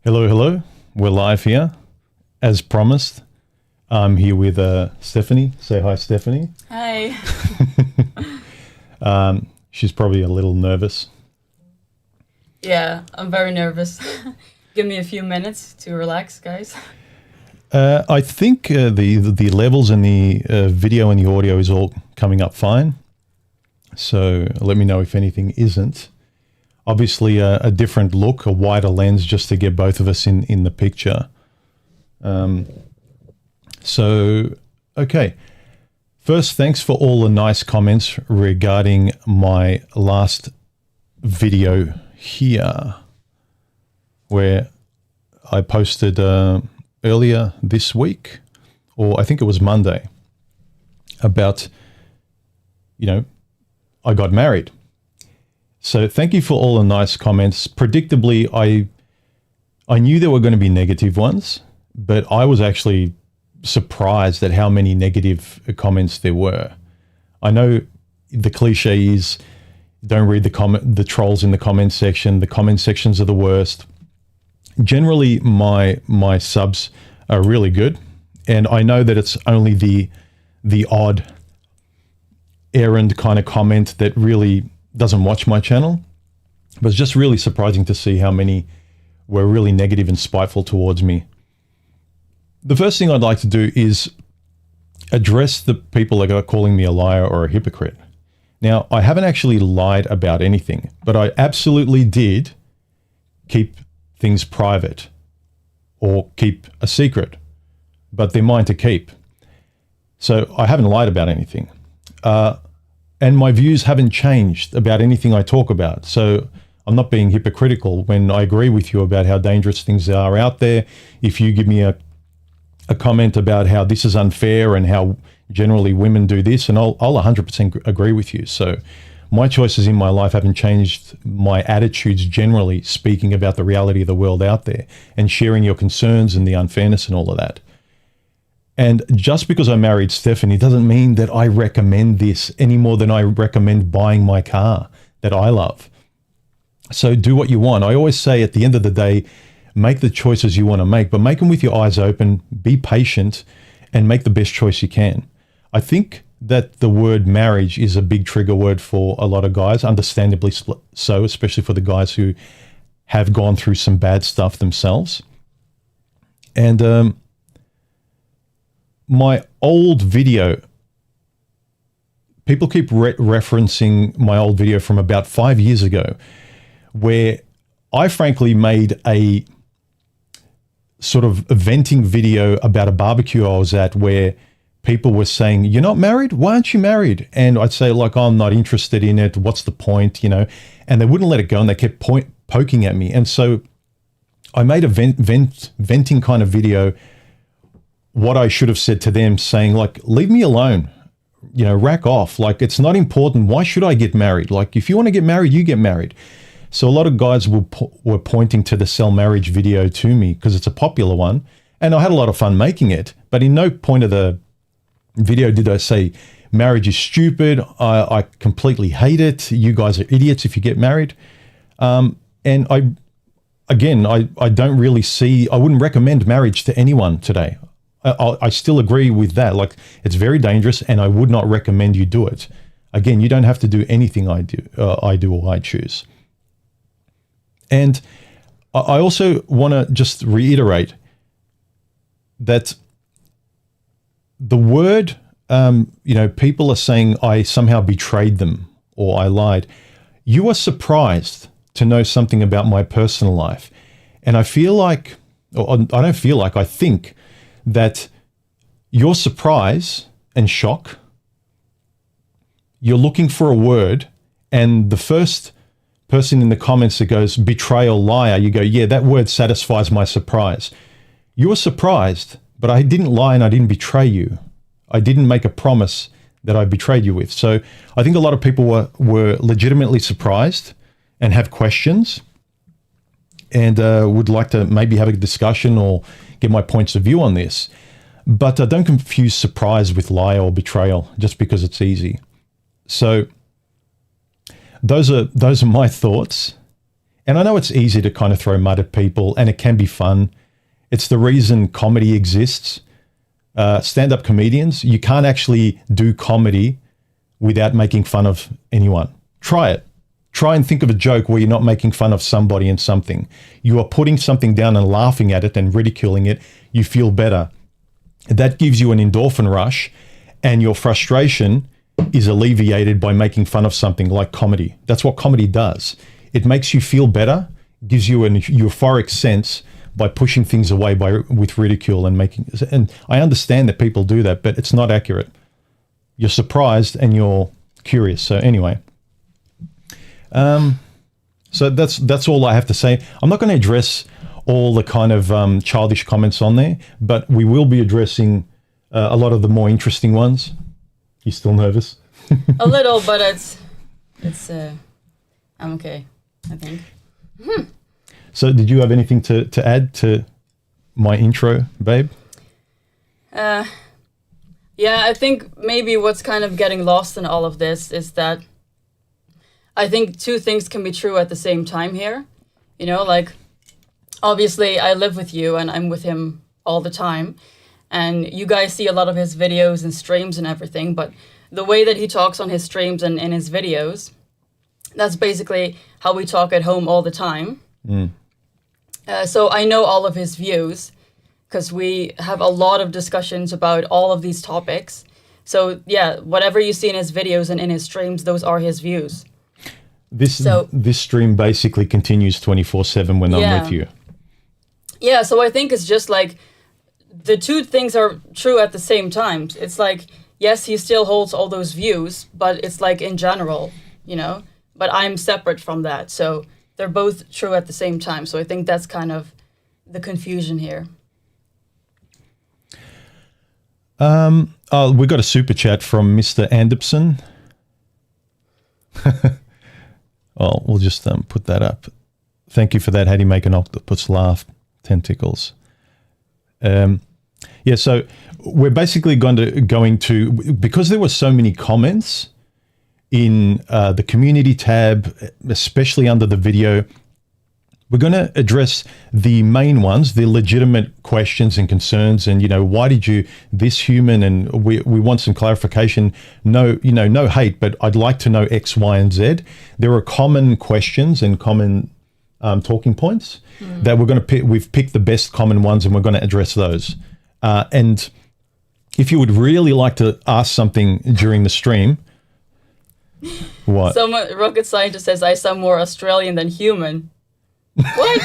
Hello, hello. We're live here. As promised, I'm here with Stephanie. Say hi, Stephanie. Hi. She's probably a little nervous. Yeah, I'm very nervous. Give me a few minutes to relax, guys. I think the levels in the video and the audio is all coming up fine. So let me know if anything isn't. Obviously, a different look, a wider lens, just to get both of us in the picture. Okay. First, thanks for all the nice comments regarding my last video here, where I posted earlier this week, or I think it was Monday, about, I got married. So thank you for all the nice comments. Predictably, I knew there were going to be negative ones, but I was actually surprised at how many negative comments there were. I know the cliche is don't read the trolls in the comment section. The comment sections are the worst. Generally, my subs are really good, and I know that it's only the odd errand kind of comment that really doesn't watch my channel, but it's just really surprising to see how many were really negative and spiteful towards me. The first thing I'd like to do is address the people that are calling me a liar or a hypocrite. Now, I haven't actually lied about anything, but I absolutely did keep things private or keep a secret, but they're mine to keep. So I haven't lied about anything. And my views haven't changed about anything I talk about. So I'm not being hypocritical when I agree with you about how dangerous things are out there. If you give me a comment about how this is unfair and how generally women do this, and I'll 100% agree with you. So my choices in my life haven't changed my attitudes generally speaking about the reality of the world out there and sharing your concerns and the unfairness and all of that. And just because I married Stephanie doesn't mean that I recommend this any more than I recommend buying my car that I love. So do what you want. I always say at the end of the day, make the choices you want to make, but make them with your eyes open, be patient, and make the best choice you can. I think that the word marriage is a big trigger word for a lot of guys, understandably so, especially for the guys who have gone through some bad stuff themselves. And my old video, people keep referencing my old video from about 5 years ago, where I frankly made a sort of venting video about a barbecue I was at where people were saying, "You're not married? Why aren't you married?" And I'd say, like, "I'm not interested in it. What's the point?" And they wouldn't let it go, and they kept poking at me. And so I made a venting kind of video, what I should have said to them, saying, like, leave me alone, rack off. Like, it's not important. Why should I get married? Like, if you want to get married, you get married. So a lot of guys were pointing to the sell marriage video to me because it's a popular one. And I had a lot of fun making it. But in no point of the video did I say, marriage is stupid. I completely hate it. You guys are idiots if you get married. And I don't really see, I wouldn't recommend marriage to anyone today. I still agree with that. Like, it's very dangerous, and I would not recommend you do it. Again, you don't have to do anything I do or I choose. And I also want to just reiterate that the word, people are saying I somehow betrayed them or I lied. You are surprised to know something about my personal life. And I feel like, or I don't feel like, I think that your surprise and shock, you're looking for a word, and the first person in the comments that goes betrayal, liar, you go, yeah, that word satisfies my surprise. You were surprised, but I didn't lie and I didn't betray you. I didn't make a promise that I betrayed you with. So I think a lot of people were legitimately surprised and have questions and would like to maybe have a discussion or get my points of view on this. But don't confuse surprise with lie or betrayal just because it's easy. So those are my thoughts. And I know it's easy to kind of throw mud at people, and it can be fun. It's the reason comedy exists. Stand-up comedians, you can't actually do comedy without making fun of anyone. Try it. Try and think of a joke where you're not making fun of somebody and something. You are putting something down and laughing at it and ridiculing it. You feel better. That gives you an endorphin rush, and your frustration is alleviated by making fun of something like comedy. That's what comedy does. It makes you feel better, gives you an euphoric sense by pushing things away with ridicule and making. And I understand that people do that, but it's not accurate. You're surprised and you're curious. So anyway. So that's all I have to say. I'm not going to address all the kind of childish comments on there, but we will be addressing a lot of the more interesting ones. You still nervous? A little, but I'm okay, I think. So did you have anything to add to my intro, babe? Yeah, I think maybe what's kind of getting lost in all of this is that I think two things can be true at the same time here. You know, like, obviously I live with you and I'm with him all the time. And you guys see a lot of his videos and streams and everything. But the way that he talks on his streams and in his videos, that's basically how we talk at home all the time. So I know all of his views because we have a lot of discussions about all of these topics. So yeah, whatever you see in his videos and in his streams, those are his views. This stream basically continues 24/7 when I'm with you. Yeah, so I think it's just like the two things are true at the same time. It's like, yes, he still holds all those views, but it's like in general, you know, but I'm separate from that. So they're both true at the same time. So I think that's kind of the confusion here. We got a super chat from Mr. Anderson. Oh, we'll just put that up. Thank you for that. How do you make an octopus laugh? Tentacles. Yeah, so we're basically going to, because there were so many comments in the community tab, especially under the video, we're going to address the main ones, the legitimate questions and concerns, and, you know, why did you, this human, and we want some clarification. No, you know, no hate, but I'd like to know X, Y, and Z. There are common questions and common talking points that we're going to pick. We've picked the best common ones, and we're going to address those. And if you would really like to ask something during the stream, what? Someone, rocket scientist says, I sound more Australian than human. What?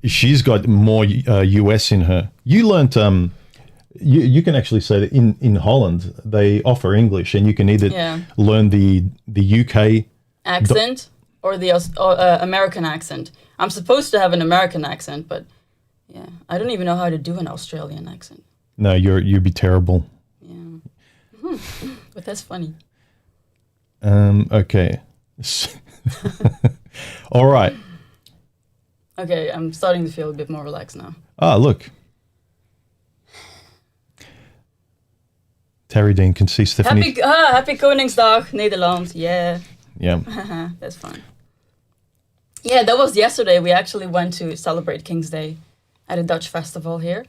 She's got more US in her. You learnt, you can actually say that in Holland, they offer English, and you can either learn the UK accent or the American accent. I'm supposed to have an American accent, but yeah, I don't even know how to do an Australian accent. No, you'd be terrible. Yeah. But that's funny. Okay. All right. Okay, I'm starting to feel a bit more relaxed now. Ah, look. Terry Dean can see Stephanie. Happy Koningsdag, Nederland. Yeah. Yeah. That's fine. Yeah, that was yesterday. We actually went to celebrate King's Day at a Dutch festival here.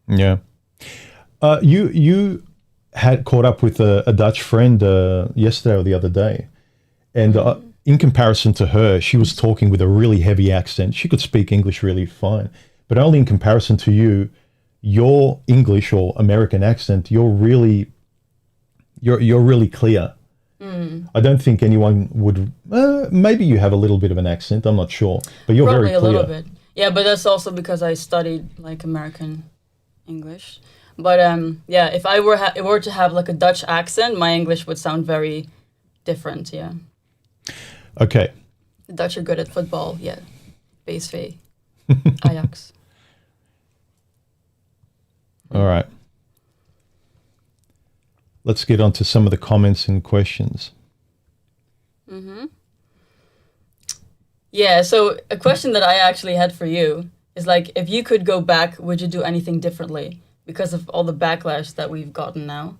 Yeah. You had caught up with a Dutch friend yesterday or the other day, and in comparison to her, she was talking with a really heavy accent. She could speak English really fine, but only in comparison to you, your English or American accent, you're really clear. I don't think anyone would. Maybe you have a little bit of an accent. I'm not sure, but you're probably very clear. A little bit. Yeah, but that's also because I studied like American English. But yeah, if I were to have like a Dutch accent, my English would sound very different. Yeah. Okay. The Dutch are good at football. Yeah. PSV. Ajax. All right. Let's get on to some of the comments and questions. Yeah, so a question that I actually had for you is like, if you could go back, would you do anything differently? Because of all the backlash that we've gotten now.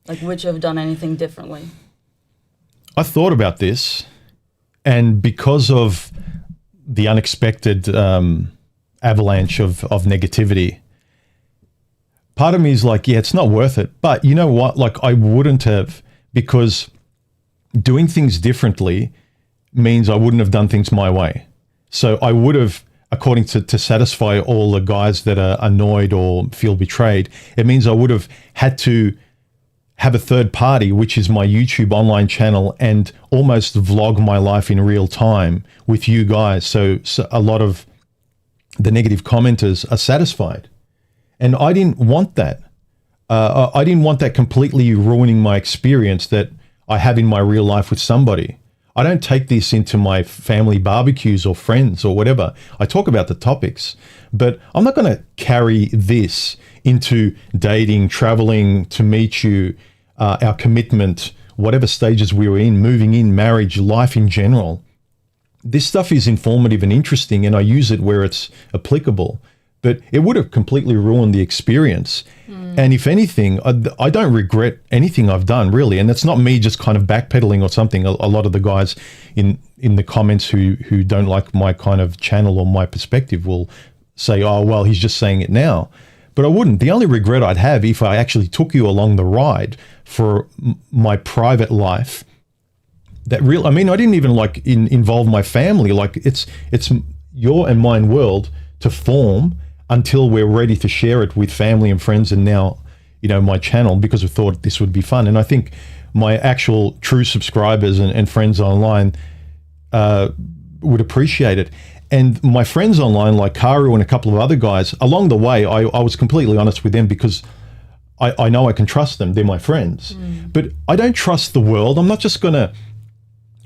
Like, would you have done anything differently? I thought about this, and because of the unexpected avalanche of negativity, part of me is like, yeah, it's not worth it. But you know what? Like, I wouldn't have, because doing things differently means I wouldn't have done things my way. So I would have, according to satisfy all the guys that are annoyed or feel betrayed, it means I would have had to have a third party, which is my YouTube online channel, and almost vlog my life in real time with you guys. So a lot of the negative commenters are satisfied. And I didn't want that. I didn't want that completely ruining my experience that I have in my real life with somebody. I don't take this into my family barbecues or friends or whatever. I talk about the topics, but I'm not going to carry this into dating, traveling to meet you, our commitment, whatever stages we were in, moving in, marriage, life in general. This stuff is informative and interesting, and I use it where it's applicable, but it would have completely ruined the experience. And if anything, I don't regret anything I've done, really. And it's not me just kind of backpedaling or something. A lot of the guys in the comments who don't like my kind of channel or my perspective will say, oh, well, he's just saying it now. But I wouldn't. The only regret I'd have if I actually took you along the ride for my private life, I didn't even like involve my family. Like it's your and mine world to form until we're ready to share it with family and friends, and now, my channel, because we thought this would be fun. And I think my actual true subscribers and friends online would appreciate it. And my friends online, like Karu and a couple of other guys, along the way, I was completely honest with them because I know I can trust them. They're my friends. But I don't trust the world. I'm not just going to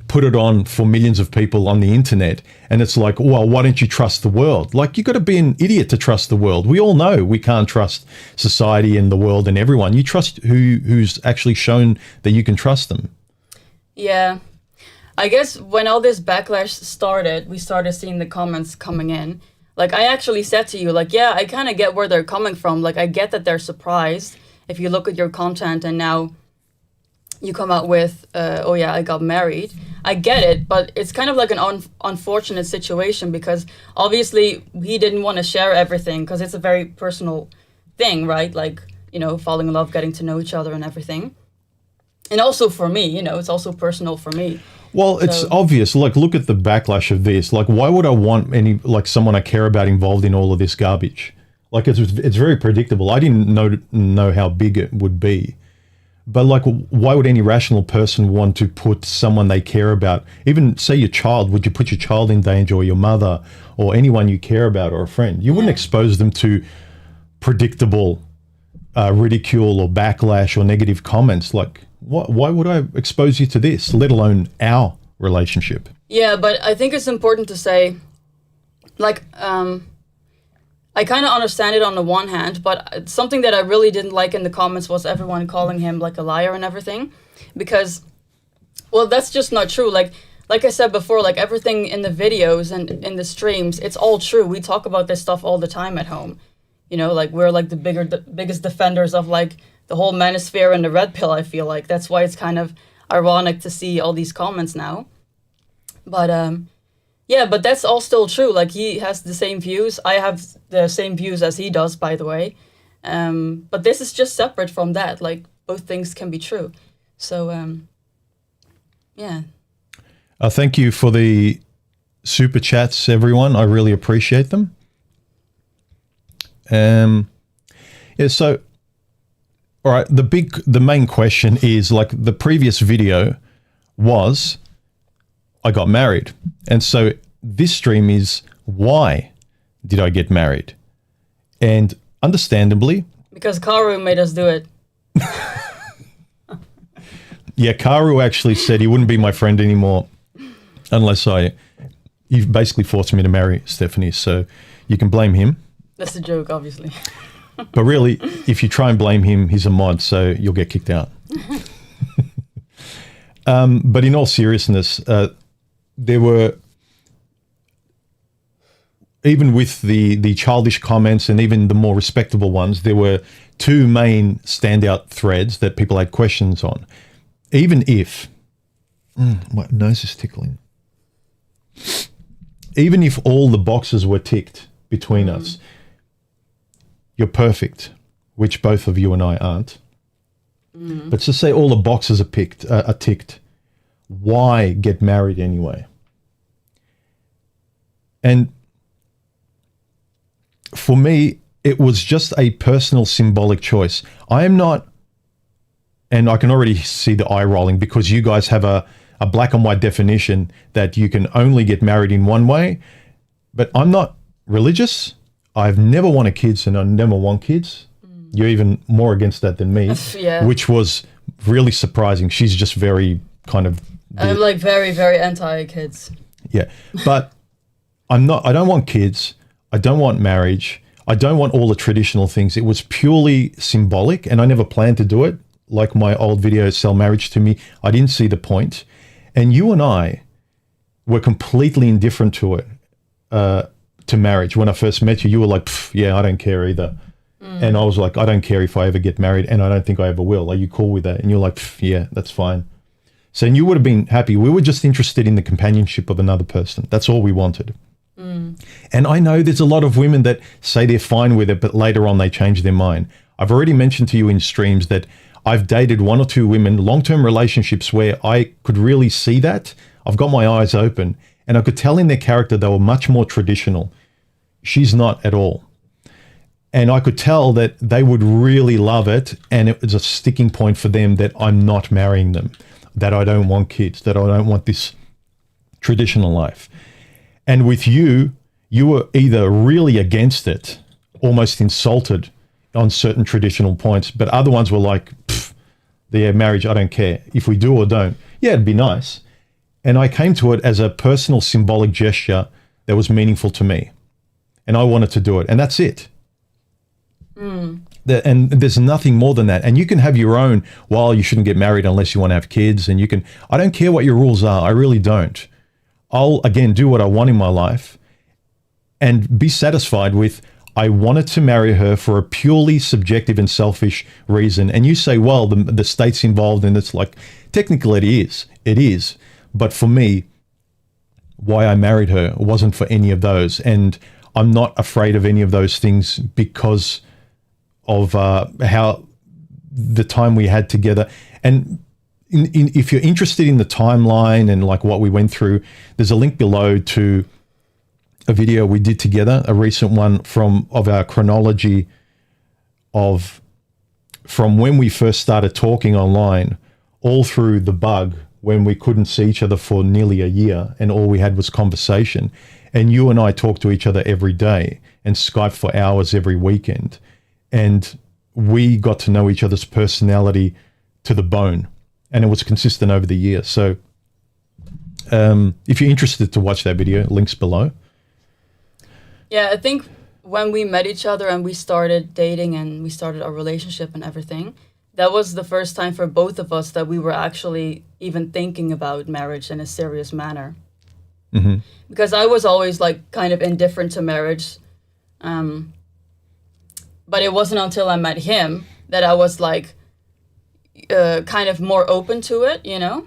put it on for millions of people on the internet. And it's like, well, why don't you trust the world? Like, you got to be an idiot to trust the world. We all know we can't trust society and the world and everyone. You trust who's actually shown that you can trust them. Yeah. I guess when all this backlash started, we started seeing the comments coming in. Like, I actually said to you, like, yeah, I kind of get where they're coming from. Like, I get that they're surprised if you look at your content and now you come out with, oh yeah, I got married. I get it, but it's kind of like an unfortunate situation because obviously he didn't want to share everything because it's a very personal thing, right? Like, falling in love, getting to know each other and everything. And also for me, it's also personal for me. Well, it's obvious. Like, look at the backlash of this. Like, why would I want someone I care about involved in all of this garbage? Like, it's very predictable. I didn't know how big it would be. But like, why would any rational person want to put someone they care about, even say your child, would you put your child in danger, or your mother, or anyone you care about, or a friend? You wouldn't expose them to predictable ridicule or backlash or negative comments. Like, why would I expose you to this, let alone our relationship? Yeah, but I think it's important to say, like, I kind of understand it on the one hand, but something that I really didn't like in the comments was everyone calling him like a liar and everything, because, well, that's just not true. Like I said before, like everything in the videos and in the streams, it's all true. We talk about this stuff all the time at home. Like we're like the biggest defenders of like the whole manosphere and the red pill, I feel like. That's why it's kind of ironic to see all these comments now. But, yeah, but that's all still true. Like, he has the same views. I have the same views as he does, by the way. But this is just separate from that. Like, both things can be true. So, yeah. Thank you for the super chats, everyone. I really appreciate them. Yeah, so, all right, the main question is, like, the previous video was, I got married. And so this stream is, why did I get married? And understandably, because Karu made us do it. Yeah, Karu actually said he wouldn't be my friend anymore unless you've basically forced me to marry Stephanie. So you can blame him. That's a joke, obviously. But really, if you try and blame him, he's a mod, so you'll get kicked out. But in all seriousness, there were, even with the childish comments and even the more respectable ones, there were two main standout threads that people had questions on. Even if, my nose is tickling. even if all the boxes were ticked between us, you're perfect, which both of you and I aren't. But just say all the boxes are ticked. Why get married anyway? And for me, it was just a personal symbolic choice. I am not, and I can already see the eye rolling because you guys have a black and white definition that you can only get married in one way, but I'm not religious. I've never wanted kids and I never want kids. You're even more against that than me, Yeah. which was really surprising. She's just very kind of... I'm like very, very anti-kids. Yeah, but I don't want kids. I don't want marriage. I don't want all the traditional things. It was purely symbolic and I never planned to do it. Like my old video, Sell Marriage to Me, I didn't see the point. And you and I were completely indifferent to it, to marriage. When I first met you, you were like, yeah, I don't care either. And I was like, I don't care if I ever get married and I don't think I ever will. Are you cool with that? And you're like, yeah, that's fine. So you would have been happy. We were just interested in the companionship of another person. That's all we wanted. And I know there's a lot of women that say they're fine with it, but later on they change their mind. I've already mentioned to you in streams that I've dated 1 or 2 women, long-term relationships where I could really see that. I've got my eyes open and I could tell in their character they were much more traditional. She's not at all. And I could tell that they would really love it and it was a sticking point for them that I'm not marrying them, that I don't want kids, that I don't want this traditional life. And with you, you were either really against it, almost insulted on certain traditional points, but other ones were like, the marriage, I don't care. If we do or don't, yeah, it'd be nice. And I came to it as a personal symbolic gesture that was meaningful to me. And I wanted to do it. And that's it. And there's nothing more than that. And you can have your own, well, you shouldn't get married unless you want to have kids. And you can, I don't care what your rules are. I really don't. I'll, again, do what I want in my life and be satisfied with, I wanted to marry her for a purely subjective and selfish reason. And you say, well, the state's involved, and it's like, technically it is. But for me, why I married her wasn't for any of those. And I'm not afraid of any of those things because of how the time we had together. And if you're interested in the timeline and like what we went through, there's a link below to a video we did together, a recent one of our chronology from when we first started talking online all through the bug when we couldn't see each other for nearly a year and all we had was conversation. And you and I talked to each other every day and Skype for hours every weekend. And we got to know each other's personality to the bone. And it was consistent over the years. So if you're interested to watch that video, links below. Yeah, I think when we met each other and we started dating and we started our relationship and everything, that was the first time for both of us that we were actually even thinking about marriage in a serious manner. Because I was always like kind of indifferent to marriage. But it wasn't until I met him that I was like kind of more open to it, you know?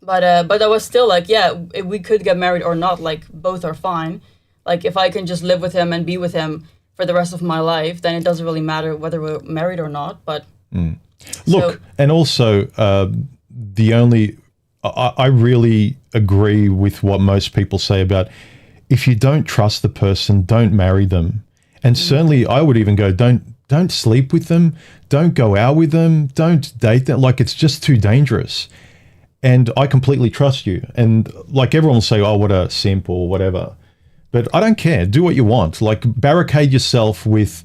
But I was still like, yeah, if we could get married or not, like both are fine. Like if I can just live with him and be with him for the rest of my life, then it doesn't really matter whether we're married or not. But look, and also I really agree with what most people say about if you don't trust the person, don't marry them. And certainly I would even go, don't sleep with them, don't go out with them, don't date them. Like it's just too dangerous. And I completely trust you. And like everyone will say, oh, what a simp or whatever. But I don't care. Do what you want. Like barricade yourself with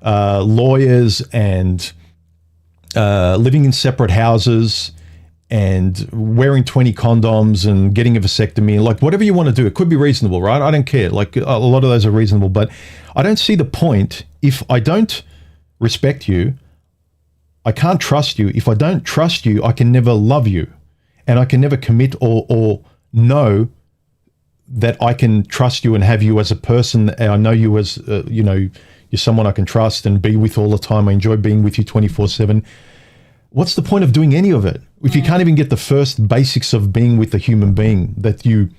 lawyers and living in separate houses and wearing 20 condoms and getting a vasectomy, like whatever you want to do. It could be reasonable, right? I don't care. Like a lot of those are reasonable, but I don't see the point. If I don't respect you, I can't trust you. If I don't trust you, I can never love you, and I can never commit or know that I can trust you and have you as a person. And I know you as, you're someone I can trust and be with all the time. I enjoy being with you 24/7. What's the point of doing any of it if you can't even get the first basics of being with a human being that you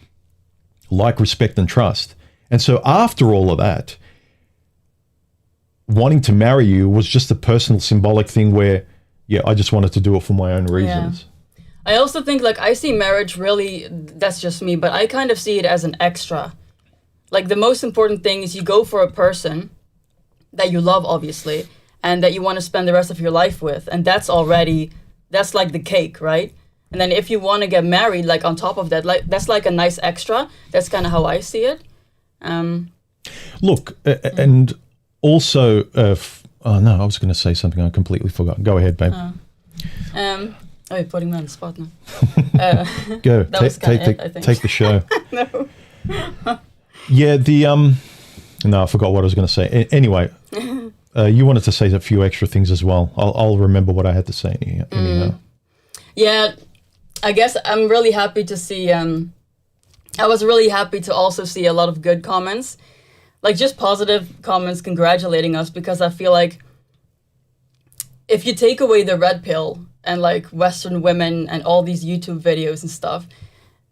like, respect, and trust. And so after all of that, wanting to marry you was just a personal symbolic thing where, yeah, I just wanted to do it for my own reasons. Yeah. I also think, like, I see marriage really, that's just me, but I kind of see it as an extra. Like, the most important thing is you go for a person that you love, obviously, and that you want to spend the rest of your life with. And that's like the cake, right? And then if you want to get married, like, on top of that, like, that's like a nice extra. That's kind of how I see it. Look, and also, oh no, I was going to say something I completely forgot. Go ahead, babe. Oh, you're putting me on the spot now. Go, take the show. No. Yeah, no, I forgot what I was going to say. Anyway, you wanted to say a few extra things as well. I'll remember what I had to say anyhow. Yeah, I guess I'm really happy to see, I was really happy to also see a lot of good comments, like just positive comments congratulating us, because I feel like if you take away the red pill and like Western women and all these YouTube videos and stuff,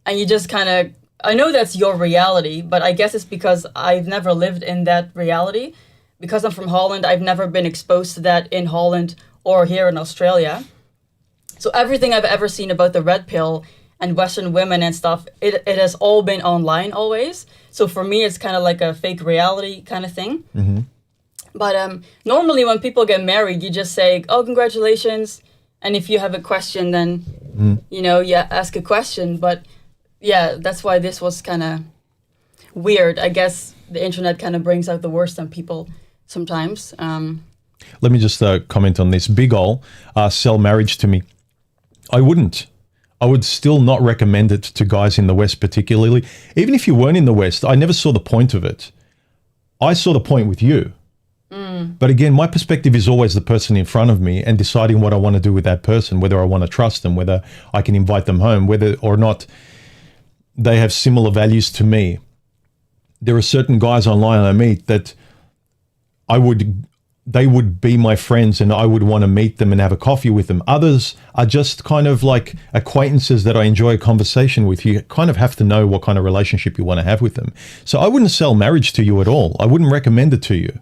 and you just kind of, I know that's your reality, but I guess it's because I've never lived in that reality. Because I'm from Holland, I've never been exposed to that in Holland or here in Australia. So everything I've ever seen about the red pill and Western women and stuff, it has all been online always. So for me, it's kind of like a fake reality kind of thing. Mm-hmm. But normally when people get married, you just say, oh, congratulations. And if you have a question, then, you know, you ask a question. But yeah, that's why this was kind of weird. I guess the internet kind of brings out the worst in people sometimes. Let me just comment on this. Big Ol, sell marriage to me. I wouldn't. I would still not recommend it to guys in the West particularly. Even if you weren't in the West, I never saw the point of it. I saw the point with you. But again, my perspective is always the person in front of me and deciding what I want to do with that person, whether I want to trust them, whether I can invite them home, whether or not they have similar values to me. There are certain guys online I meet that they would be my friends and I would want to meet them and have a coffee with them. Others are just kind of like acquaintances that I enjoy a conversation with. You kind of have to know what kind of relationship you want to have with them. So I wouldn't sell marriage to you at all. I wouldn't recommend it to you.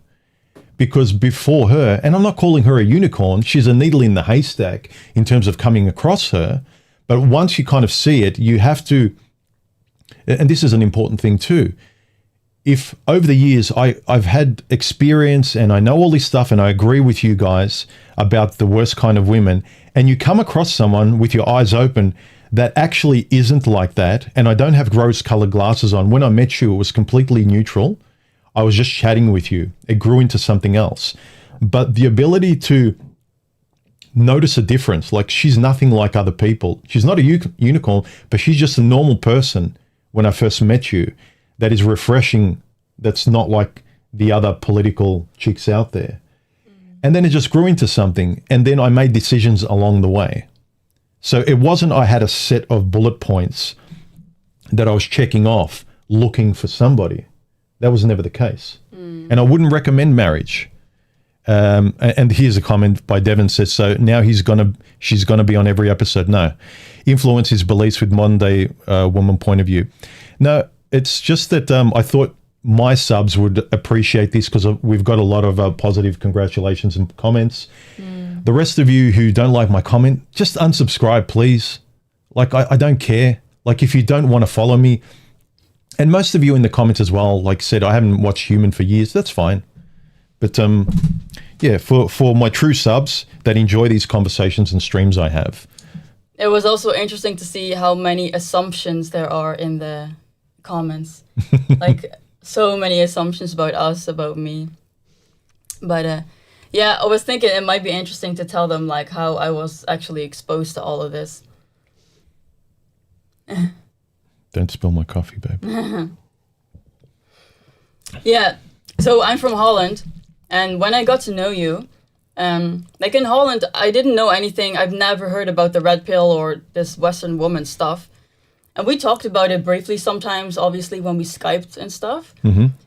Because before her, and I'm not calling her a unicorn, she's a needle in the haystack in terms of coming across her. But once you kind of see it, you have to, and this is an important thing too, if over the years I've had experience and I know all this stuff and I agree with you guys about the worst kind of women, and you come across someone with your eyes open that actually isn't like that, and I don't have rose-colored glasses on. When I met you, it was completely neutral. I was just chatting with you. It grew into something else. But the ability to notice a difference, like she's nothing like other people. She's not a unicorn, but she's just a normal person when I first met you. That is refreshing. That's not like the other political chicks out there. And then it just grew into something. And then I made decisions along the way. So it wasn't I had a set of bullet points that I was checking off looking for somebody. That was never the case. And I wouldn't recommend marriage. And here's a comment by Devin says, so now she's going to be on every episode. No. Influence his beliefs with modern day woman point of view. No, it's just that I thought my subs would appreciate this because we've got a lot of positive congratulations and comments. The rest of you who don't like my comment, just unsubscribe, please. Like, I don't care. Like, if you don't want to follow me, and most of you in the comments as well, like said, I haven't watched Human for years. That's fine. But yeah, for my true subs that enjoy these conversations and streams I have. It was also interesting to see how many assumptions there are in the comments. Like, so many assumptions about us, about me. But yeah, I was thinking it might be interesting to tell them like how I was actually exposed to all of this. Don't spill my coffee, babe. Yeah, so I'm from Holland, and when I got to know you, like in Holland, I didn't know anything. I've never heard about the red pill or this Western woman stuff. And we talked about it briefly sometimes, obviously, when we Skyped and stuff.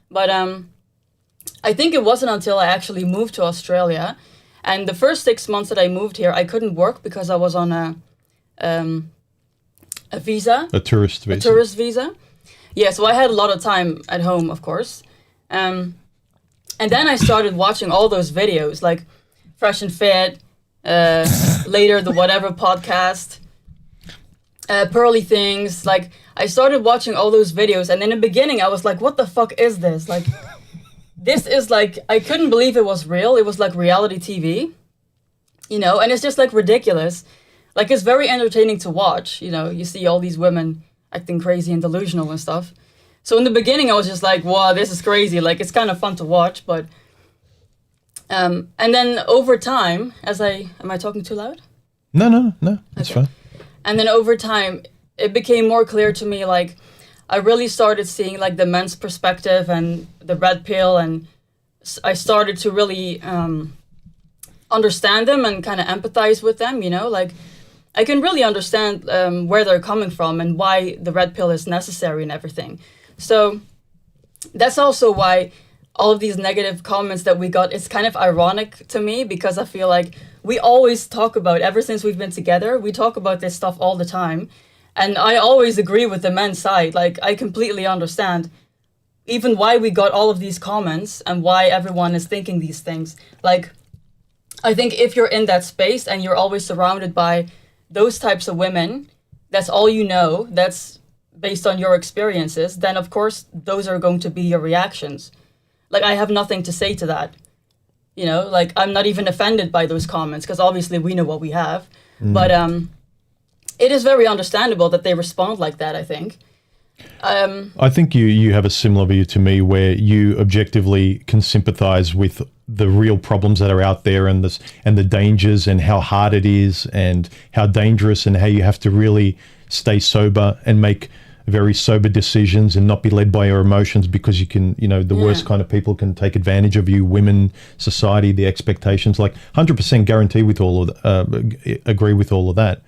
But I think it wasn't until I actually moved to Australia. And the first 6 months that I moved here, I couldn't work because I was on a visa. A tourist visa. A tourist visa. Yeah, so I had a lot of time at home, of course. And then I started watching all those videos, like Fresh and Fit, later the Whatever podcast, Pearly Things. Like, I started watching all those videos, and in the beginning I was like, what the fuck is this? Like, this is like, I couldn't believe it was real. It was like reality TV, you know, and it's just like ridiculous. Like, it's very entertaining to watch, you know, you see all these women acting crazy and delusional and stuff. So in the beginning I was just like, wow, this is crazy. Like, it's kind of fun to watch, but and then over time, am I talking too loud? No, that's fine. And then over time, it became more clear to me, like, I really started seeing, like, the men's perspective and the red pill, and I started to really understand them and kind of empathize with them, you know? Like, I can really understand where they're coming from and why the red pill is necessary and everything. So that's also why all of these negative comments that we got, it's kind of ironic to me, because I feel like we always talk about, ever since we've been together, we talk about this stuff all the time. And I always agree with the men's side. Like, I completely understand even why we got all of these comments and why everyone is thinking these things. Like, I think if you're in that space and you're always surrounded by those types of women, that's all you know, that's based on your experiences, then of course those are going to be your reactions. Like, I have nothing to say to that. You know, like, I'm not even offended by those comments, because obviously we know what we have. But it is very understandable that they respond like that, I think. I think you have a similar view to me, where you objectively can sympathize with the real problems that are out there, and the dangers, and how hard it is, and how dangerous, and how you have to really stay sober and make very sober decisions and not be led by your emotions, because you can, you know, the worst kind of people can take advantage of you, women, society, the expectations. Like, 100% guarantee with all of agree with all of that.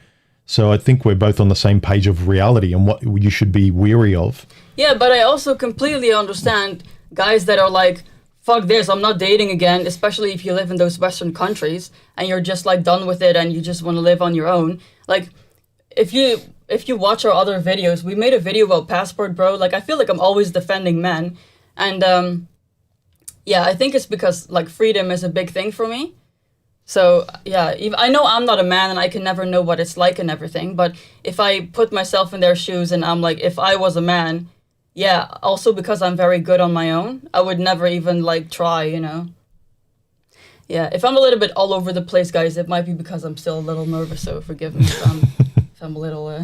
So I think we're both on the same page of reality and what you should be weary of. Yeah, but I also completely understand guys that are like, fuck this, I'm not dating again, especially if you live in those Western countries and you're just like done with it and you just want to live on your own. Like, if you watch our other videos, we made a video about Passport Bro. Like, I feel like I'm always defending men. And yeah, I think it's because, like, freedom is a big thing for me. So, yeah, I know I'm not a man and I can never know what it's like and everything. But if I put myself in their shoes and I'm like, if I was a man, yeah, also because I'm very good on my own, I would never even, like, try, you know. Yeah, if I'm a little bit all over the place, guys, it might be because I'm still a little nervous, so forgive me if I'm a little...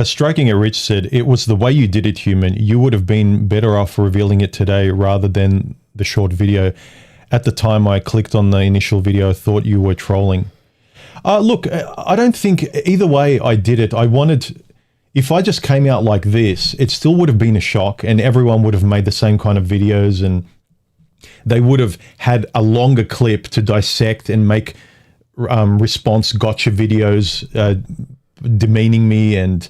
Striking It Rich said, it was the way you did it, human. You would have been better off revealing it today rather than the short video. At the time I clicked on the initial video, I thought you were trolling. Look, I don't think either way I did it. I wanted... If I just came out like this, it still would have been a shock, and everyone would have made the same kind of videos, and they would have had a longer clip to dissect and make response gotcha videos, demeaning me and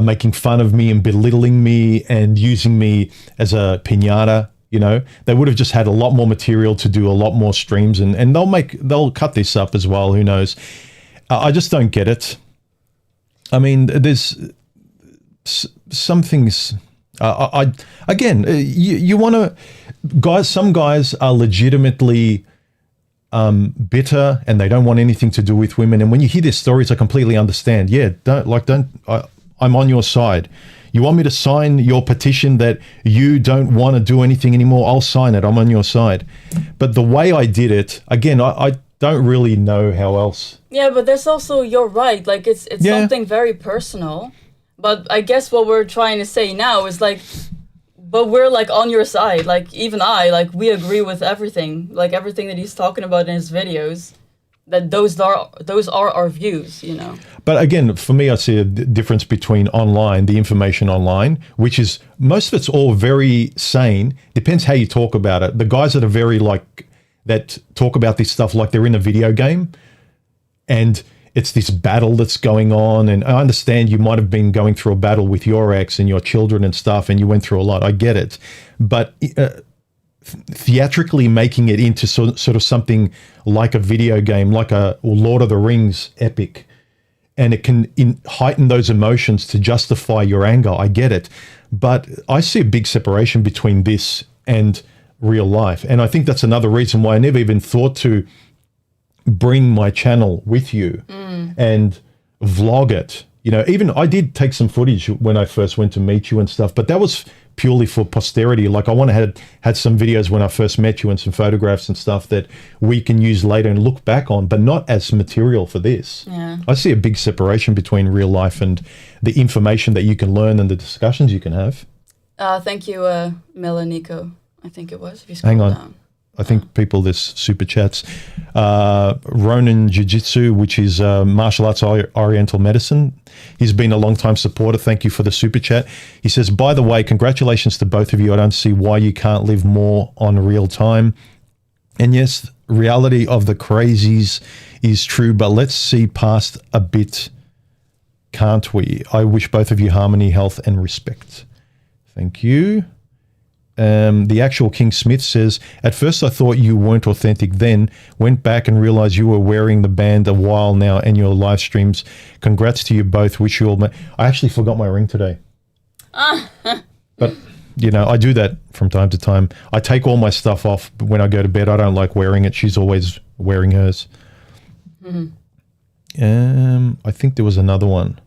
making fun of me and belittling me and using me as a piñata. You know, they would have just had a lot more material to do a lot more streams, and they'll cut this up as well. Who knows? I just don't get it. I mean, there's some things. You want to, guys. Some guys are legitimately bitter, and they don't want anything to do with women. And when you hear their stories, I completely understand. Yeah, I'm on your side. You want me to sign your petition that you don't want to do anything anymore? I'll sign it. I'm on your side. But the way I did it, again, I don't really know how else. Yeah, but there's also, you're right. Like, it's something very personal. But I guess what we're trying to say now is like, but we're like on your side. Like, even we agree with everything. Like, everything that he's talking about in his videos. That those are our views, you know. But again, for me, I see a difference between online, the information online, which is, most of it's all very sane. Depends how you talk about it. The guys that are very that talk about this stuff like they're in a video game, and it's this battle that's going on. And I understand you might have been going through a battle with your ex and your children and stuff, and you went through a lot. I get it. But theatrically making it into sort of something like a video game, like a Lord of the Rings epic, and it can heighten those emotions to justify your anger. I get it. But I see a big separation between this and real life. And I think that's another reason why I never even thought to bring my channel with you and vlog it. You know, even I did take some footage when I first went to meet you and stuff, but that was purely for posterity. Like I want to had some videos when I first met you and some photographs and stuff that we can use later and look back on, but not as material for this. Yeah. I see a big separation between real life and the information that you can learn and the discussions you can have. Thank you, Melanico. I think it was. If you scroll Hang on. down. I think people, there's super chats. Ronin Jiu-Jitsu, which is martial arts oriental medicine. He's been a long-time supporter. Thank you for the super chat. He says, by the way, congratulations to both of you. I don't see why you can't live more on real time. And yes, reality of the crazies is true, but let's see past a bit, can't we? I wish both of you harmony, health, and respect. Thank you. The actual King Smith says, at first I thought you weren't authentic, then went back and realized you were wearing the band a while now and your live streams. Congrats to you both. Wish you all... I actually forgot my ring today. But, you know, I do that from time to time. I take all my stuff off when I go to bed. I don't like wearing it. She's always wearing hers. I think there was another one.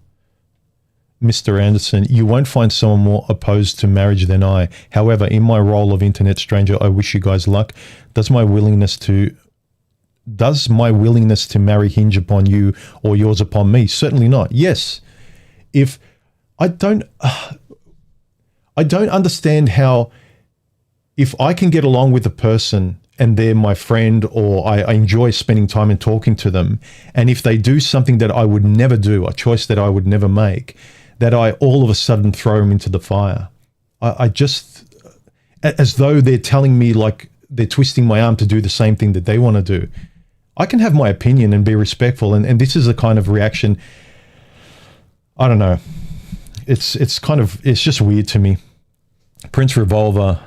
Mr. Anderson, you won't find someone more opposed to marriage than I. However, in my role of internet stranger, I wish you guys luck. Does my willingness to marry hinge upon you or yours upon me? Certainly not. Yes. If I don't understand how, if I can get along with a person and they're my friend, or I enjoy spending time and talking to them, and if they do something that I would never do, a choice that I would never make, that I all of a sudden throw them into the fire. I just, as though they're telling me, like they're twisting my arm to do the same thing that they want to do. I can have my opinion and be respectful, and this is a kind of reaction, I don't know. It's just weird to me. Prince Revolver,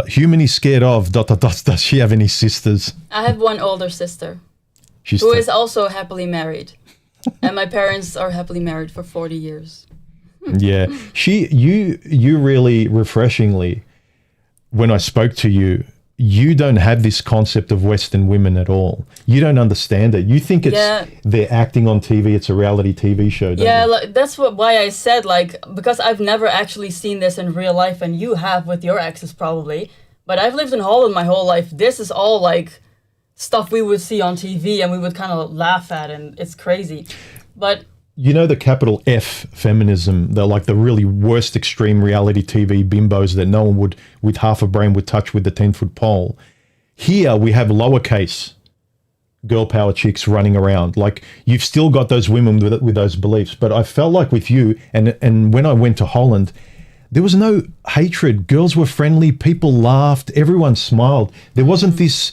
human he's scared of, ... Does she have any sisters? I have one older sister who is also happily married. And my parents are happily married for 40 years. Yeah. You really refreshingly, when I spoke to you, you don't have this concept of Western women at all. You don't understand it. You think they're acting on TV. It's a reality TV show, don't you? Like, that's why I said, like, because I've never actually seen this in real life, and you have with your exes probably. But I've lived in Holland my whole life. This is all, like, stuff we would see on TV and we would kind of laugh at, and it's crazy. But you know, the capital F feminism, the like the really worst extreme reality TV bimbos that no one would with half a brain would touch with the 10-foot pole. Here we have lowercase girl power chicks running around. Like, you've still got those women with those beliefs, but I felt like with you and when I went to Holland, there was no hatred. Girls were friendly, people laughed, everyone smiled. There wasn't this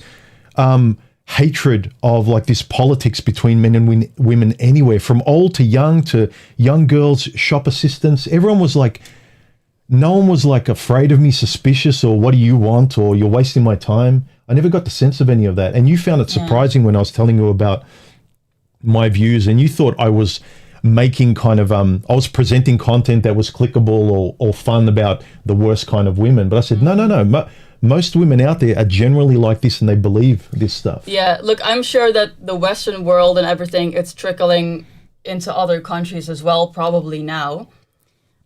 hatred of like this politics between men and women anywhere, from old to young girls, shop assistants. Everyone was like, no one was like afraid of me, suspicious, or what do you want, or you're wasting my time. I never got the sense of any of that. And you found it surprising when I was telling you about my views, and you thought I was making kind of, I was presenting content that was clickable or fun about the worst kind of women. But I said, no. Most women out there are generally like this, and they believe this stuff. Yeah, look, I'm sure that the Western world and everything, it's trickling into other countries as well, probably now.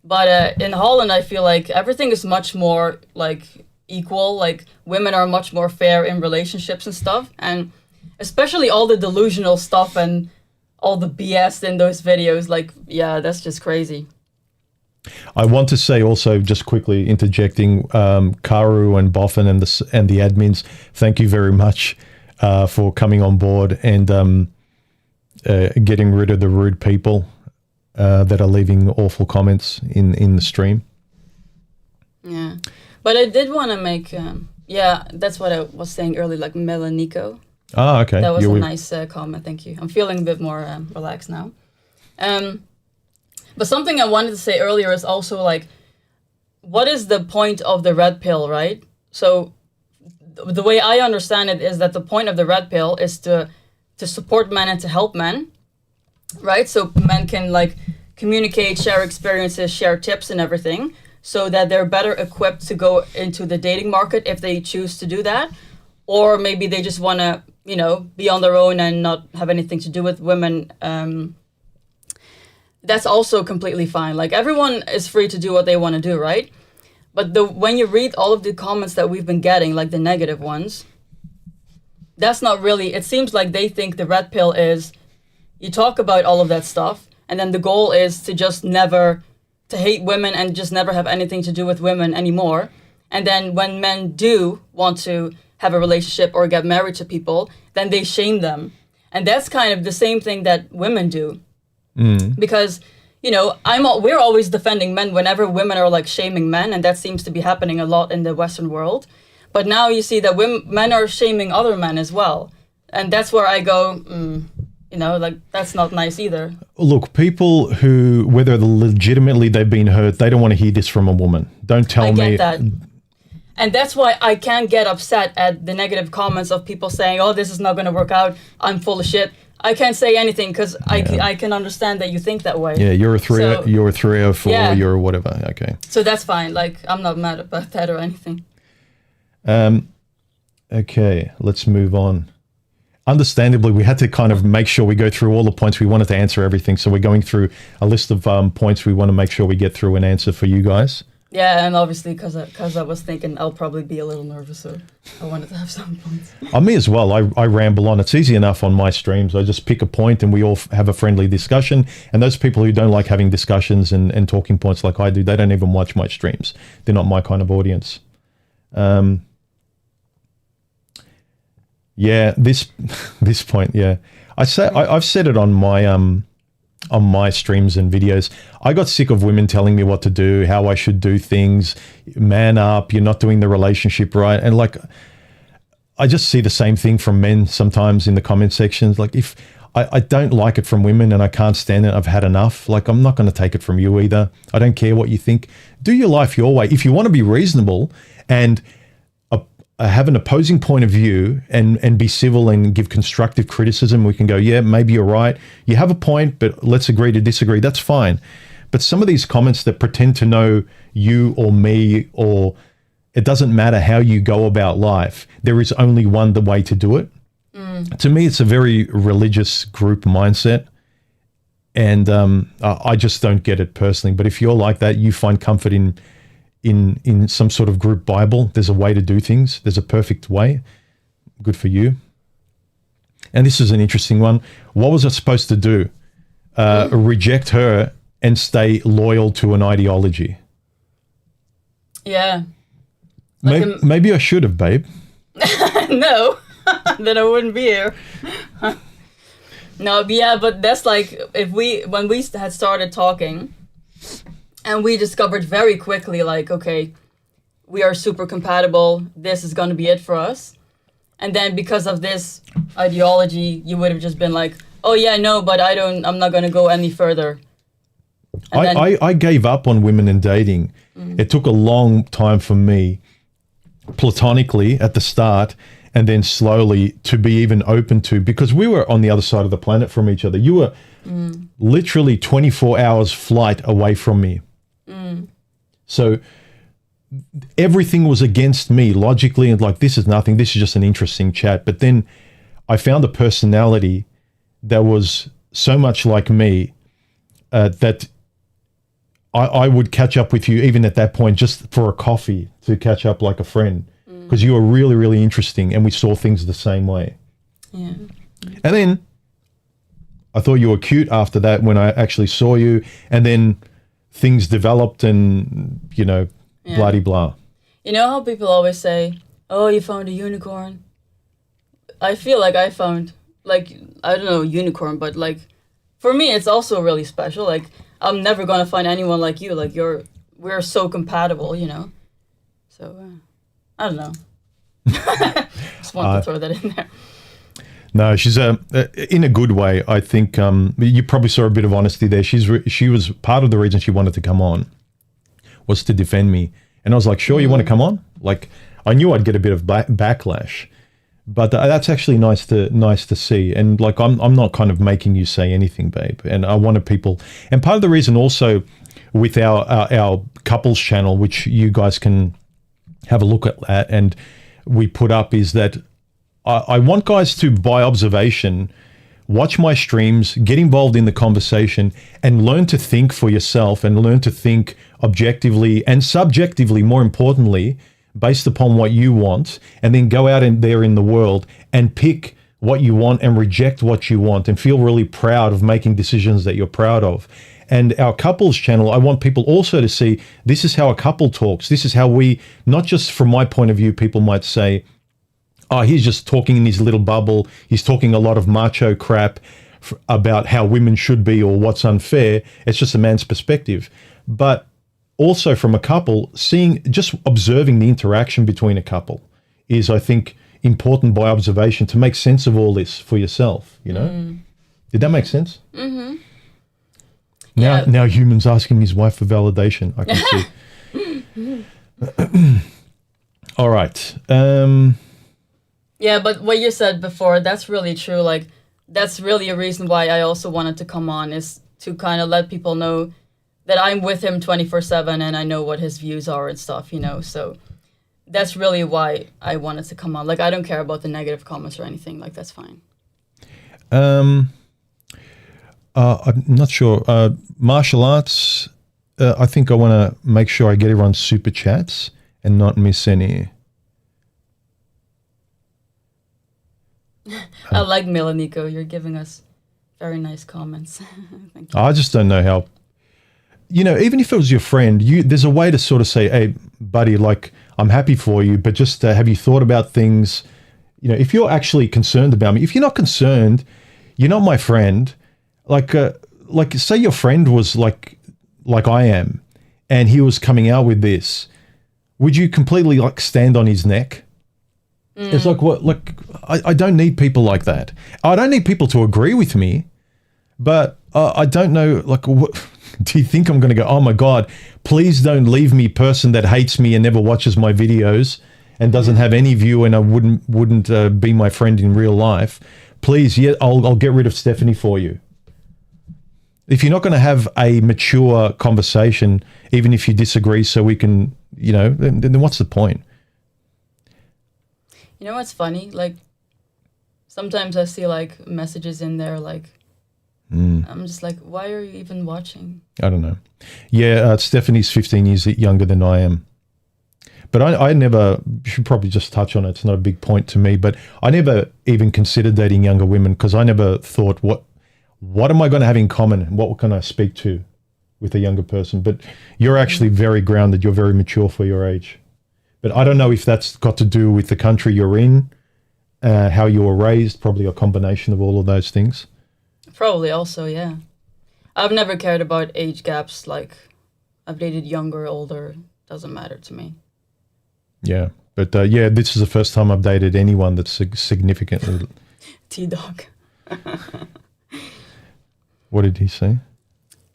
But in Holland, I feel like everything is much more like equal. Like, women are much more fair in relationships and stuff. And especially all the delusional stuff and all the BS in those videos. Like, yeah, that's just crazy. I want to say also, just quickly interjecting, Karu and Boffin and the admins, thank you very much for coming on board and getting rid of the rude people that are leaving awful comments in the stream. Yeah, but I did want to make, that's what I was saying earlier, like Melanico. Ah, okay. That was a nice comment, thank you. I'm feeling a bit more relaxed now. But something I wanted to say earlier is also, like, what is the point of the red pill, right? So the way I understand it is that the point of the red pill is to support men and to help men, right? So men can, like, communicate, share experiences, share tips and everything, so that they're better equipped to go into the dating market if they choose to do that. Or maybe they just want to, you know, be on their own and not have anything to do with women. That's also completely fine. Like, everyone is free to do what they want to do, right? But when you read all of the comments that we've been getting, like the negative ones, that's not really, it seems like they think the red pill is you talk about all of that stuff, and then the goal is to just never, to hate women and just never have anything to do with women anymore. And then when men do want to have a relationship or get married to people, then they shame them. And that's kind of the same thing that women do. Because, you know, we're always defending men whenever women are like shaming men, and that seems to be happening a lot in the Western world. But now you see that men are shaming other men as well. And that's where I go, you know, like, that's not nice either. Look, people who, whether legitimately they've been hurt, they don't want to hear this from a woman. Don't tell me. I get that. And that's why I can't get upset at the negative comments of people saying, oh, this is not going to work out, I'm full of shit. I can't say anything because I can understand that you think that way. Yeah, you're a 304, yeah. You're whatever. Okay. So that's fine. Like, I'm not mad about that or anything. Okay, let's move on. Understandably, we had to kind of make sure we go through all the points. We wanted to answer everything. So we're going through a list of points we want to make sure we get through and answer for you guys. Yeah, and obviously because I was thinking I'll probably be a little nervous, so I wanted to have some points. Me as well. I ramble on. It's easy enough on my streams. I just pick a point and we all have a friendly discussion. And those people who don't like having discussions and talking points like I do, they don't even watch my streams. They're not my kind of audience. Yeah, this point, yeah. I've said it on my streams and videos. I got sick of women telling me what to do, how I should do things. Man up, you're not doing the relationship right. And like, I just see the same thing from men sometimes in the comment sections. Like, if I don't like it from women and I can't stand it, I've had enough. Like, I'm not going to take it from you either. I don't care what you think. Do your life your way. If you want to be reasonable and have an opposing point of view and be civil and give constructive criticism, we can go, yeah, maybe you're right. You have a point, but let's agree to disagree. That's fine. But some of these comments that pretend to know you or me, or it doesn't matter how you go about life, there is only one way to do it. To me, it's a very religious group mindset. And I just don't get it personally. But if you're like that, you find comfort in some sort of group Bible. There's a way to do things. There's a perfect way. Good for you. And this is an interesting one. What was I supposed to do? Reject her and stay loyal to an ideology? Yeah. Maybe I should have, babe. No, then I wouldn't be here. No, yeah, but that's like, when we had started talking, and we discovered very quickly, like, okay, we are super compatible. This is going to be it for us. And then because of this ideology, you would have just been like, oh yeah, no, but I'm not going to go any further. I gave up on women and dating. It took a long time for me, platonically at the start, and then slowly to be even open to, because we were on the other side of the planet from each other. You were literally 24 hours flight away from me. So everything was against me logically, and like, this is nothing. This is just an interesting chat. But then I found a personality that was so much like me that I would catch up with you even at that point just for a coffee, to catch up like a friend, because you were really, really interesting and we saw things the same way. Yeah. And then I thought you were cute after that when I actually saw you, and then things developed and, you know, blah-de-blah. You know how people always say, oh, you found a unicorn? I feel like I found, like, I don't know, unicorn, but like, for me, it's also really special. Like, I'm never going to find anyone like you. Like, we're so compatible, you know? So, I don't know. Just wanted to throw that in there. No, she's in a good way. I think you probably saw a bit of honesty there. She was part of the reason she wanted to come on was to defend me. And I was like, sure, you want to come on? Like, I knew I'd get a bit of backlash. But that's actually nice to see. And like, I'm not kind of making you say anything, babe. And I wanted people, and part of the reason also with our couples channel, which you guys can have a look at, and we put up, is that I want guys to, by observation, watch my streams, get involved in the conversation, and learn to think for yourself, and learn to think objectively and subjectively, more importantly, based upon what you want, and then go out in there in the world and pick what you want and reject what you want, and feel really proud of making decisions that you're proud of. And our couples channel, I want people also to see, this is how a couple talks. This is how we, not just from my point of view, people might say, oh, he's just talking in his little bubble. He's talking a lot of macho crap about how women should be or what's unfair. It's just a man's perspective. But also from a couple, just observing the interaction between a couple is, I think, important by observation to make sense of all this for yourself, you know? Did that make sense? Mm-hmm. Now humans asking his wife for validation, I can see. All right. Yeah, but what you said before, that's really true. Like, that's really a reason why I also wanted to come on, is to kind of let people know that I'm with him 24/7 and I know what his views are and stuff, you know. So that's really why I wanted to come on. Like, I don't care about the negative comments or anything. Like, that's fine. I'm not sure. Martial arts, I think I want to make sure I get everyone's super chats and not miss any. I like Milanico. You're giving us very nice comments. Thank you. I just don't know how, you know, even if it was your friend, there's a way to sort of say, hey, buddy, like, I'm happy for you, but just have you thought about things? You know, if you're actually concerned about me, if you're not concerned, you're not my friend. Like say your friend was like I am, and he was coming out with this, would you completely like stand on his neck? It's like, what? Like, I don't need people like that. I don't need people to agree with me, but I don't know, like, what, do you think I'm going to go, oh my God, please don't leave me, person that hates me and never watches my videos and doesn't have any view, and I wouldn't be my friend in real life. Please, yeah, I'll get rid of Stephanie for you. If you're not going to have a mature conversation, even if you disagree, so we can, you know, then what's the point? You know what's funny? Like, sometimes I see like messages in there, like, I'm just like, why are you even watching? I don't know. Yeah, Stephanie's 15 years younger than I am. But I never, should probably just touch on it, it's not a big point to me, but I never even considered dating younger women, because I never thought, what am I going to have in common? What can I speak to with a younger person? But you're actually very grounded, you're very mature for your age. But I don't know if that's got to do with the country you're in, how you were raised, probably a combination of all of those things. Probably also, yeah. I've never cared about age gaps. Like, I've dated younger, older, doesn't matter to me. Yeah, but yeah, this is the first time I've dated anyone that's significantly... T-Dog. What did he say?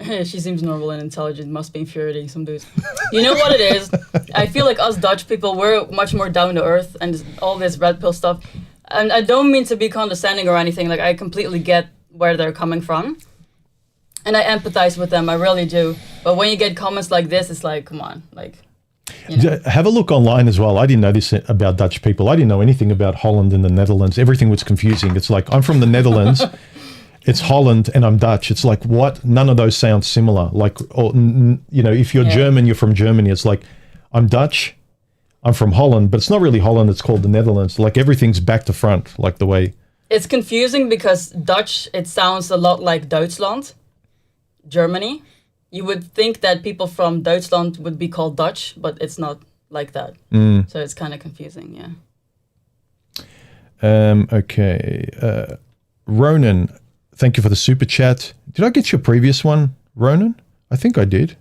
She seems normal and intelligent, must be infuriating some dudes. You know what it is? I feel like us Dutch people, we're much more down to earth, and all this red pill stuff. And I don't mean to be condescending or anything, like, I completely get where they're coming from. And I empathize with them, I really do. But when you get comments like this, it's like, come on, like... You know. Have a look online as well. I didn't know this about Dutch people. I didn't know anything about Holland and the Netherlands. Everything was confusing. It's like, I'm from the Netherlands, it's Holland, and I'm Dutch. It's like, what? None of those sound similar. Like, or, you know, if you're German, you're from Germany. It's like, I'm Dutch, I'm from Holland, but it's not really Holland. It's called the Netherlands. Like, everything's back to front, like the way... It's confusing because Dutch, it sounds a lot like Duitsland, Germany. You would think that people from Duitsland would be called Dutch, but it's not like that. So it's kind of confusing, yeah. Okay. Ronan, thank you for the super chat. Did I get your previous one, Ronan? I think I did.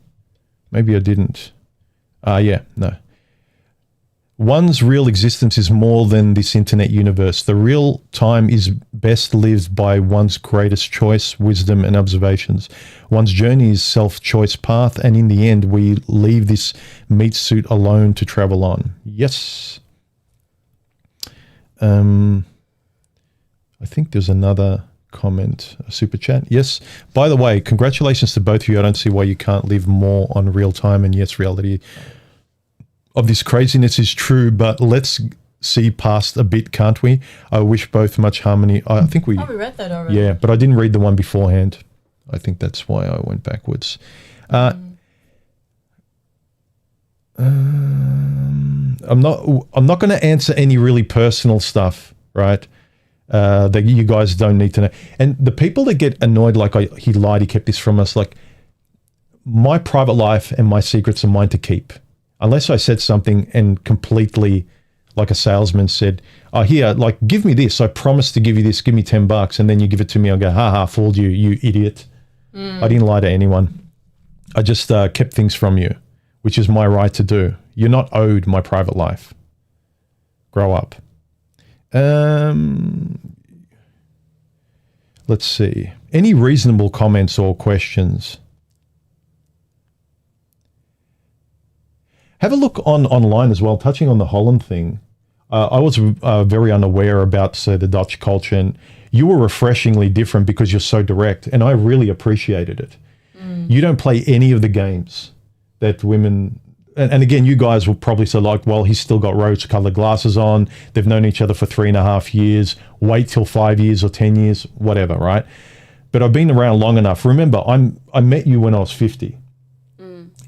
Maybe I didn't. Yeah, no. One's real existence is more than this internet universe. The real time is best lived by one's greatest choice, wisdom, and observations. One's journey is self-choice path, and in the end, we leave this meat suit alone to travel on. Yes. I think there's another comment, a super chat. Yes. By the way, congratulations to both of you. I don't see why you can't live more on real time. And yes, reality of this craziness is true, but let's see past a bit, can't we? I wish both much harmony. I think we read that already. Yeah, but I didn't read the one beforehand. I think that's why I went backwards. I'm not going to answer any really personal stuff, right? That you guys don't need to know. And the people that get annoyed, like he lied, he kept this from us, like my private life and my secrets are mine to keep. Unless I said something and completely, like a salesman said, oh, here, like, give me this. I promise to give you this. Give me $10. And then you give it to me. I'll go, ha, fooled you, you idiot. I didn't lie to anyone. I just kept things from you, which is my right to do. You're not owed my private life. Grow up. Let's see. Any reasonable comments or questions? Have a look online as well, touching on the Holland thing. I was very unaware about, say, the Dutch culture, and you were refreshingly different because you're so direct, and I really appreciated it. You don't play any of the games that women... And again, you guys will probably say, like, well, he's still got rose-colored glasses on. They've known each other for 3.5 years. Wait till 5 years or 10 years, whatever, right? But I've been around long enough. Remember, I met you when I was 50.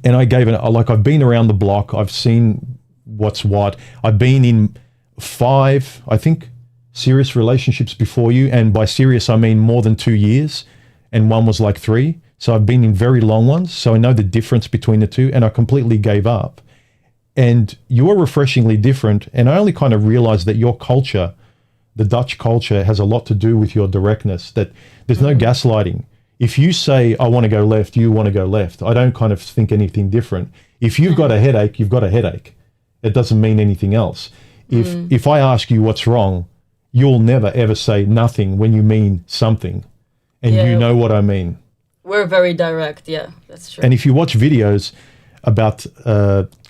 And I gave it, like, I've been around the block. I've seen what's what. I've been in 5, I think, serious relationships before you. And by serious, I mean more than 2 years. And one was like 3. So I've been in very long ones. So I know the difference between the two. And I completely gave up. And you're refreshingly different. And I only kind of realized that your culture, the Dutch culture, has a lot to do with your directness, that there's no gaslighting. If you say, I want to go left, you want to go left. I don't kind of think anything different. If you've got a headache, you've got a headache. It doesn't mean anything else. If I ask you what's wrong, you'll never, ever say nothing when you mean something. And you know what I mean. We're very direct. Yeah, that's true. And if you watch videos about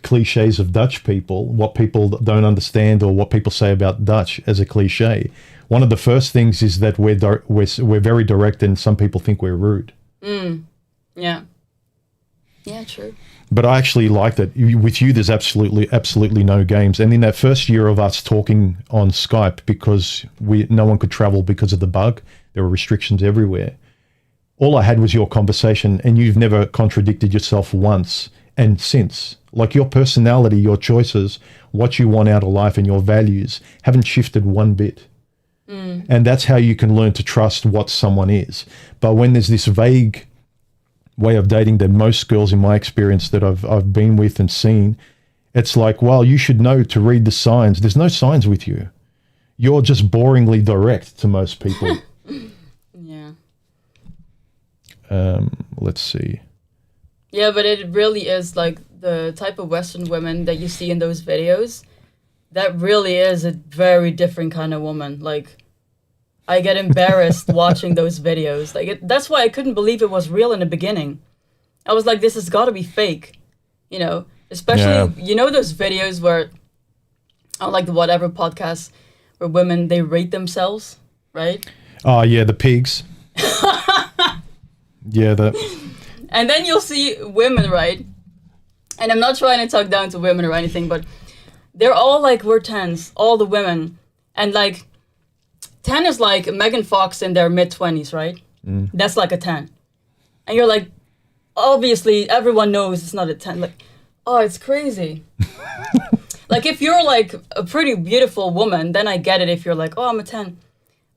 cliches of Dutch people, what people don't understand or what people say about Dutch as a cliche, one of the first things is that we're very direct, and some people think we're rude. Yeah, true. But I actually like that. With you, there's absolutely no games. And in that first year of us talking on Skype, because no one could travel because of the bug, there were restrictions everywhere. All I had was your conversation, and you've never contradicted yourself once. And since, like, your personality, your choices, what you want out of life, and your values haven't shifted one bit. And that's how you can learn to trust what someone is. But when there's this vague way of dating that most girls, in my experience, that I've been with and seen, it's like, well, you should know to read the signs. There's no signs with you. You're just boringly direct to most people. Yeah. Let's see. Yeah, but it really is like the type of Western women that you see in those videos. That really is a very different kind of woman. Like, I get embarrassed watching those videos. Like, that's why I couldn't believe it was real in the beginning. I was like, this has got to be fake, you know. Especially, you know, those videos where, on like the whatever podcast, where women, they rate themselves, right? Oh yeah, the pigs. And then you'll see women, right? And I'm not trying to talk down to women or anything, but they're all like, we're 10s, all the women. And like, 10 is like Megan Fox in their mid-20s, right? That's like a 10. And you're like, obviously, everyone knows it's not a 10. Like, oh, it's crazy. Like, if you're like a pretty beautiful woman, then I get it if you're like, oh, I'm a 10.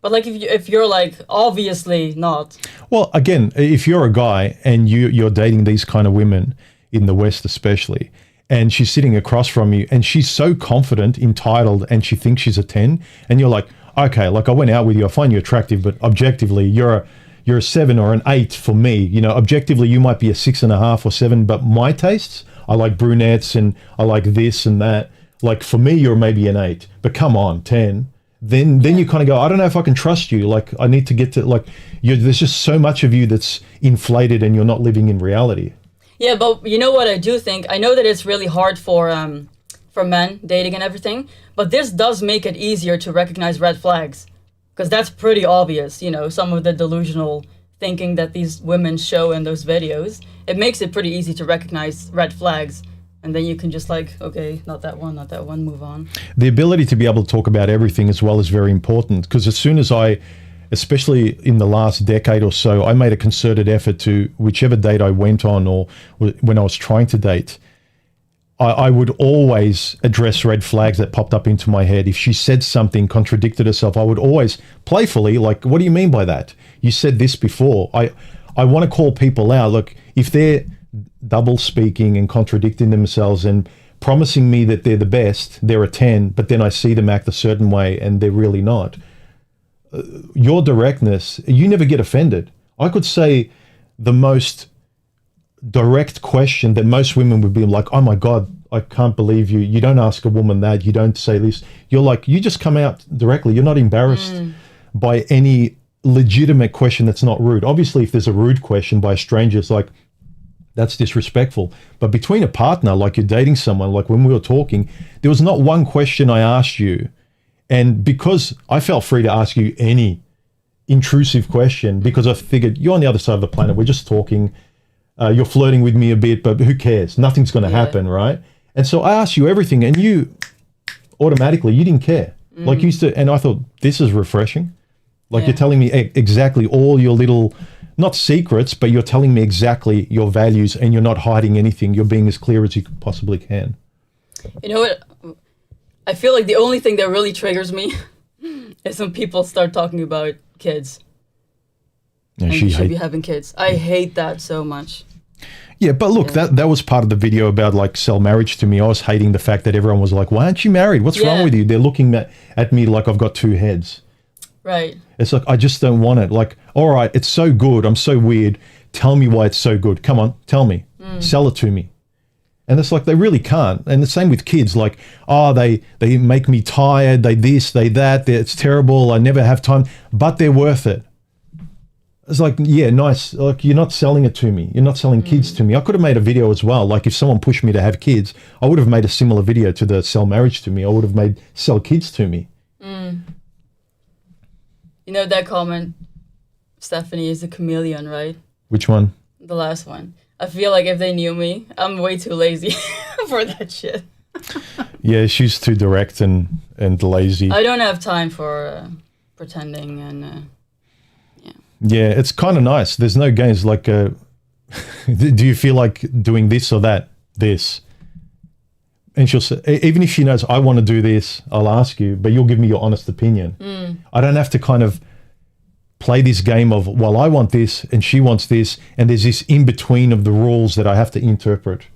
But like, if you're like, obviously not. Well, again, if you're a guy and you're dating these kind of women in the West especially, and she's sitting across from you and she's so confident, entitled, and she thinks she's a 10, and you're like, okay, like, I went out with you, I find you attractive, but objectively you're a 7 or an 8 for me. You know, objectively you might be a 6.5 or 7, but my tastes, I like brunettes and I like this and that. Like, for me, you're maybe an 8, but come on, 10. Then you kind of go, I don't know if I can trust you. Like, I need to get to, like, there's just so much of you that's inflated and you're not living in reality. Yeah, but you know what I do think? I know that it's really hard for for men dating and everything, but this does make it easier to recognize red flags, because that's pretty obvious. You know, some of the delusional thinking that these women show in those videos, it makes it pretty easy to recognize red flags. And then you can just like, okay, not that one, move on. The ability to be able to talk about everything as well is very important, because as soon as especially in the last decade or so, I made a concerted effort to, whichever date I went on or when I was trying to date, I would always address red flags that popped up into my head. If she said something, contradicted herself, I would always playfully, like, what do you mean by that? You said this before. I want to call people out. Look, if they're double speaking and contradicting themselves and promising me that they're the best, they're a 10, but then I see them act a certain way and they're really not. Your directness, you never get offended. I could say the most direct question that most women would be like, oh my God, I can't believe you. You don't ask a woman that. You don't say this. You're like, you just come out directly. You're not embarrassed by any legitimate question that's not rude. Obviously, if there's a rude question by a stranger, it's like, that's disrespectful. But between a partner, like you're dating someone, like when we were talking, there was not one question I asked you. And because I felt free to ask you any intrusive question, because I figured you're on the other side of the planet. We're just talking. You're flirting with me a bit, but who cares? Nothing's going to happen, right? And so I asked you everything, and you automatically, you didn't care. Like you used to, and I thought, this is refreshing. Like you're telling me exactly all your little, not secrets, but you're telling me exactly your values, and you're not hiding anything. You're being as clear as you possibly can. You know what? I feel like the only thing that really triggers me is when people start talking about kids. And you should be having kids. I hate that so much. Yeah, but look, that was part of the video about like sell marriage to me. I was hating the fact that everyone was like, why aren't you married? What's wrong with you? They're looking at me like I've got two heads. Right. It's like, I just don't want it. Like, all right, it's so good. I'm so weird. Tell me why it's so good. Come on, tell me. Sell it to me. And it's like, they really can't. And the same with kids. Like, oh, they make me tired. They this, they that. It's terrible. I never have time. But they're worth it. It's like, yeah, nice. Like, you're not selling it to me. You're not selling kids to me. I could have made a video as well. Like, if someone pushed me to have kids, I would have made a similar video to the sell marriage to me. I would have made sell kids to me. You know that comment, Stephanie is a chameleon, right? Which one? The last one. I feel like if they knew me, I'm way too lazy for that shit. Yeah, she's too direct and lazy. I don't have time for pretending and... Yeah, it's kind of nice. There's no games. Like, do you feel like doing this or that? This. And she'll say, even if she knows I want to do this, I'll ask you, but you'll give me your honest opinion. I don't have to kind of play this game of, well, I want this and she wants this, and there's this in between of the rules that I have to interpret.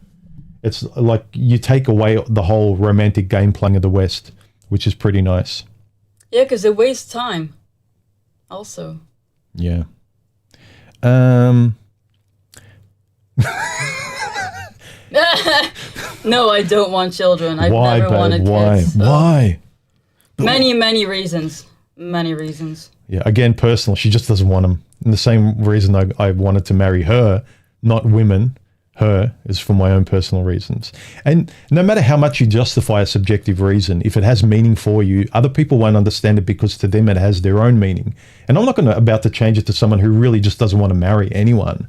It's like you take away the whole romantic game playing of the West, which is pretty nice. Yeah, because it wastes time. Also. Yeah. No, I don't want children. I've never wanted kids. Why? Many reasons. Many reasons. Yeah, again, personal. She just doesn't want them. And the same reason I wanted to marry her, not women, her, is for my own personal reasons. And no matter how much you justify a subjective reason, if it has meaning for you, other people won't understand it because to them it has their own meaning. And I'm not about to change it to someone who really just doesn't want to marry anyone.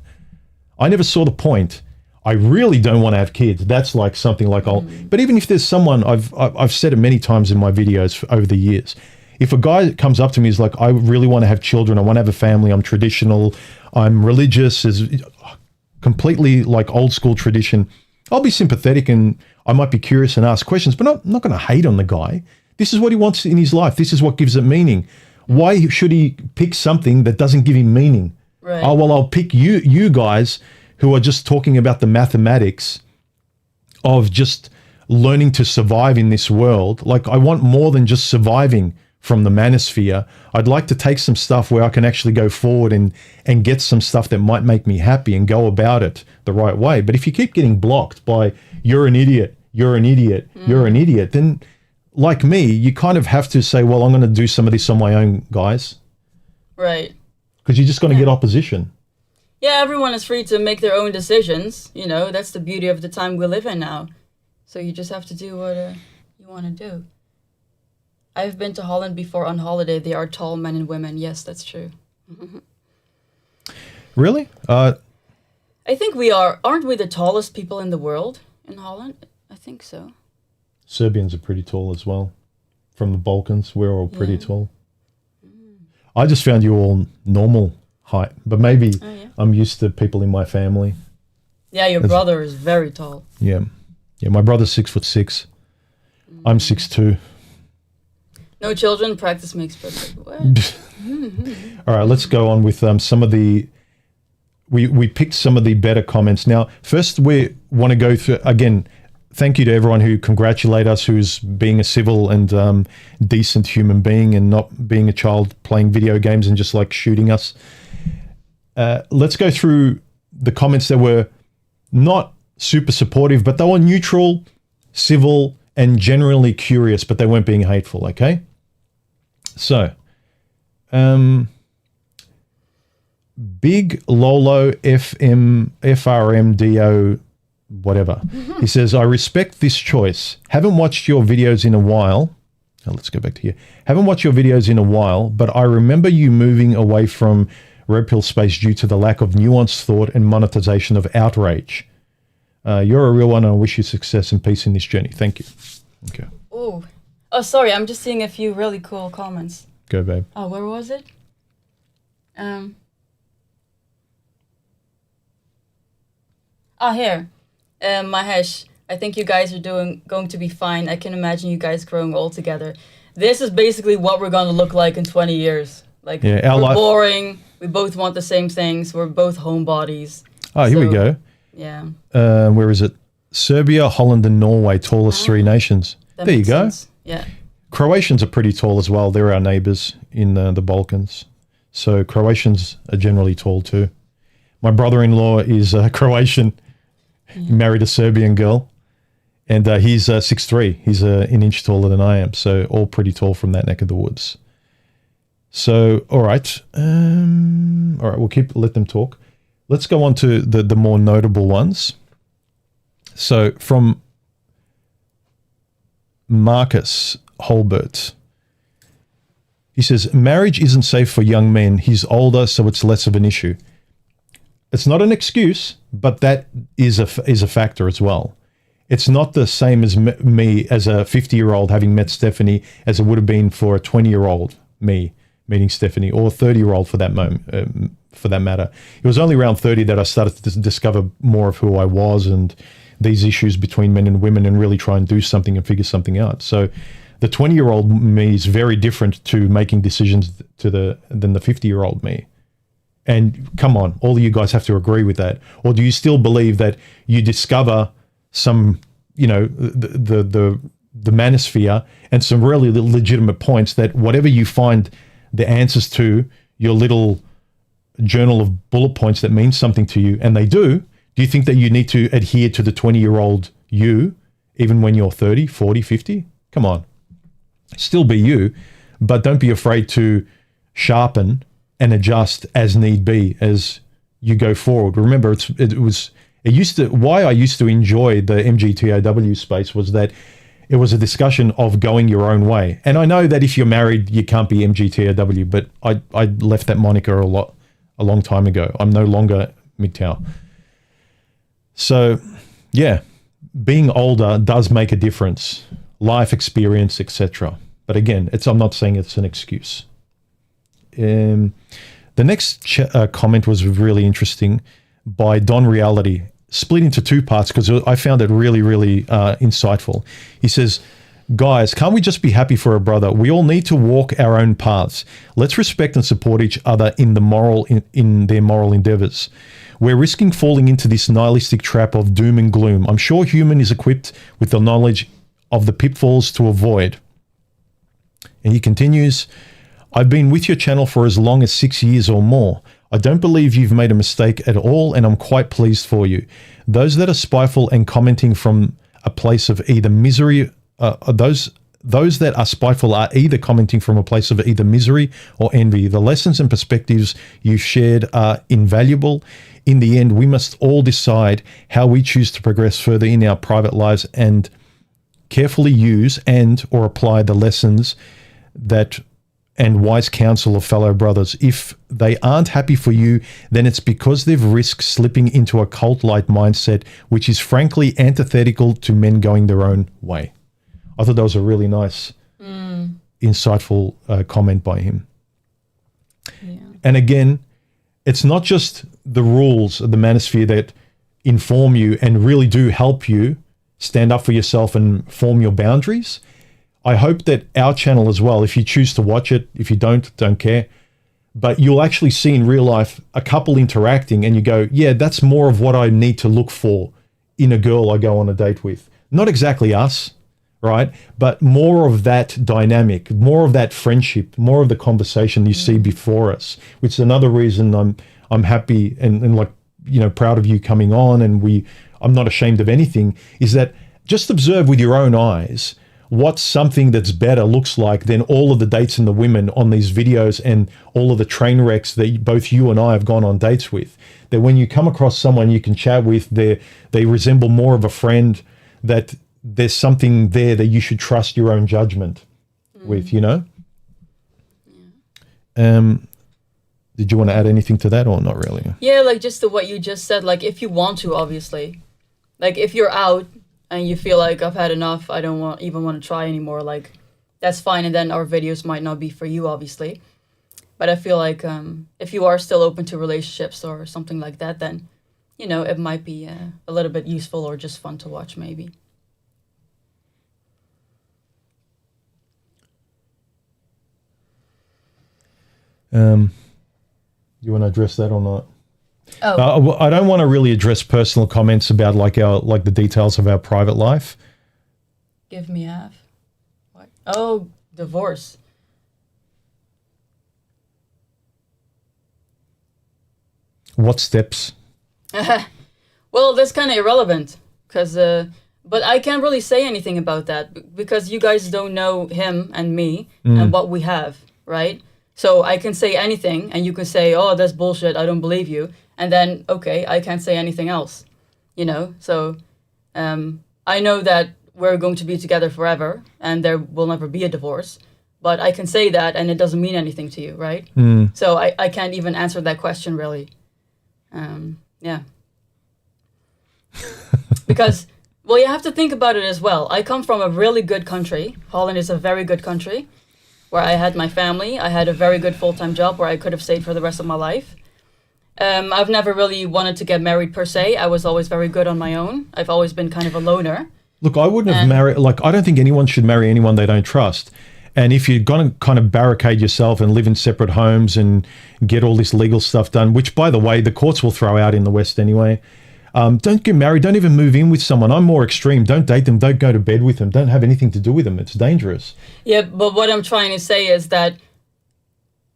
I never saw the point. I really don't want to have kids. That's like something like but even if there's someone, I've said it many times in my videos over the years. If a guy comes up to me, is like, I really want to have children. I want to have a family. I'm traditional. I'm religious. Is completely like old school tradition. I'll be sympathetic and I might be curious and ask questions, but I'm not going to hate on the guy. This is what he wants in his life. This is what gives it meaning. Why should he pick something that doesn't give him meaning? Right. Oh, well, I'll pick you guys who are just talking about the mathematics of just learning to survive in this world. Like, I want more than just surviving from the manosphere. I'd like to take some stuff where I can actually go forward and get some stuff that might make me happy and go about it the right way. But if you keep getting blocked by, you're an idiot, you're an idiot, you're an idiot, then like me, you kind of have to say, well, I'm going to do some of this on my own, guys. Right. Because you're just going to get opposition. Yeah, everyone is free to make their own decisions. You know, that's the beauty of the time we live in now. So you just have to do what you want to do. I've been to Holland before on holiday. They are tall men and women. Yes, that's true. Really? I think we are. Aren't we the tallest people in the world in Holland? I think so. Serbians are pretty tall as well. From the Balkans, we're all pretty tall. I just found you all normal height, but maybe I'm used to people in my family. Yeah, your brother is very tall. Yeah. Yeah, my brother's 6'6". I'm 6'2". No children, practice makes perfect. What? All right, let's go on with some of the... We picked some of the better comments. Now, first we want to go through, again, thank you to everyone who congratulate us, who's being a civil and decent human being and not being a child playing video games and just like shooting us. Let's go through the comments that were not super supportive, but they were neutral, civil, and generally curious, but they weren't being hateful, okay? So, Big Lolo FRMDO whatever. He says, I respect this choice. Haven't watched your videos in a while. Oh, let's go back to here. Haven't watched your videos in a while, but I remember you moving away from Red Pill space due to the lack of nuanced thought and monetization of outrage. You're a real one, and I wish you success and peace in this journey. Thank you. Okay. Oh, sorry. I'm just seeing a few really cool comments. Go, babe. Oh, where was it? Here. Mahesh, I think you guys are going to be fine. I can imagine you guys growing old together. This is basically what we're going to look like in 20 years. Like, we're boring. We both want the same things. We're both homebodies. Oh, here we go. Yeah. Where is it? Serbia, Holland, and Norway, tallest three nations. There you go. Sense. Yeah. Croatians are pretty tall as well. They're our neighbors in the Balkans. So Croatians are generally tall too. My brother-in-law is Croatian, married a Serbian girl, and he's 6'3". He's an inch taller than I am. So all pretty tall from that neck of the woods. So, all right. We'll let them talk. Let's go on to the more notable ones. So from Marcus Holbert, he says, marriage isn't safe for young men. He's older, so it's less of an issue. It's not an excuse, but that is a factor as well. It's not the same as me as a 50-year-old having met Stephanie as it would have been for a 20-year-old me meeting Stephanie, or a 30-year-old for that moment, for that matter. It was only around 30 that I started to discover more of who I was and these issues between men and women and really try and do something and figure something out. So the 20-year-old me is very different to making decisions than the 50-year-old me. And come on, all of you guys have to agree with that. Or do you still believe that you discover some, the manosphere and some really legitimate points that whatever you find the answers to, your little journal of bullet points that means something to you, and they do you think that you need to adhere to the 20-year-old you, even when you're 30, 40, 50? Come on. Still be you, but don't be afraid to sharpen and adjust as need be as you go forward. Remember, why I used to enjoy the MGTOW space was that it was a discussion of going your own way. And I know that if you're married, you can't be MGTOW, but I left that moniker a long time ago. I'm no longer MGTOW. So, yeah, being older does make a difference. Life experience, etc. But again, I'm not saying it's an excuse. The next comment was really interesting by Don Reality, split into two parts because I found it really, really insightful. He says, guys, can't we just be happy for a brother? We all need to walk our own paths. Let's respect and support each other in their moral endeavors. We're risking falling into this nihilistic trap of doom and gloom. I'm sure human is equipped with the knowledge of the pitfalls to avoid. And he continues, I've been with your channel for as long as 6 years or more. I don't believe you've made a mistake at all, and I'm quite pleased for you. Those that are spiteful and commenting from a place of either misery, those those that are spiteful are either commenting from a place of either misery or envy. The lessons and perspectives you shared are invaluable. In the end, we must all decide how we choose to progress further in our private lives and carefully use and or apply the lessons that and wise counsel of fellow brothers. If they aren't happy for you, then it's because they've risked slipping into a cult-like mindset, which is frankly antithetical to men going their own way. I thought that was a really nice, insightful comment by him. Yeah. And again, it's not just the rules of the manosphere that inform you and really do help you stand up for yourself and form your boundaries. I hope that our channel as well, if you choose to watch it, if you don't care, but you'll actually see in real life a couple interacting and you go, yeah, that's more of what I need to look for in a girl I go on a date with. Not exactly us, right? But more of that dynamic, more of that friendship, more of the conversation you see before us, which is another reason I'm happy and like, you know, proud of you coming on, and I'm not ashamed of anything, is that just observe with your own eyes what something that's better looks like than all of the dates and the women on these videos and all of the train wrecks that both you and I have gone on dates with. That when you come across someone you can chat with, they resemble more of a friend, that there's something there that you should trust your own judgment with, you know? Yeah. Did you want to add anything to that or not really? Yeah, like just to what you just said, like if you want to, obviously. Like if you're out and you feel like I've had enough, I don't even want to try anymore, like that's fine, and then our videos might not be for you, obviously. But I feel like if you are still open to relationships or something like that, then, you know, it might be a little bit useful or just fun to watch maybe. You want to address that or not? Oh. I don't want to really address personal comments about like the details of our private life. Give me half. What? Oh, divorce. What steps? Well, that's kind of irrelevant, because but I can't really say anything about that because you guys don't know him and me and what we have, right? So I can say anything and you can say, oh, that's bullshit, I don't believe you. And then, okay, I can't say anything else, you know? So I know that we're going to be together forever and there will never be a divorce. But I can say that and it doesn't mean anything to you, right? So I can't even answer that question, really. Yeah. Because, well, you have to think about it as well. I come from a really good country. Holland is a very good country, where I had my family. I had a very good full-time job where I could have stayed for the rest of my life. I've never really wanted to get married per se. I was always very good on my own. I've always been kind of a loner. Look, I wouldn't have married, like, I don't think anyone should marry anyone they don't trust. And if you're going to kind of barricade yourself and live in separate homes and get all this legal stuff done, which, by the way, the courts will throw out in the West anyway, don't get married. Don't even move in with someone. I'm more extreme. Don't date them. Don't go to bed with them. Don't have anything to do with them. It's dangerous. Yeah, but what I'm trying to say is that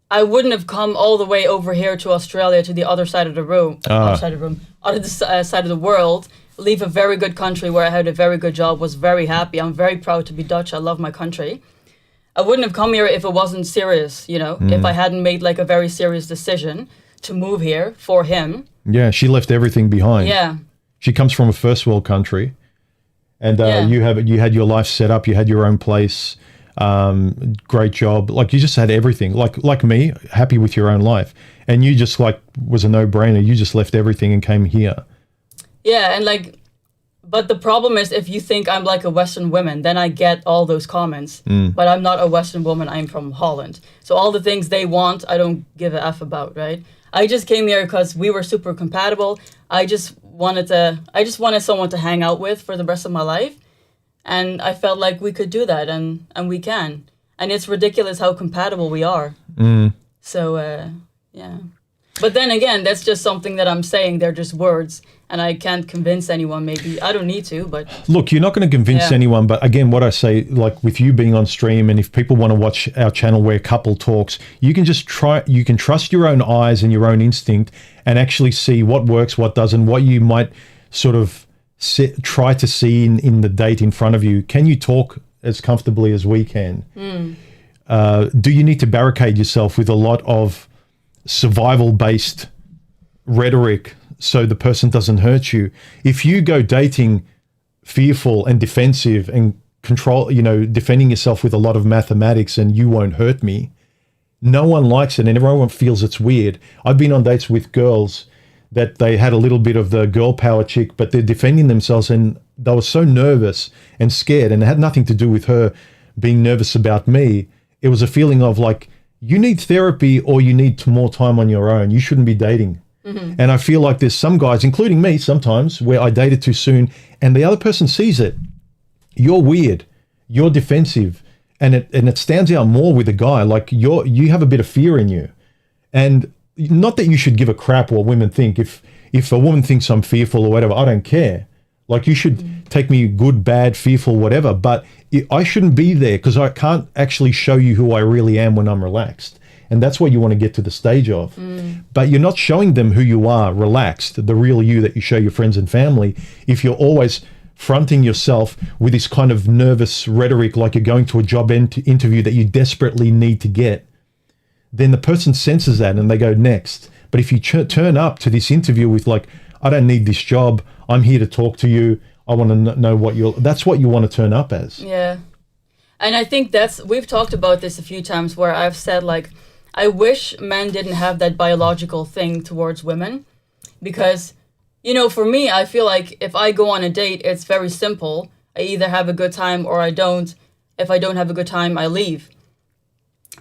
I wouldn't have come all the way over here to Australia, to the other side of the room, other side of the world, leave a very good country where I had a very good job, was very happy. I'm very proud to be Dutch. I love my country. I wouldn't have come here if it wasn't serious, you know, if I hadn't made like a very serious decision to move here for him. Yeah, she left everything behind. Yeah. She comes from a first world country, and you had your life set up. You had your own place, great job. Like you just had everything. Like me, happy with your own life, and you just like was a no-brainer. You just left everything and came here. Yeah, and like, but the problem is if you think I'm like a Western woman, then I get all those comments. But I'm not a Western woman. I'm from Holland, so all the things they want, I don't give a f about, right? I just came here because we were super compatible. I just wanted someone to hang out with for the rest of my life. And I felt like we could do that, and we can. And it's ridiculous how compatible we are. So, yeah. But then again, that's just something that I'm saying. They're just words. And I can't convince anyone, maybe. I don't need to, but... Look, you're not going to convince anyone, but again, what I say, like with you being on stream, and if people want to watch our channel where a couple talks, you can just you can trust your own eyes and your own instinct and actually see what works, what doesn't, what you might sort of try to see in the date in front of you. Can you talk as comfortably as we can? Do you need to barricade yourself with a lot of survival-based rhetoric so the person doesn't hurt you? If you go dating fearful and defensive and control, defending yourself with a lot of mathematics and you won't hurt me, no one likes it and everyone feels it's weird. I've been on dates with girls that they had a little bit of the girl power chick, but they're defending themselves and they were so nervous and scared, and it had nothing to do with her being nervous about me. It was a feeling of like, you need therapy or you need more time on your own. You shouldn't be dating. And I feel like there's some guys, including me sometimes, where I dated too soon and the other person sees it. You're weird. You're defensive. And it stands out more with a guy. Like you have a bit of fear in you. And not that you should give a crap what women think. If a woman thinks I'm fearful or whatever, I don't care. Like you should take me good, bad, fearful, whatever. But I shouldn't be there because I can't actually show you who I really am when I'm relaxed. And that's what you want to get to the stage of. But you're not showing them who you are, relaxed, the real you that you show your friends and family, if you're always fronting yourself with this kind of nervous rhetoric like you're going to a job interview that you desperately need to get. Then the person senses that and they go next. But if you turn up to this interview with like, I don't need this job, I'm here to talk to you, I want to know that's what you want to turn up as. Yeah. And I think we've talked about this a few times where I've said like, I wish men didn't have that biological thing towards women because, for me, I feel like if I go on a date, it's very simple. I either have a good time or I don't. If I don't have a good time, I leave.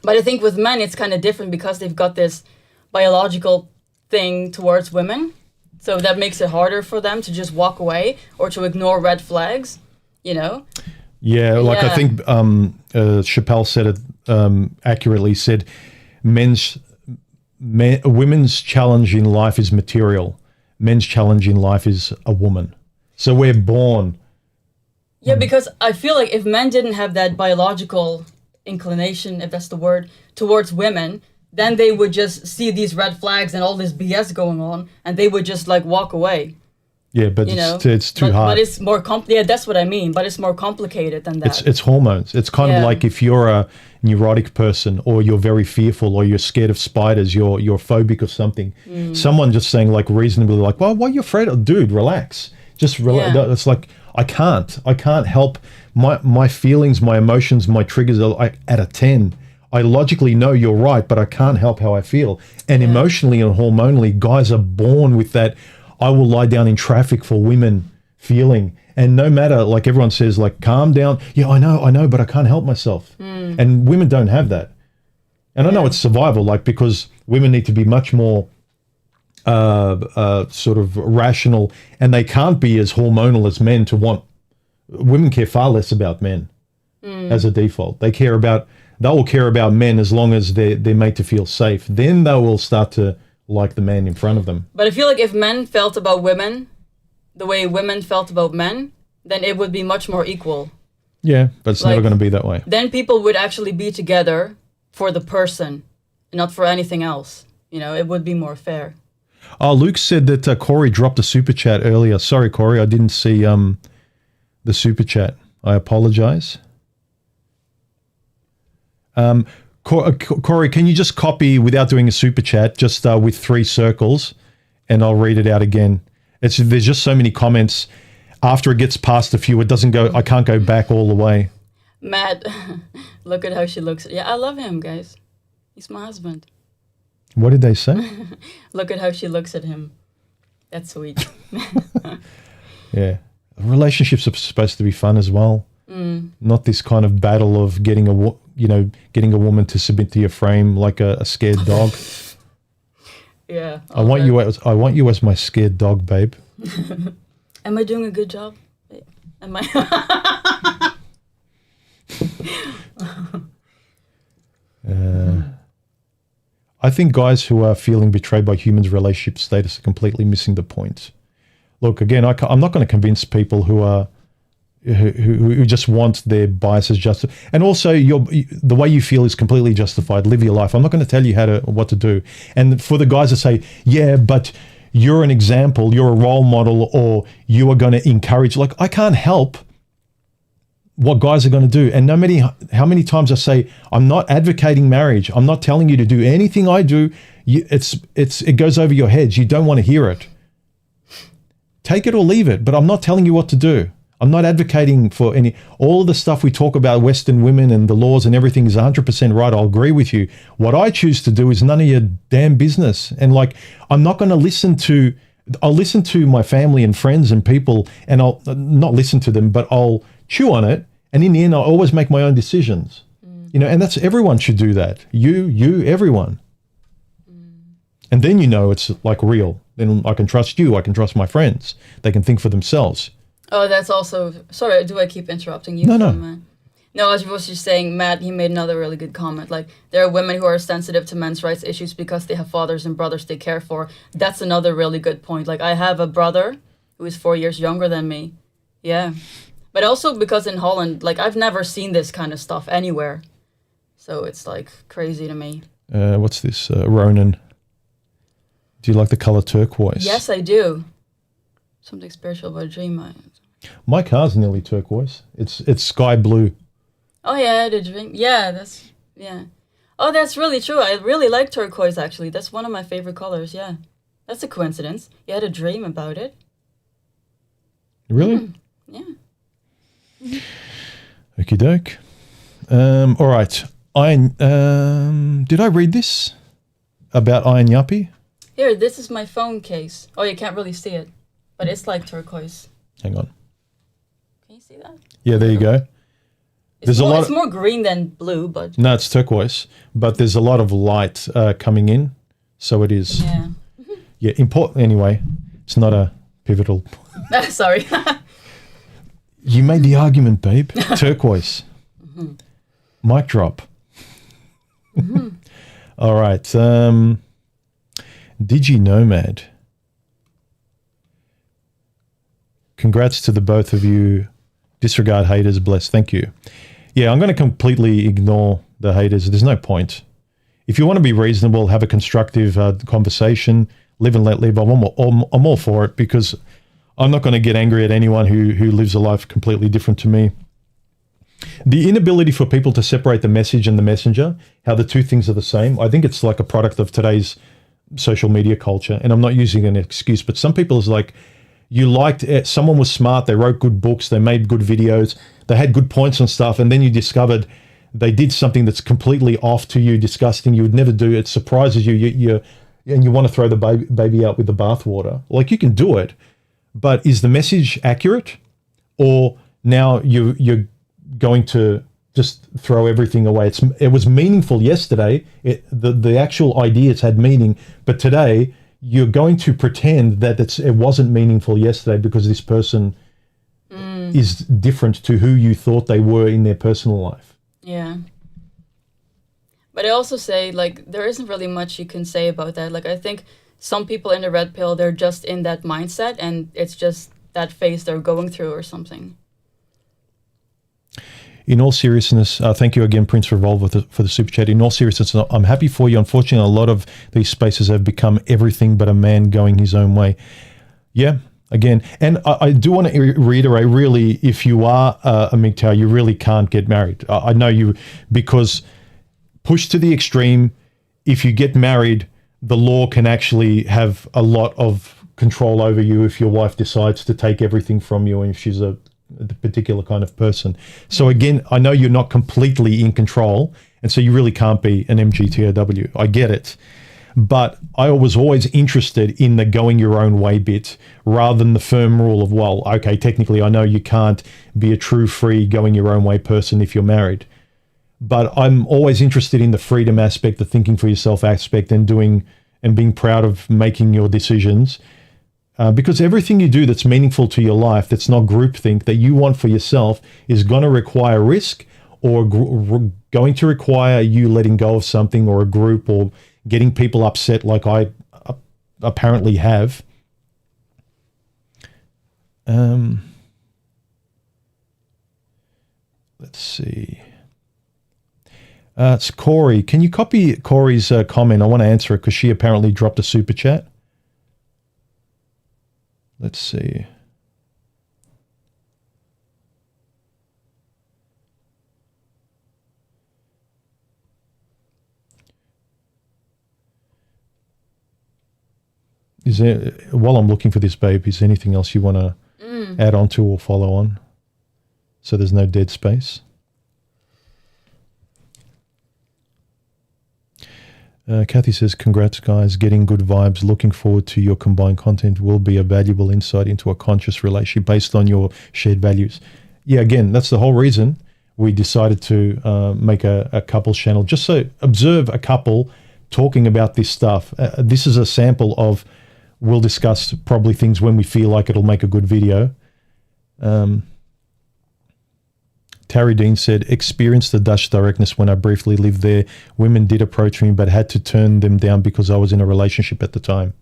But I think with men, it's kind of different because they've got this biological thing towards women. So that makes it harder for them to just walk away or to ignore red flags, Yeah, I think Chappelle said it accurately, said, women's challenge in life is material. Men's challenge in life is a woman. So we're born. Yeah, because I feel like if men didn't have that biological inclination, if that's the word, towards women, then they would just see these red flags and all this BS going on, and they would just like walk away. Yeah, but it's too hard. But it's more yeah, that's what I mean. But it's more complicated than that. It's hormones. It's kind of like if you're a neurotic person or you're very fearful or you're scared of spiders, you're phobic of something. Someone just saying like reasonably like, well, what are you afraid of? Dude, relax. Just relax. Yeah. It's like, I can't help my feelings, my emotions, my triggers are like at a 10. I logically know you're right, but I can't help how I feel. And emotionally and hormonally, guys are born with that I will lie down in traffic for women feeling. And no matter, like everyone says, like, calm down. Yeah, I know, but I can't help myself. And women don't have that. And I know it's survival, like, because women need to be much more sort of rational, and they can't be as hormonal as men to want. Women care far less about men as a default. They will care about men as long as they're made to feel safe. Then they will start to like the man in front of them. But I feel like if men felt about women the way women felt about men, then it would be much more equal. Yeah, but it's never going to be that way. Then people would actually be together for the person, not for anything else. It would be more fair. Oh, Luke said that Corey dropped a super chat earlier. Sorry, Corey, I didn't see the super chat. I apologize. Corey, can you just copy without doing a super chat, just with 3 circles, and I'll read it out again. There's just so many comments. After it gets past a few, it doesn't go. I can't go back all the way. Matt, look at how she looks. Yeah, I love him, guys. He's my husband. What did they say? Look at how she looks at him. That's sweet. Yeah, relationships are supposed to be fun as well. Not this kind of battle of getting a woman to submit to your frame like a scared dog. Yeah. I want you as my scared dog, babe. Am I doing a good job? Am I? I think guys who are feeling betrayed by humans' relationship status are completely missing the point. Look, again, I'm not going to convince people who just want their biases justified. And also, the way you feel is completely justified. Live your life. I'm not going to tell you what to do. And for the guys that say, yeah, but you're an example, you're a role model, or you are going to encourage, like, I can't help what guys are going to do. And no matter how many times I say, I'm not advocating marriage. I'm not telling you to do anything I do. It goes over your heads. You don't want to hear it. Take it or leave it. But I'm not telling you what to do. I'm not advocating for all of the stuff we talk about Western women and the laws and everything is 100% right. I'll agree with you. What I choose to do is none of your damn business. And like, I'm not going to I'll listen to my family and friends and people, and I'll not listen to them, but I'll chew on it. And in the end, I'll always make my own decisions, and that's, everyone should do that. You, everyone. And then, it's like real. Then I can trust you. I can trust my friends. They can think for themselves. Oh, that's also... Sorry, do I keep interrupting you? No. No, I was just saying, Matt, he made another really good comment. Like, there are women who are sensitive to men's rights issues because they have fathers and brothers they care for. That's another really good point. Like, I have a brother who is 4 years younger than me. Yeah. But also because in Holland, like, I've never seen this kind of stuff anywhere. So it's, like, crazy to me. What's this? Ronan. Do you like the color turquoise? Yes, I do. Something spiritual about a dream. My car's nearly turquoise. It's sky blue. Oh yeah, the dream. Yeah. Oh, that's really true. I really like turquoise, actually. That's one of my favorite colors. Yeah, that's a coincidence. You had a dream about it. Really? Yeah. Okie doke. All right. Did I read this about Iron Yuppie? Here, this is my phone case. Oh, you can't really see it, but it's like turquoise. Hang on. Can you see that? Yeah, there you go. It's more green than blue, but... No, it's turquoise, but there's a lot of light coming in, so it is... Yeah. Yeah, important. Anyway, it's not a pivotal... Sorry. You made the argument, babe. Turquoise. Mic drop. All right. DigiNomad. Congrats to the both of you. Disregard haters, bless. Thank you. Yeah, I'm going to completely ignore the haters. There's no point. If you want to be reasonable, have a constructive conversation, live and let live, I'm all for it, because I'm not going to get angry at anyone who lives a life completely different to me. The inability for people to separate the message and the messenger, how the two things are the same, I think it's like a product of today's social media culture. And I'm not using an excuse, but some people is like, you liked it, someone was smart, they wrote good books, they made good videos, they had good points and stuff, and then you discovered they did something that's completely off to you, disgusting, you would never do, it surprises you, and you want to throw the baby out with the bathwater. Like, you can do it, but is the message accurate? Or now you're going to just throw everything away? It was meaningful yesterday, the actual ideas had meaning, but today you're going to pretend that it wasn't meaningful yesterday because this person is different to who you thought they were in their personal life. Yeah. But I also say, like, there isn't really much you can say about that. Like, I think some people in the red pill, they're just in that mindset, and it's just that phase they're going through or something. In all seriousness, thank you again, Prince Revolver, for the super chat. In all seriousness, I'm happy for you. Unfortunately, a lot of these spaces have become everything but a man going his own way. Yeah, again. And I do want to reiterate, really, if you are a MGTOW, you really can't get married. I know you, because pushed to the extreme, if you get married, the law can actually have a lot of control over you if your wife decides to take everything from you and if she's a particular kind of person. So again, I know you're not completely in control, and so you really can't be an MGTOW. I get it. But I was always interested in the going your own way bit rather than the firm rule of, well, okay, technically I know you can't be a true free going your own way person if you're married. But I'm always interested in the freedom aspect, the thinking for yourself aspect, and doing and being proud of making your decisions. Because everything you do that's meaningful to your life, that's not groupthink, that you want for yourself, is going to require risk, or going to require you letting go of something, or a group, or getting people upset like I apparently have. Let's see. It's Corey. Can you copy Corey's comment? I want to answer it because she apparently dropped a super chat. Let's see. Is there, while I'm looking for this, babe, is there anything else you want to add on to or follow on? So there's no dead space. Kathy says, congrats, guys. Getting good vibes. Looking forward to your combined content. Will be a valuable insight into a conscious relationship based on your shared values. Yeah, again, that's the whole reason we decided to make a couples channel. Just so observe a couple talking about this stuff. This is a sample of, we'll discuss probably things when we feel like it'll make a good video. Terry Dean said, experienced the Dutch directness when I briefly lived there. Women did approach me, but had to turn them down because I was in a relationship at the time.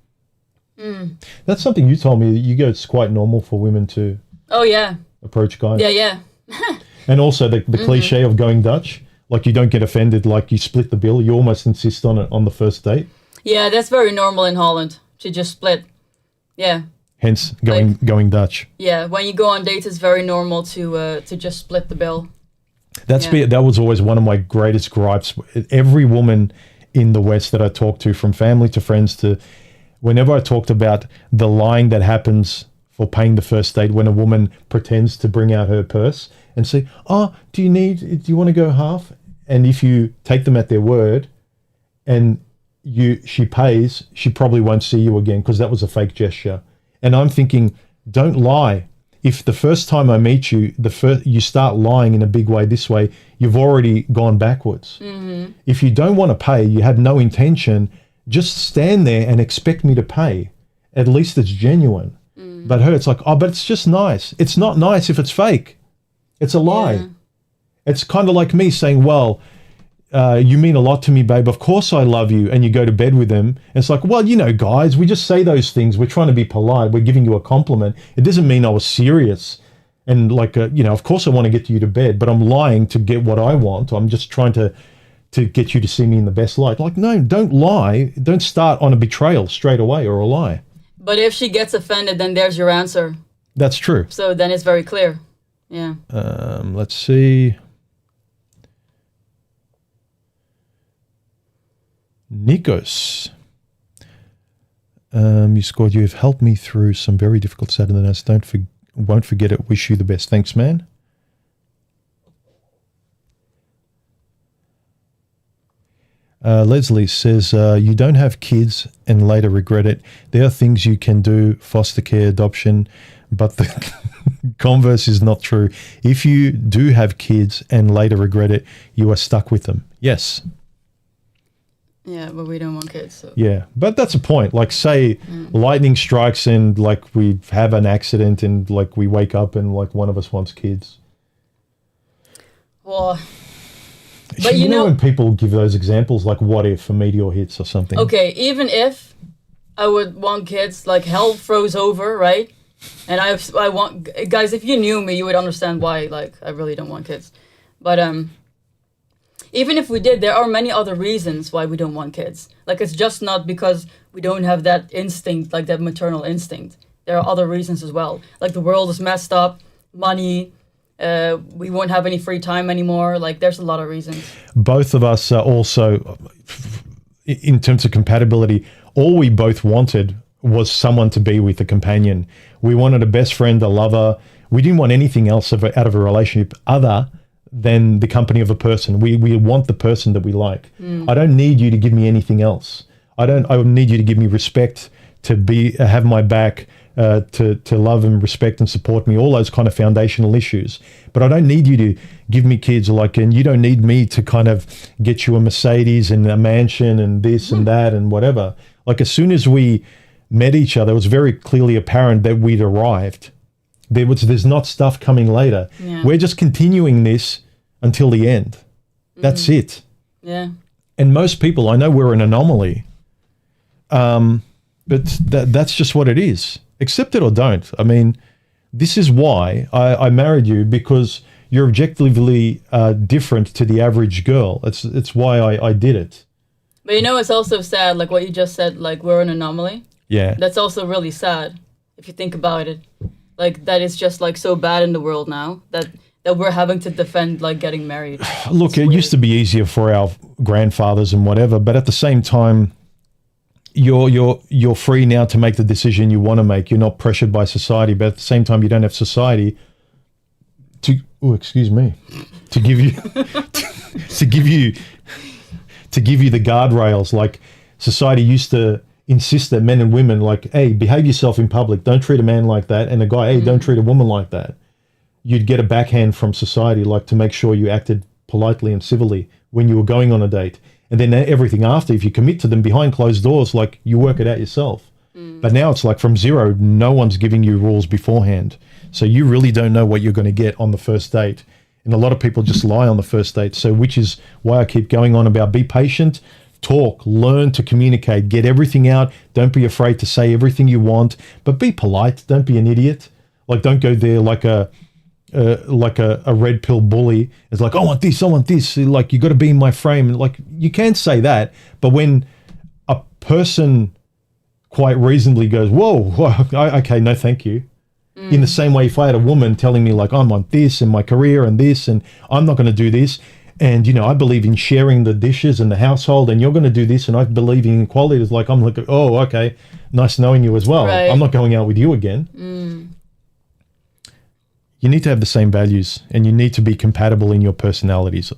That's something you told me. You go, it's quite normal for women to approach guys. Yeah. And also the cliche of going Dutch, like you don't get offended, like you split the bill. You almost insist on it on the first date. Yeah, that's very normal in Holland to just split. Yeah. Hence going Dutch. Yeah, when you go on dates, it's very normal to just split the bill. That was always one of my greatest gripes. Every woman in the West that I talked to, from family to friends to whenever I talked about the lying that happens for paying the first date, when a woman pretends to bring out her purse and say, oh, do you want to go half? And if you take them at their word and she pays, she probably won't see you again because that was a fake gesture. And I'm thinking, don't lie. If the first time I meet you, you start lying in a big way this way, you've already gone backwards. If you don't want to pay, you have no intention, just stand there and expect me to pay. At least it's genuine. But her, it's like, oh, but it's just nice. It's not nice if it's fake. It's a lie. Yeah. It's kind of like me saying, well, you mean a lot to me, babe. Of course I love you. And you go to bed with them. And it's like, well, guys, we just say those things. We're trying to be polite. We're giving you a compliment. It doesn't mean I was serious. And like, of course I want to get you to bed, but I'm lying to get what I want. I'm just trying to get you to see me in the best light. Like, no, don't lie. Don't start on a betrayal straight away or a lie. But if she gets offended, then there's your answer. That's true. So then it's very clear. Yeah. Let's see. Nikos. You scored. You have helped me through some very difficult Saturday nights. Won't forget it. Wish you the best. Thanks, man. Leslie says, you don't have kids and later regret it. There are things you can do, foster care, adoption, but the converse is not true. If you do have kids and later regret it, you are stuck with them. Yes. Yeah, but we don't want kids. So. Yeah, but that's a point. Like, say lightning strikes and like we have an accident and like we wake up and like one of us wants kids. Well, but you know when people give those examples, like what if a meteor hits or something? Okay, even if I would want kids, like hell froze over, right? And I want guys. If you knew me, you would understand why. Like, I really don't want kids. But even if we did, there are many other reasons why we don't want kids. Like, it's just not because we don't have that instinct, like that maternal instinct. There are other reasons as well. Like, the world is messed up, money. We won't have any free time anymore. Like, there's a lot of reasons. Both of us are also, in terms of compatibility, all we both wanted was someone to be with, a companion. We wanted a best friend, a lover. We didn't want anything else out of a relationship other than the company of a person. We want the person that we like. I don't need you to give me anything else. I need you to give me respect, to have my back, to love and respect and support me, all those kind of foundational issues. But I don't need you to give me kids, and you don't need me to kind of get you a Mercedes and a mansion and this and that and whatever. Like, as soon as we met each other, it was very clearly apparent that we'd arrived. There's not stuff coming later. Yeah. We're just continuing this until the end. That's it. Yeah. And most people, I know we're an anomaly, but that's just what it is. Accept it or don't. I mean, this is why I married you, because you're objectively different to the average girl. It's why I did it. But it's also sad, like what you just said, like we're an anomaly. Yeah. That's also really sad if you think about it. Like, that is just like so bad in the world now that we're having to defend like getting married. Look, it used to be easier for our grandfathers and whatever, but at the same time, you're free now to make the decision you want to make. You're not pressured by society, but at the same time, you don't have society to give you to give you the guardrails. Like society used to insist that men and women, like, hey, behave yourself in public. Don't treat a man like that, and a guy, hey, don't treat a woman like that. You'd get a backhand from society, like to make sure you acted politely and civilly when you were going on a date. And then everything after, if you commit to them behind closed doors, like you work it out yourself. But now it's like from zero, no one's giving you rules beforehand. So you really don't know what you're going to get on the first date. And a lot of people just lie on the first date. So which is why I keep going on about be patient, talk, learn to communicate, get everything out. Don't be afraid to say everything you want, but be polite. Don't be an idiot. Like don't go there like a red pill bully. It's like, I want this. Like, you got to be in my frame. Like, you can't say that. But when a person quite reasonably goes, whoa, okay, no, thank you. In the same way, if I had a woman telling me like, I'm on this and my career and this, and I'm not going to do this. And, I believe in sharing the dishes and the household, and you're going to do this. And I believe in equality. It's like, I'm like, oh, okay. Nice knowing you as well. Right. I'm not going out with you again. You need to have the same values, and you need to be compatible in your personalities.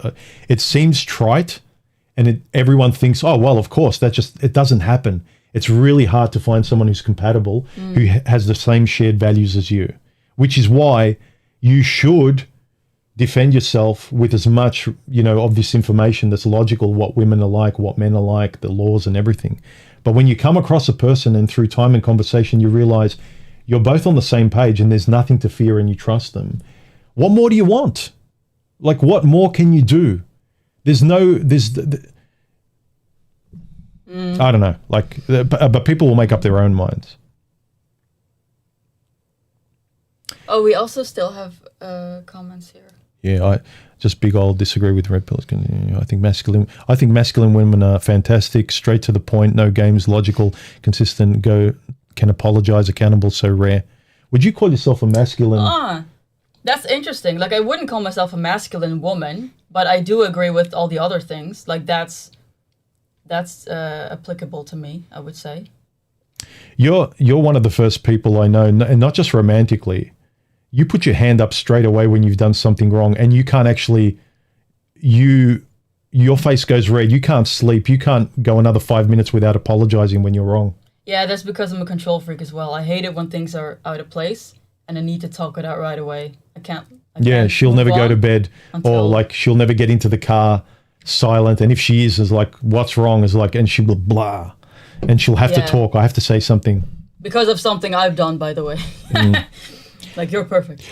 It seems trite, and everyone thinks, oh, well, of course, it doesn't happen. It's really hard to find someone who's compatible, who has the same shared values as you, which is why you should defend yourself with as much, of this information that's logical, what women are like, what men are like, the laws and everything. But when you come across a person and through time and conversation, you realize you're both on the same page and there's nothing to fear and you trust them. What more do you want? Like, what more can you do? I don't know. Like, but people will make up their own minds. Oh, we also still have comments here. Yeah, I just big old disagree with red pills. I think masculine women are fantastic, straight to the point, no games, logical, consistent, can apologize, accountable, so rare. Would you call yourself a masculine? That's interesting. Like, I wouldn't call myself a masculine woman, but I do agree with all the other things. Like, that's applicable to me, I would say. You're one of the first people I know, and not just romantically. You put your hand up straight away when you've done something wrong, and you can't actually, your face goes red. You can't sleep. You can't go another 5 minutes without apologizing when you're wrong. Yeah, that's because I'm a control freak as well. I hate it when things are out of place and I need to talk it out right away. I can't she'll never go to bed, or like she'll never get into the car silent. And if she is like, what's wrong? Is like, and she will blah, and she'll have to talk. I have to say something. Because of something I've done, by the way. Like, you're perfect.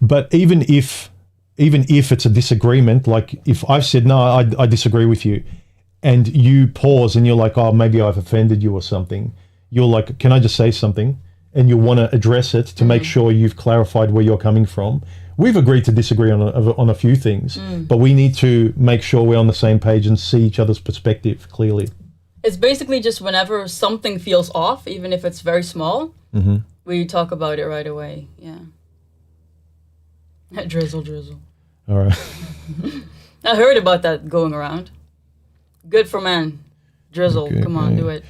But even if it's a disagreement, like if I've said, no, I disagree with you, and you pause and you're like, oh, maybe I've offended you or something. You're like, can I just say something? And you want to address it to make sure you've clarified where you're coming from. We've agreed to disagree on a few things, but we need to make sure we're on the same page and see each other's perspective clearly. It's basically just whenever something feels off, even if it's very small, we talk about it right away. Yeah. Drizzle. All right. I heard about that going around. Good for man. Drizzle. Okay, come on, do it.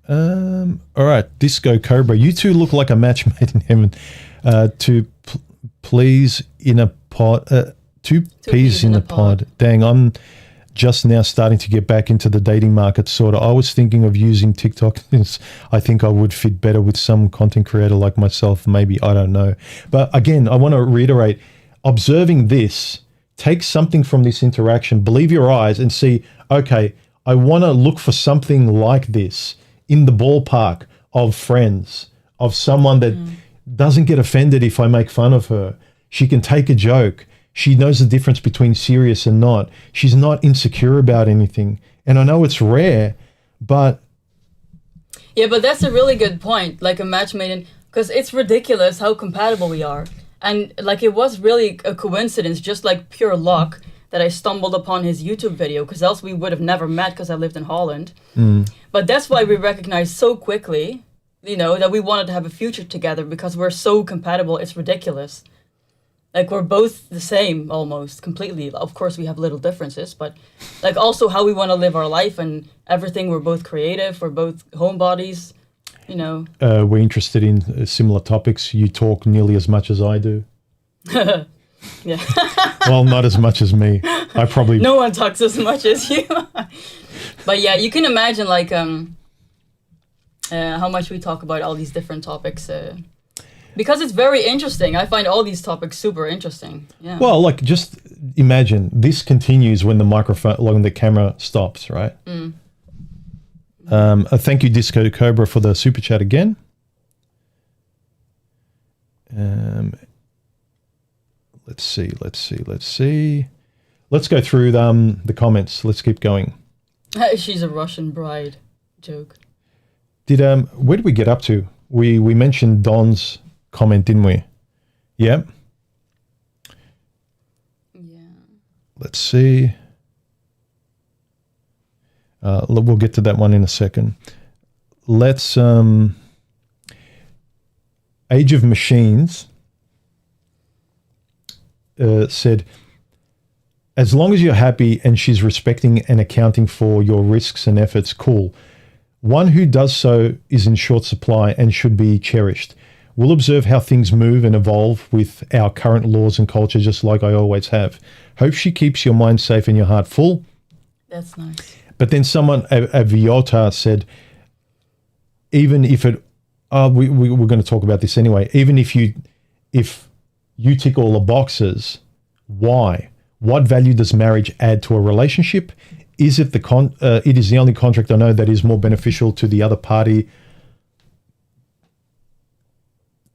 All right. Disco Cobra. You two look like a match made in heaven. Two peas in a pod. Two peas in a pod. Dang, I'm just now starting to get back into the dating market, sort of. I was thinking of using TikTok. I think I would fit better with some content creator like myself. Maybe, I don't know. But again, I want to reiterate, observing this, take something from this interaction, believe your eyes and see, okay, I want to look for something like this in the ballpark of friends, of someone that doesn't get offended if I make fun of her. She can take a joke. She knows the difference between serious and not. She's not insecure about anything. And I know it's rare, but... Yeah, but that's a really good point, like a match made in... Because it's ridiculous how compatible we are. And like, it was really a coincidence, just like pure luck, that I stumbled upon his YouTube video, because else we would have never met because I lived in Holland. But that's why we recognized so quickly, that we wanted to have a future together, because we're so compatible. It's ridiculous. Like we're both the same almost completely. Of course, we have little differences, but like also how we want to live our life and everything. We're both creative. We're both homebodies. You know. We're interested in similar topics. You talk nearly as much as I do. Yeah. Well, not as much as me. I probably... No one talks as much as you. But yeah, you can imagine like how much we talk about all these different topics. Because it's very interesting. I find all these topics super interesting. Yeah. Well, like just imagine this continues when the microphone, when the camera stops, right? Thank you, Disco Cobra, for the super chat again. Let's see. Let's go through the comments. Let's keep going. She's a Russian bride joke. Where did we get up to? We mentioned Don's comment, didn't we? Yeah. Yeah. Let's see. We'll get to that one in a second. Let's Age of Machines said, as long as you're happy and she's respecting and accounting for your risks and efforts, cool. One who does so is in short supply and should be cherished. We'll observe how things move and evolve with our current laws and culture, just like I always have. Hope she keeps your mind safe and your heart full. That's nice. But then someone, a Viota, said, even if it, we're going to talk about this anyway, even if you tick all the boxes, why? What value does marriage add to a relationship? Is it it is the only contract I know that is more beneficial to the other party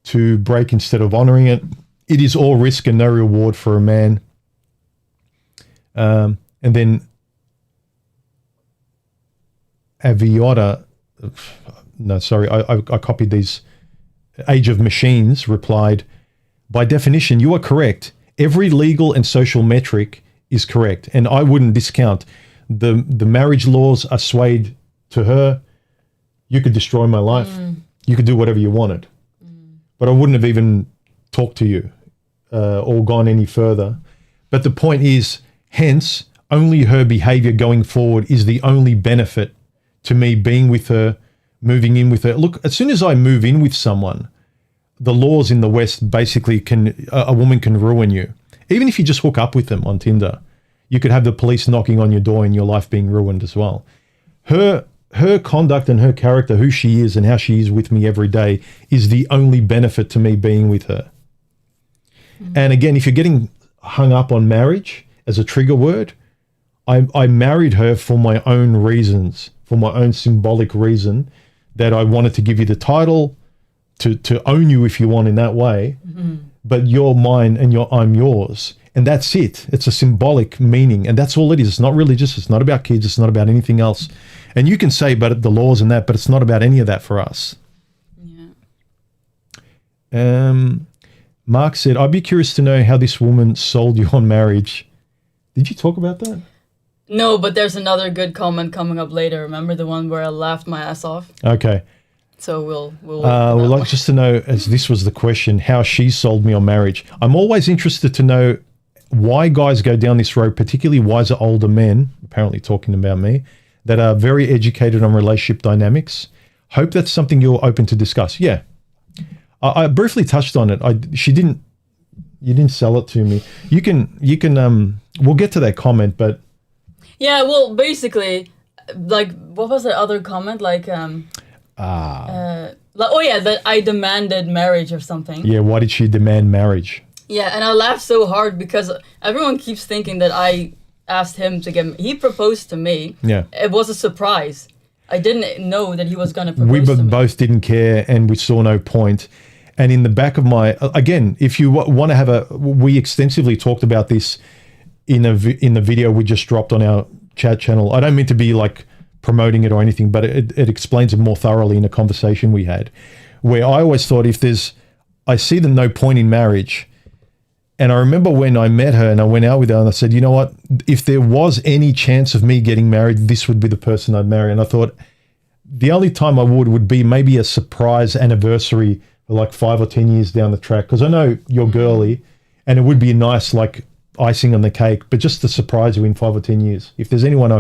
to break instead of honoring it. It is all risk and no reward for a man. And then Aviota, no, sorry, I copied these. Age of Machines replied, by definition, you are correct. Every legal and social metric is correct. And I wouldn't discount the marriage laws are swayed to her. You could destroy my life. You could do whatever you wanted. But I wouldn't have even talked to you or gone any further. But the point is, hence, only her behavior going forward is the only benefit to me being with her, moving in with her. Look, as soon as I move in with someone, the laws in the West basically a woman can ruin you. Even if you just hook up with them on Tinder, you could have the police knocking on your door and your life being ruined as well. Her conduct and her character, who she is and how she is with me every day, is the only benefit to me being with her. And again, if you're getting hung up on marriage as a trigger word, I married her for my own reasons, for my own symbolic reason, that I wanted to give you the title, to own you if you want in that way, but you're mine and I'm yours. And that's it. It's a symbolic meaning. And that's all it is. It's not religious. It's not about kids. It's not about anything else. And you can say about the laws and that, but it's not about any of that for us. Yeah. Mark said, I'd be curious to know how this woman sold you on marriage. Did you talk about that? No, but there's another good comment coming up later. Remember the one where I laughed my ass off? Okay. So we'll we'd like just to know, as this was the question, how she sold me on marriage. I'm always interested to know why guys go down this road, particularly wiser older men, apparently talking about me, that are very educated on relationship dynamics. Hope that's something you're open to discuss. Yeah. I briefly touched on it. You didn't sell it to me. You can we'll get to that comment, but yeah, well, basically, like, what was the other comment? Like, that I demanded marriage or something. Yeah, why did she demand marriage? Yeah, and I laughed so hard because everyone keeps thinking that I asked him to he proposed to me. Yeah. It was a surprise. I didn't know that he was going to propose to me. We both didn't care and we saw no point. And in the back of my, again, if you want to have we extensively talked about this in the video we just dropped on our chat channel. I don't mean to be like promoting it or anything, but it explains it more thoroughly in a conversation we had, where I always thought I see the no point in marriage. And I remember when I met her and I went out with her and I said, you know what, if there was any chance of me getting married, this would be the person I'd marry. And I thought the only time I would be maybe a surprise anniversary for like 5 or 10 years down the track. Because I know you're girly And it would be nice, like icing on the cake, but just to surprise you in 5 or 10 years. If there's anyone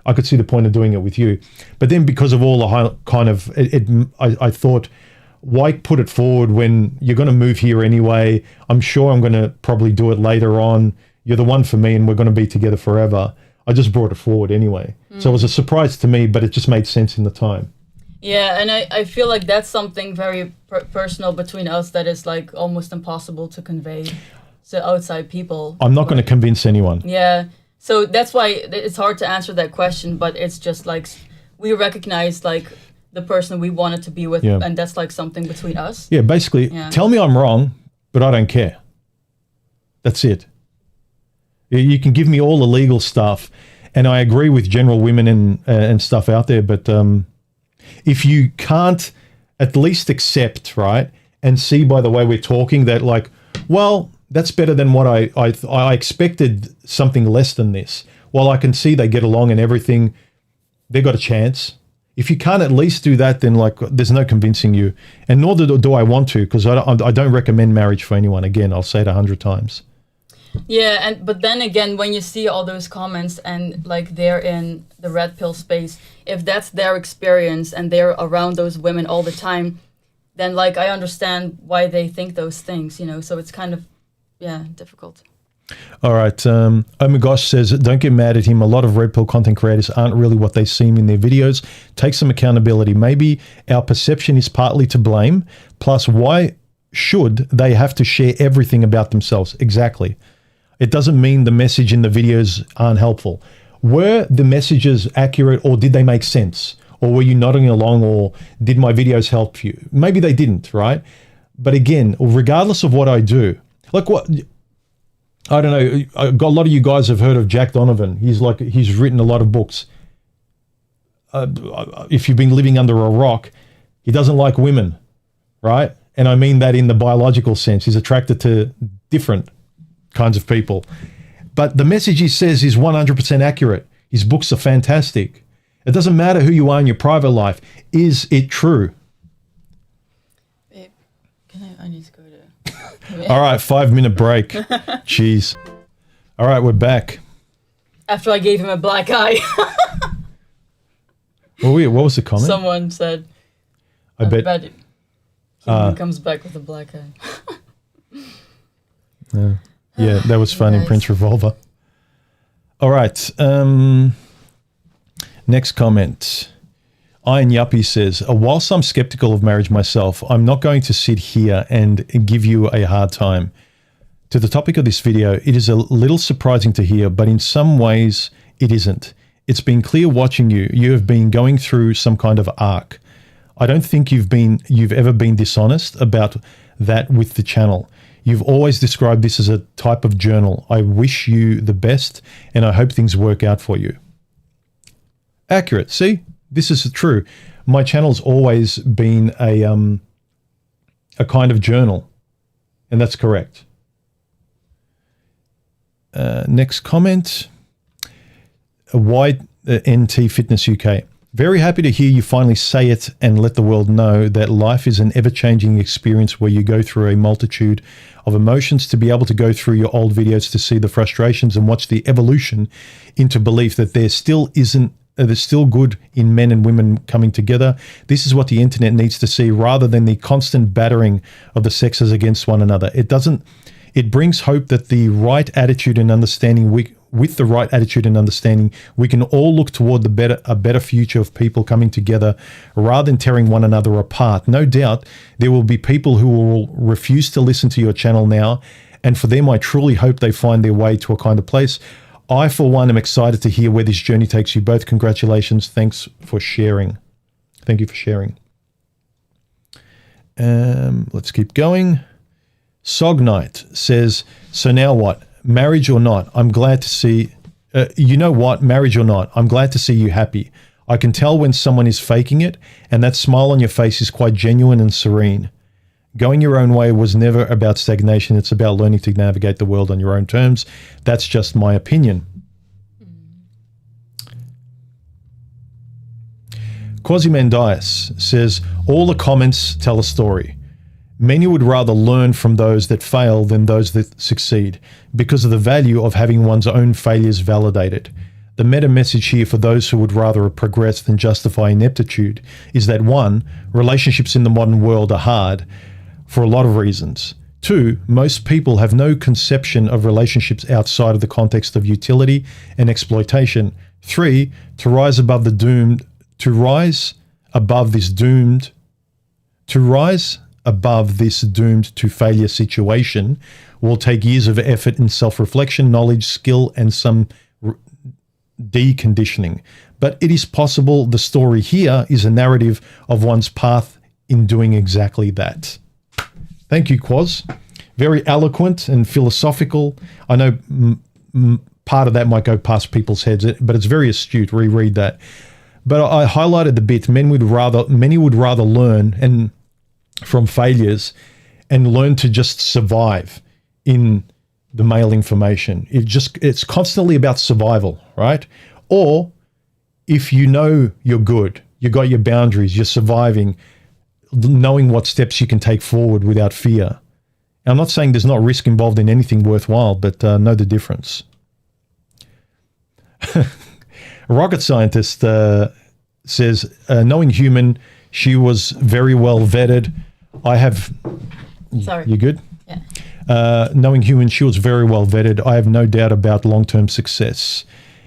I could see the point of doing it with you. But then because of all the kind of, I thought, why put it forward when you're going to move here anyway? I'm sure I'm going to probably do it later on. You're the one for me and we're going to be together forever. I just brought it forward anyway. So it was a surprise to me, but it just made sense in the time. Yeah, and I feel like that's something very personal between us that is like almost impossible to convey to outside people. I'm not going to convince anyone. Yeah, so that's why it's hard to answer that question, but it's just like we recognize like the person we wanted to be with, and that's like something between us. Yeah, basically, tell me I'm wrong, but I don't care. That's it. You can give me all the legal stuff, and I agree with general women and stuff out there, but if you can't at least accept, right, and see by the way we're talking that like, well, that's better than what I expected, something less than this. While I can see they get along and everything, they got a chance. If you can't at least do that, then like there's no convincing you, and nor do I want to, because I don't recommend marriage for anyone. Again, I'll say it 100 times. Yeah, but then again, when you see all those comments and like they're in the red pill space, if that's their experience and they're around those women all the time, then like I understand why they think those things, you know. So it's kind of difficult. All right. Oh my gosh says, don't get mad at him. A lot of red pill content creators aren't really what they seem in their videos. Take some accountability. Maybe our perception is partly to blame. Plus, why should they have to share everything about themselves? Exactly. It doesn't mean the message in the videos aren't helpful. Were the messages accurate, or did they make sense? Or were you nodding along, or did my videos help you? Maybe they didn't, right? But again, regardless of what I do, like what, I don't know, a lot of you guys have heard of Jack Donovan. He's written a lot of books. If you've been living under a rock, he doesn't like women, right? And I mean that in the biological sense. He's attracted to different kinds of people. But the message he says is 100% accurate. His books are fantastic. It doesn't matter who you are in your private life. Is it true? Babe, I need to go to... All right, 5-minute break. Jeez. All right, we're back. After I gave him a black eye. What was the comment? Someone said, I bet he comes back with a black eye. Yeah, that was fun in Prince Revolver. All right. Next comment. Iron Yuppie says, whilst I'm skeptical of marriage myself, I'm not going to sit here and give you a hard time. To the topic of this video, it is a little surprising to hear, but in some ways it isn't. It's been clear watching you. You have been going through some kind of arc. I don't think you've ever been dishonest about that with the channel. You've always described this as a type of journal. I wish you the best, and I hope things work out for you. Accurate. See, this is true. My channel's always been a kind of journal, and that's correct. Next comment. White NT Fitness UK. Very happy to hear you finally say it and let the world know that life is an ever-changing experience where you go through a multitude of emotions. To be able to go through your old videos to see the frustrations and watch the evolution into belief that there's still good in men and women coming together. This is what the internet needs to see, rather than the constant battering of the sexes against one another. It brings hope that the right attitude and understanding with the right attitude and understanding, we can all look toward a better future of people coming together rather than tearing one another apart. No doubt there will be people who will refuse to listen to your channel now, and for them, I truly hope they find their way to a kind of place. I, for one, am excited to hear where this journey takes you both. Congratulations. Thanks for sharing. Thank you for sharing. Let's keep going. Sognite says, so now what? Marriage or not, I'm glad to see, you know what, marriage or not, I'm glad to see you happy. I can tell when someone is faking it, and that smile on your face is quite genuine and serene. Going your own way was never about stagnation. It's about learning to navigate the world on your own terms. That's just my opinion. Quasimandias says, all the comments tell a story. Many would rather learn from those that fail than those that succeed because of the value of having one's own failures validated. The meta message here for those who would rather progress than justify ineptitude is that 1, relationships in the modern world are hard for a lot of reasons. 2, most people have no conception of relationships outside of the context of utility and exploitation. 3, to rise above this doomed to failure situation will take years of effort in self-reflection, knowledge, skill, and some deconditioning. But it is possible the story here is a narrative of one's path in doing exactly that. Thank you, Quaz. Very eloquent and philosophical. I know part of that might go past people's heads, but it's very astute. Reread that. But I highlighted the bit. Many would rather learn from failures and learn to just survive in the male information. It's constantly about survival, right? Or if you know you're good, you got your boundaries, you're surviving, knowing what steps you can take forward without fear. I'm not saying there's not risk involved in anything worthwhile, but know the difference. A rocket scientist says, knowing human, she was very well vetted. Sorry. You good? Yeah. Knowing human, she was very well vetted. I have no doubt about long-term success.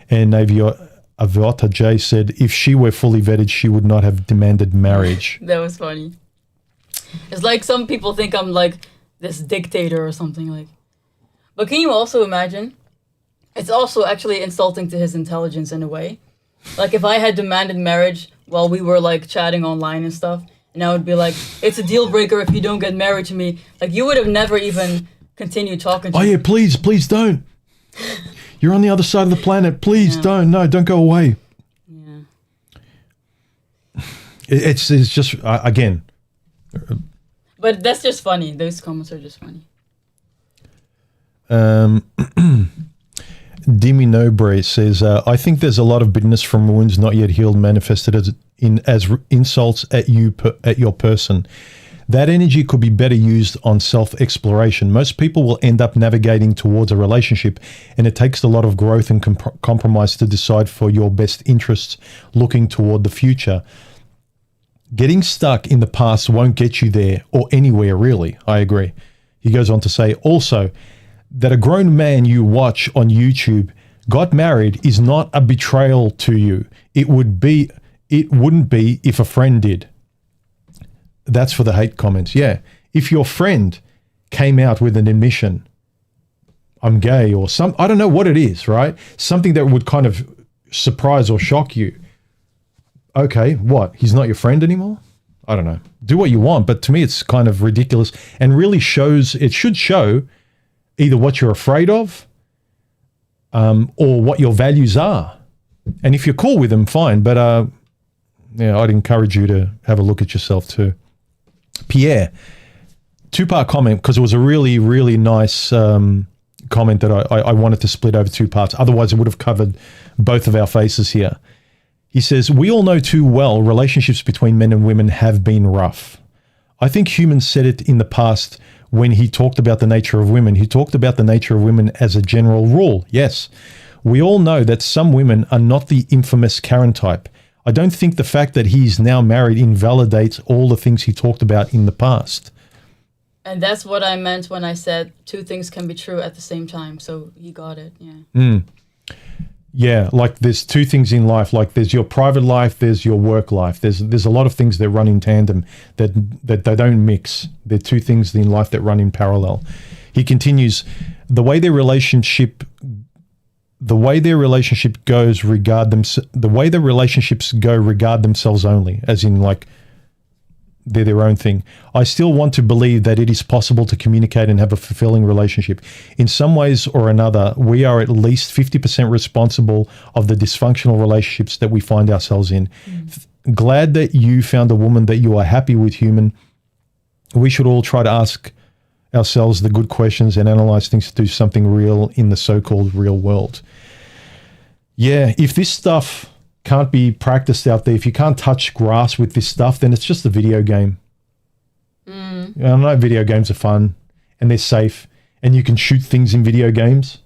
And Aviota J said, if she were fully vetted, she would not have demanded marriage. That was funny. It's like some people think I'm like this dictator or something like. But can you also imagine? It's also actually insulting to his intelligence in a way. Like if I had demanded marriage while we were like chatting online and stuff, and I would be like, it's a deal breaker if you don't get married to me. Like you would have never even continued talking to me. Oh yeah, please don't. You're on the other side of the planet. Please don't. No, don't go away. Yeah. It's just, again. But that's just funny. Those comments are just funny. Dimi Nobre says, I think there's a lot of bitterness from wounds not yet healed manifested as insults at your person. That energy could be better used on self-exploration. Most people will end up navigating towards a relationship, and it takes a lot of growth and compromise to decide for your best interests looking toward the future. Getting stuck in the past won't get you there or anywhere, really. I agree. He goes on to say, also, that a grown man you watch on YouTube got married is not a betrayal to you. It wouldn't be if a friend did. That's for the hate comments. Yeah. If your friend came out with an admission, I'm gay or I don't know what it is, right? Something that would kind of surprise or shock you. Okay, what? He's not your friend anymore? I don't know. Do what you want, but to me it's kind of ridiculous and really it should show either what you're afraid of or what your values are. And if you're cool with them, fine. But I'd encourage you to have a look at yourself too. Pierre, 2-part comment because it was a really, really nice comment that I wanted to split over 2 parts. Otherwise, it would have covered both of our faces here. He says, we all know too well relationships between men and women have been rough. I think humans said it in the past when he talked about the nature of women. He talked about the nature of women as a general rule. Yes, we all know that some women are not the infamous Karen type. I don't think the fact that he's now married invalidates all the things he talked about in the past. And that's what I meant when I said 2 things can be true at the same time. So you got it, yeah. Yeah, like there's 2 things in life. Like there's your private life, there's your work life. There's a lot of things that run in tandem that they don't mix. They're 2 things in life that run in parallel. He continues, the way their relationships go regard themselves only, as in like they're their own thing. I still want to believe that it is possible to communicate and have a fulfilling relationship. In some ways or another, we are at least 50% responsible of the dysfunctional relationships that we find ourselves in. Glad that you found a woman that you are happy with, human. We should all try to ask ourselves the good questions and analyze things to do something real in the so-called real world. Yeah, if this stuff can't be practiced out there, if you can't touch grass with this stuff, then it's just a video game. I know video games are fun and they're safe and you can shoot things in video games,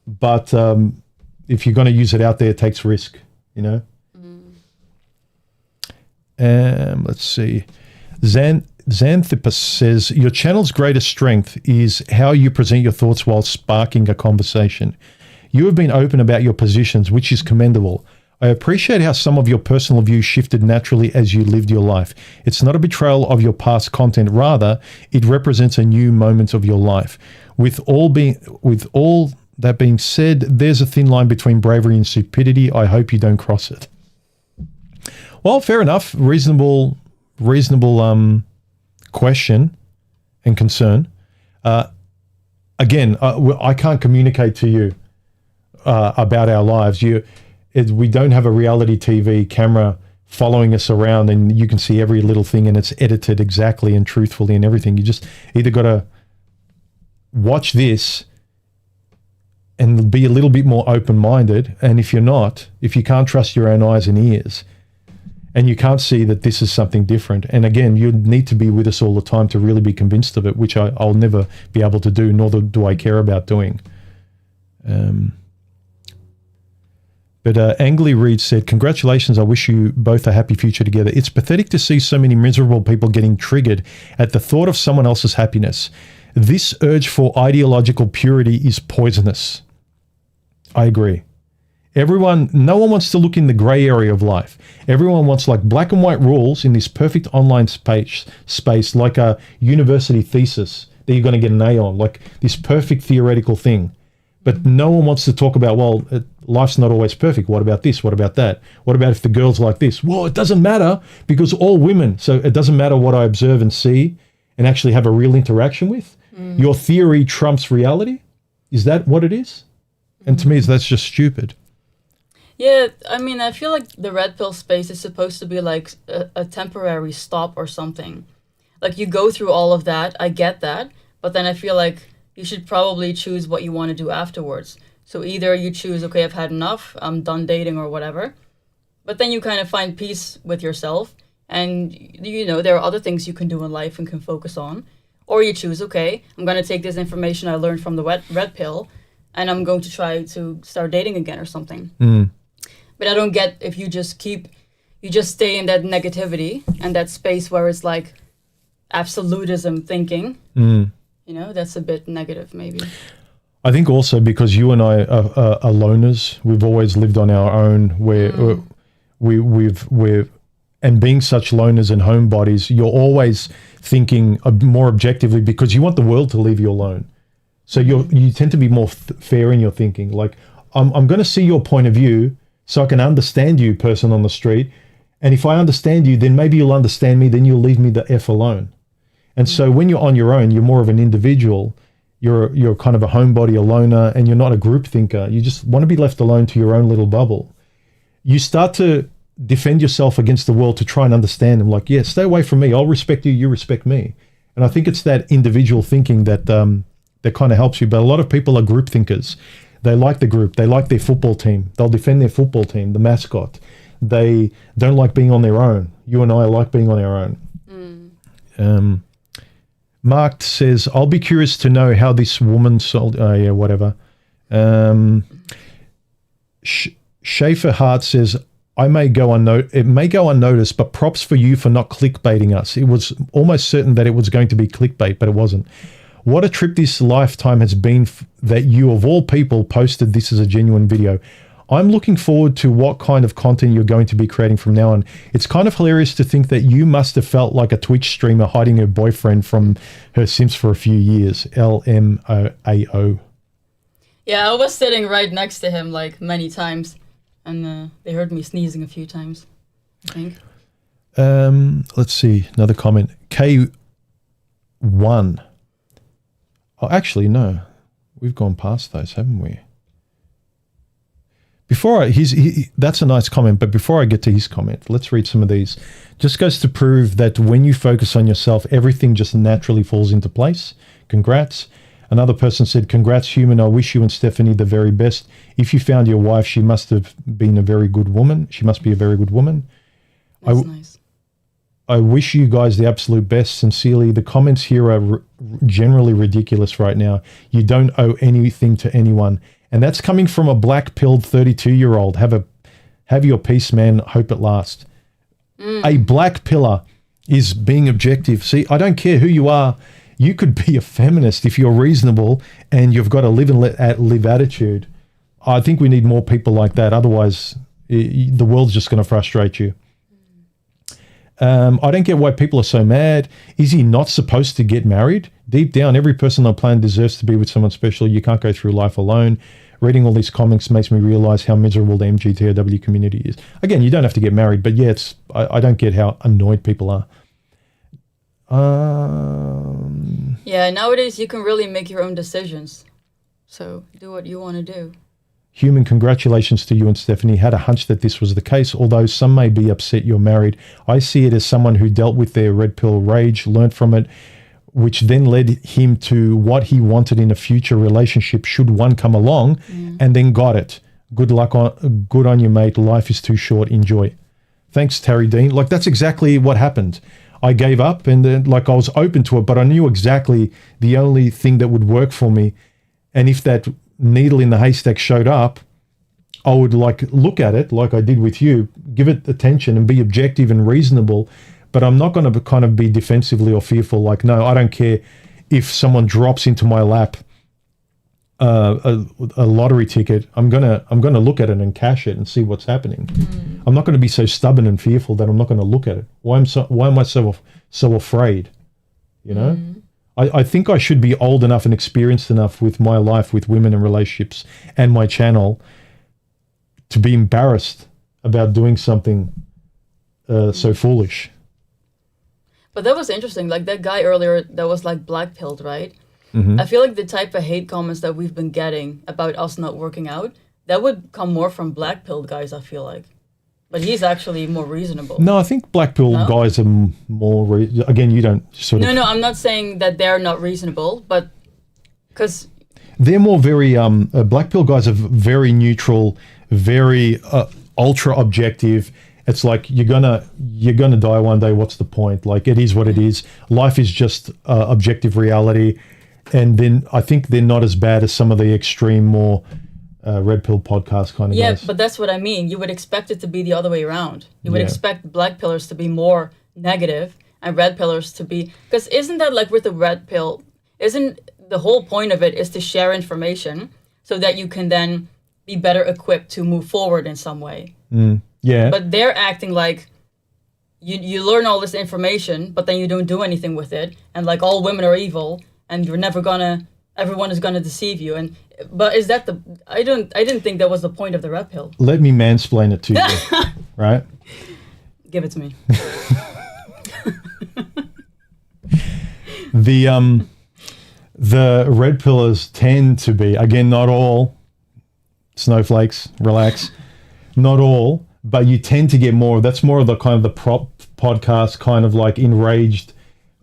but if you're going to use it out there, it takes risk, you know? Let's see. Xanthipus says, your channel's greatest strength is how you present your thoughts while sparking a conversation. You have been open about your positions, which is commendable. I appreciate how some of your personal views shifted naturally as you lived your life. It's not a betrayal of your past content. Rather, it represents a new moment of your life. With all that being said, there's a thin line between bravery and stupidity. I hope you don't cross it. Well, fair enough. Reasonable question and concern. Again, I can't communicate to you about our lives. We don't have a reality TV camera following us around and you can see every little thing and it's edited exactly and truthfully and everything. You just either got to watch this and be a little bit more open-minded. And if you can't trust your own eyes and ears and you can't see that this is something different, and again, you need to be with us all the time to really be convinced of it, which I'll never be able to do, nor do I care about doing. But Angly Reed said, congratulations, I wish you both a happy future together. It's pathetic to see so many miserable people getting triggered at the thought of someone else's happiness. This urge for ideological purity is poisonous. I agree. No one wants to look in the gray area of life. Everyone wants like black and white rules in this perfect online space, like a university thesis that you're going to get an A on, like this perfect theoretical thing. But no one wants to talk about, well, life's not always perfect. What about this? What about that? What about if the girl's like this? Well, it doesn't matter because all women, so it doesn't matter what I observe and see and actually have a real interaction with. Your theory trumps reality. Is that what it is? And to me, that's just stupid. Yeah, I mean, I feel like the red pill space is supposed to be like a temporary stop or something. Like you go through all of that, I get that, but then I feel like you should probably choose what you want to do afterwards. So either you choose, okay, I've had enough, I'm done dating or whatever, but then you kind of find peace with yourself and, you know, there are other things you can do in life and can focus on. Or you choose, okay, I'm going to take this information I learned from the red pill and I'm going to try to start dating again or something. But I don't get if you just stay in that negativity and that space where it's like absolutism thinking. You know, that's a bit negative maybe. I think also because you and I are loners, we've always lived on our own and being such loners and homebodies, you're always thinking more objectively because you want the world to leave you alone. So you tend to be more fair in your thinking. Like, I'm going to see your point of view so I can understand you, person on the street. And if I understand you, then maybe you'll understand me, then you'll leave me the F alone. And so when you're on your own, you're more of an individual. You're kind of a homebody, a loner, and you're not a group thinker. You just want to be left alone to your own little bubble. You start to defend yourself against the world to try and understand them. Like, yeah, stay away from me. I'll respect you. You respect me. And I think it's that individual thinking that that kind of helps you. But a lot of people are group thinkers. They like the group. They like their football team. They'll defend their football team, the mascot. They don't like being on their own. You and I like being on our own. Mark says, I'll be curious to know how this woman sold... whatever. Schaefer Hart says, it may go unnoticed, but props for you for not clickbaiting us. It was almost certain that it was going to be clickbait, but it wasn't. What a trip this lifetime has been that you, of all people, posted this as a genuine video. I'm looking forward to what kind of content you're going to be creating from now on. It's kind of hilarious to think that you must have felt like a Twitch streamer hiding her boyfriend from her Sims for a few years. LMAO. Yeah, I was sitting right next to him like many times, and they heard me sneezing a few times, I think. Let's see, another comment. K1. Oh, actually, no. We've gone past those, haven't we? That's a nice comment, but before I get to his comment, let's read some of these. Just goes to prove that when you focus on yourself, everything just naturally falls into place. Congrats. Another person said, congrats, human. I wish you and Stephanie the very best. If you found your wife, she must have been a very good woman. She must be a very good woman. That's nice. I wish you guys the absolute best. Sincerely, the comments here are generally ridiculous right now. You don't owe anything to anyone. And that's coming from a black-pilled 32-year-old. Have your peace, man. Hope it lasts. A black pillar is being objective. See, I don't care who you are. You could be a feminist if you're reasonable and you've got a live attitude. I think we need more people like that. Otherwise, the world's just going to frustrate you. I don't get why people are so mad. Is he not supposed to get married? Deep down, every person on the planet deserves to be with someone special. You can't go through life alone. Reading all these comics makes me realize how miserable the MGTOW community is. Again, you don't have to get married, but yeah, I don't get how annoyed people are. Yeah, nowadays you can really make your own decisions. So do what you want to do. Human, congratulations to you and Stephanie. Had a hunch that this was the case, although some may be upset you're married. I see it as someone who dealt with their red pill rage, learned from it, which then led him to what he wanted in a future relationship should one come along, and then got it. Good on you, mate. Life is too short. Enjoy. Thanks, Terry Dean. Like, that's exactly what happened. I gave up, and then, like, I was open to it, but I knew exactly the only thing that would work for me. And if that needle in the haystack showed up, I would look at it like I did with you, give it attention and be objective and reasonable. But I'm not going to kind of be defensively or fearful. Like, no, I don't care if someone drops into my lap a lottery ticket. I'm gonna look at it and cash it and see what's happening. I'm not going to be so stubborn and fearful that I'm not going to look at it. Why am I so afraid? You know. I think I should be old enough and experienced enough with my life with women and relationships and my channel to be embarrassed about doing something so foolish. But that was interesting. Like that guy earlier that was like black-pilled, right? I feel like the type of hate comments that we've been getting about us not working out, that would come more from black-pilled guys, I feel like. But he's actually more reasonable. No, I think black pill guys are more... again, you don't sort of... No, I'm not saying that they're not reasonable, but... Because... They're more very... black pill guys are very neutral, very ultra objective. It's like, you're gonna die one day, what's the point? Like, it is what it is. Life is just objective reality. And then I think they're not as bad as some of the extreme, more... red pill podcast kind of guys. Yeah, but that's what I mean. You would expect it to be the other way around. You would expect black pillars to be more negative and red pillars to be... Because isn't that like with the red pill, isn't the whole point of it is to share information so that you can then be better equipped to move forward in some way? Yeah. But they're acting like you learn all this information, but then you don't do anything with it. And like all women are evil and you're never gonna... Everyone is gonna deceive you. But is that the... I didn't think that was the point of the red pill. Let me mansplain it to you, right? Give it to me. The red pillars tend to be, again, not all, snowflakes, relax, not all, but you tend to get more. That's more of the kind of the prop podcast, kind of like enraged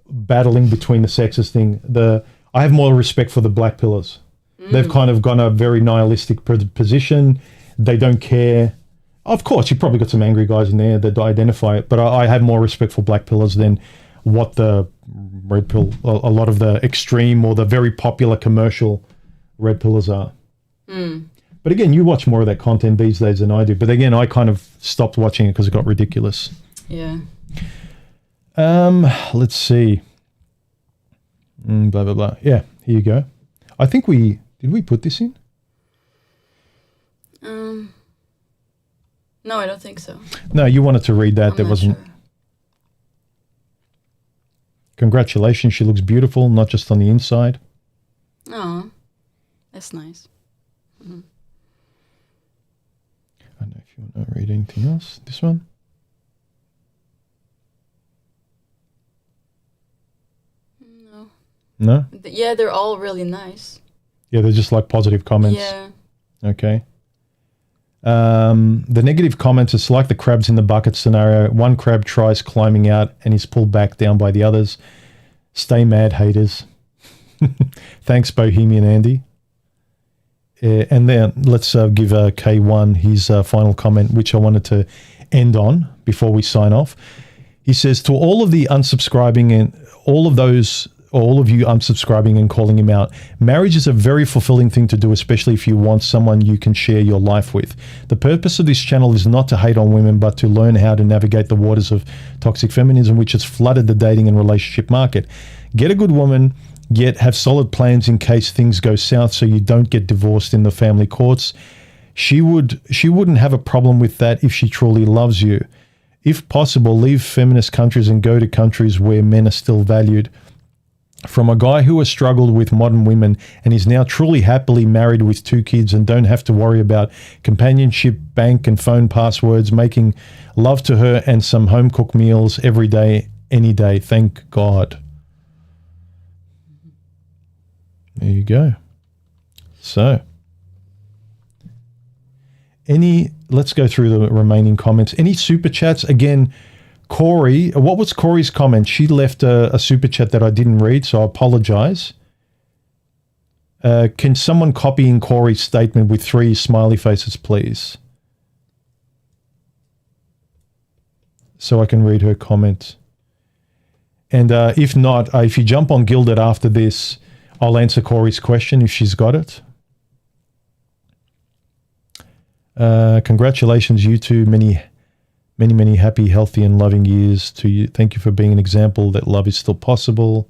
battling between the sexes thing. I have more respect for the black pillars. They've kind of gone a very nihilistic position. They don't care. Of course, you've probably got some angry guys in there that identify it, but I have more respect for black pillars than what the red pill, a lot of the extreme or the very popular commercial red pillars are. But again, you watch more of that content these days than I do. But again, I kind of stopped watching it because it got ridiculous. Yeah. Let's see. Blah, blah, blah. Yeah, here you go. I think did we put this in? No, I don't think so. No, you wanted to read that. There wasn't. Sure. Congratulations. She looks beautiful, not just on the inside. Oh, that's nice. I don't know if you want to read anything else. This one? No? Yeah, they're all really nice. Yeah, they're just like positive comments. Yeah. Okay. The negative comments, it's like the crabs in the bucket scenario. One crab tries climbing out and is pulled back down by the others. Stay mad, haters. Thanks, Bohemian Andy. And then let's give K1 his final comment, which I wanted to end on before we sign off. He says, to all of the unsubscribing and all of you unsubscribing and calling him out, marriage is a very fulfilling thing to do, especially if you want someone you can share your life with. The purpose of this channel is not to hate on women, but to learn how to navigate the waters of toxic feminism, which has flooded the dating and relationship market. Get a good woman, yet have solid plans in case things go south so you don't get divorced in the family courts. She wouldn't have a problem with that if she truly loves you. If possible, leave feminist countries and go to countries where men are still valued. From a guy who has struggled with modern women and is now truly happily married with 2 kids and don't have to worry about companionship, bank and phone passwords, making love to her and some home-cooked meals every day, any day. Thank God. There you go. So, let's go through the remaining comments. Any super chats? Again, Corey, what was Corey's comment? She left a super chat that I didn't read, so I apologize. Can someone copy in Corey's statement with 3 smiley faces, please? So I can read her comment. And if not, if you jump on Gilded after this, I'll answer Corey's question if she's got it. Congratulations, you two. Many happy, healthy, and loving years to you. Thank you for being an example that love is still possible.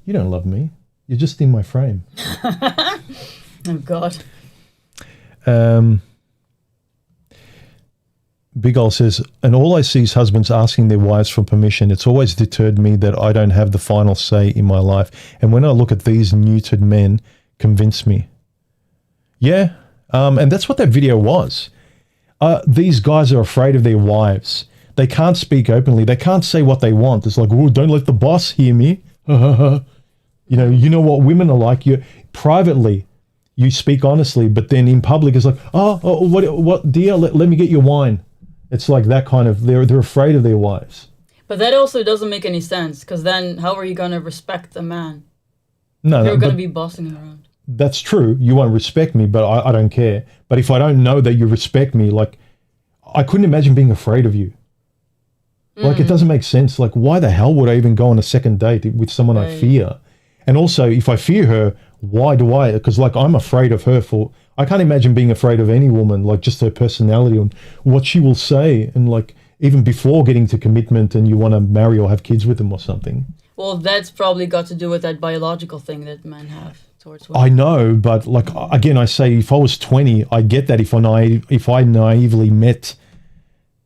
You don't love me. You're just in my frame. Oh, God. Big Ol says, and all I see is husbands asking their wives for permission. It's always deterred me that I don't have the final say in my life. And when I look at these neutered men, convince me. Yeah, and that's what that video was. These guys are afraid of their wives. They can't speak openly. They can't say what they want. It's like, oh, don't let the boss hear me. You know what women are like. You privately, you speak honestly, but then in public, it's like, what, dear, let me get your wine. It's like that kind of, they're afraid of their wives. But that also doesn't make any sense, because then how are you going to respect a man? No, you're going to be bossing him around. That's true. You won't respect me, but I don't care. But if I don't know that you respect me, like, I couldn't imagine being afraid of you. Like, it doesn't make sense. Like, why the hell would I even go on a second date with someone I fear? And also, if I fear her, why do I? Because, like, I'm afraid of her I can't imagine being afraid of any woman, like just her personality and what she will say. And like, even before getting to commitment and you want to marry or have kids with them or something. Well, that's probably got to do with that biological thing that men have towards women. I know, but like, again, I say, if I was 20, I get that if I naively met,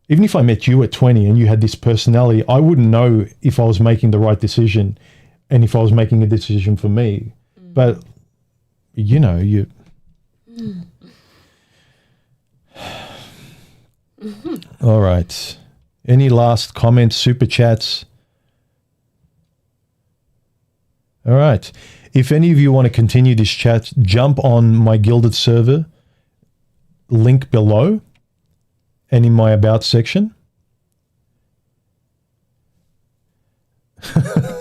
even if I met you at 20 and you had this personality, I wouldn't know if I was making the right decision and if I was making a decision for me. But, you know, All right. Any last comments, super chats? All right. If any of you want to continue this chat, jump on my Gilded server, link below, and in my About section.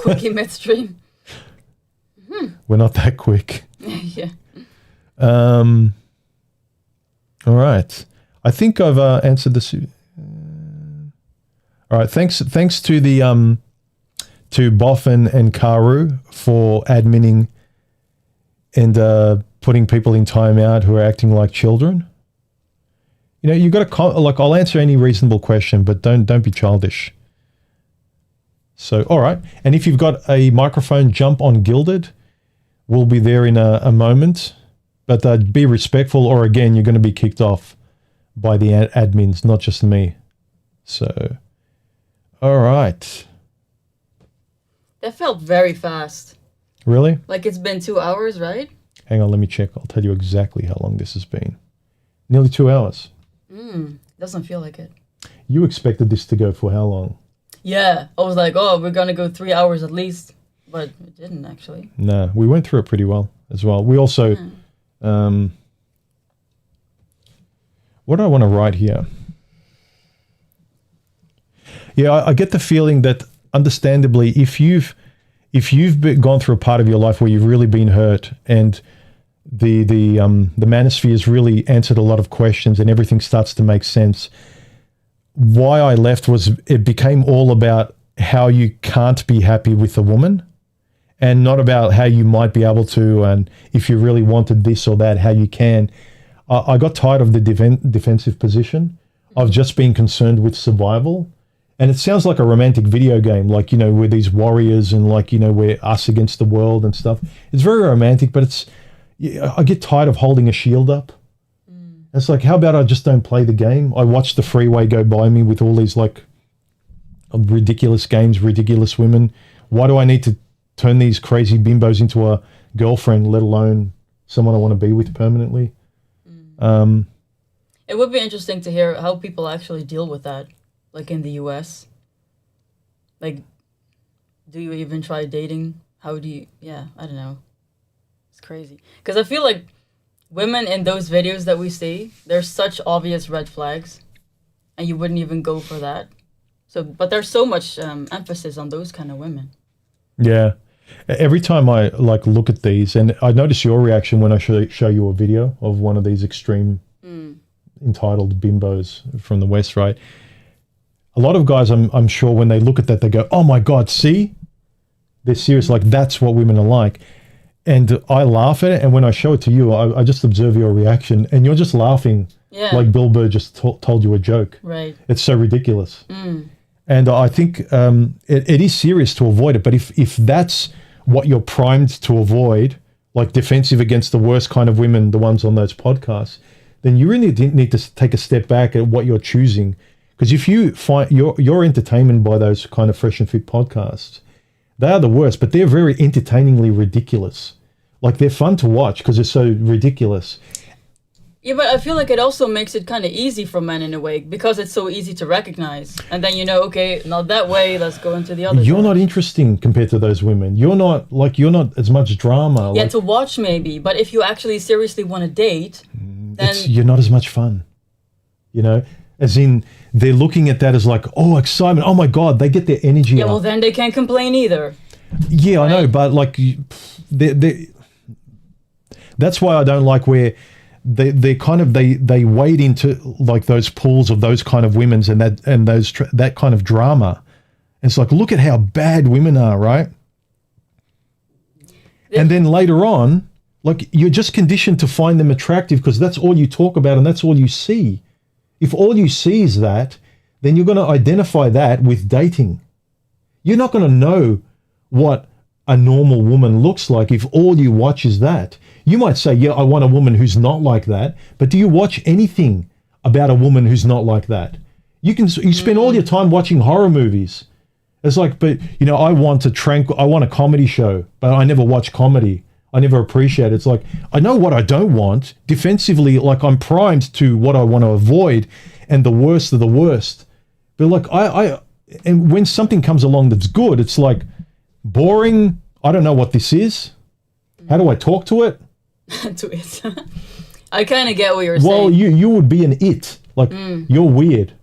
Quickie midstream. We're not that quick. Yeah. All right. I think I've answered this. All right. Thanks to the to Boffin and Karu for adminning and putting people in timeout who are acting like children. You know, you got to like, I'll answer any reasonable question, but don't be childish. So, all right. And if you've got a microphone, jump on Gilded. We'll be there in a moment, but be respectful, or again, you're going to be kicked off by the admins, not just me. So, all right. That felt very fast. Really? Like it's been 2 hours, right? Hang on, let me check. I'll tell you exactly how long this has been. Nearly 2 hours. Doesn't feel like it. You expected this to go for how long? Yeah, I was like, oh, we're going to go 3 hours at least. But it didn't actually. No, we went through it pretty well as well. We also, what do I want to write here? Yeah, I get the feeling that understandably, if you've gone through a part of your life where you've really been hurt and the manosphere has really answered a lot of questions, and everything starts to make sense. Why I left was it became all about how you can't be happy with a woman, and not about how you might be able to, and if you really wanted this or that, how you can. I got tired of the defensive position of just being concerned with survival. And it sounds like a romantic video game, like, you know, we're these warriors and, like, you know, we're us against the world and stuff. It's very romantic, but I get tired of holding a shield up. It's like, how about I just don't play the game? I watch the freeway go by me with all these, like, ridiculous games, ridiculous women. Why do I need to turn these crazy bimbos into a girlfriend, let alone someone I want to be with permanently? It would be interesting to hear how people actually deal with that, like in the US. Like, do you even try dating? How do you, yeah, I don't know. It's crazy. Because I feel like women in those videos that we see, there's such obvious red flags, and you wouldn't even go for that. So, but there's so much emphasis on those kind of women. Yeah. Every time I like look at these, and I notice your reaction when I show you a video of one of these extreme entitled bimbos from the West, right? A lot of guys, I'm sure when they look at that, they go, oh my God, see? They're serious, like that's what women are like. And I laugh at it, and when I show it to you, I just observe your reaction, and you're just laughing like Bill Burr just told you a joke. Right. It's so ridiculous. And I think it is serious to avoid it, but if that's what you're primed to avoid, like defensive against the worst kind of women, the ones on those podcasts, then you really need to take a step back at what you're choosing. Because if you find your entertainment by those kind of Fresh and Fit podcasts, they are the worst, but they're very entertainingly ridiculous. Like, they're fun to watch because they're so ridiculous. Yeah, but I feel like it also makes it kind of easy for men in a way, because it's so easy to recognize. And then, you know, okay, not that way, let's go into the other You're side. not interesting compared to those women. You're not as much drama. Yeah, like, to watch maybe, but if you actually seriously want to date, then... you're not as much fun, you know? As in, they're looking at that as like, oh, excitement, oh my God, they get their energy Yeah, up. well, then they can't complain either. Yeah, right? I know, but like, that's why I don't like where they kind of they wade into like those pools of those kind of women's and that kind of drama. It's like, look at how bad women are, right? And then later on, like, you're just conditioned to find them attractive because that's all you talk about and that's all you see. If all you see is that, then you're going to identify that with dating. You're not going to know what a normal woman looks like if all you watch is that. You might say, yeah, I want a woman who's not like that, but do you watch anything about a woman who's not like that? You spend all your time watching horror movies. It's like, but you know, I want a comedy show, but I never watch comedy. I never appreciate it. It's like, I know what I don't want defensively, like I'm primed to what I want to avoid, and the worst of the worst. But like, and when something comes along that's good, it's like boring. I don't know what this is. How do I talk to it? To it. I kind of get what you're saying. Well, you would be an it. Like, you're weird.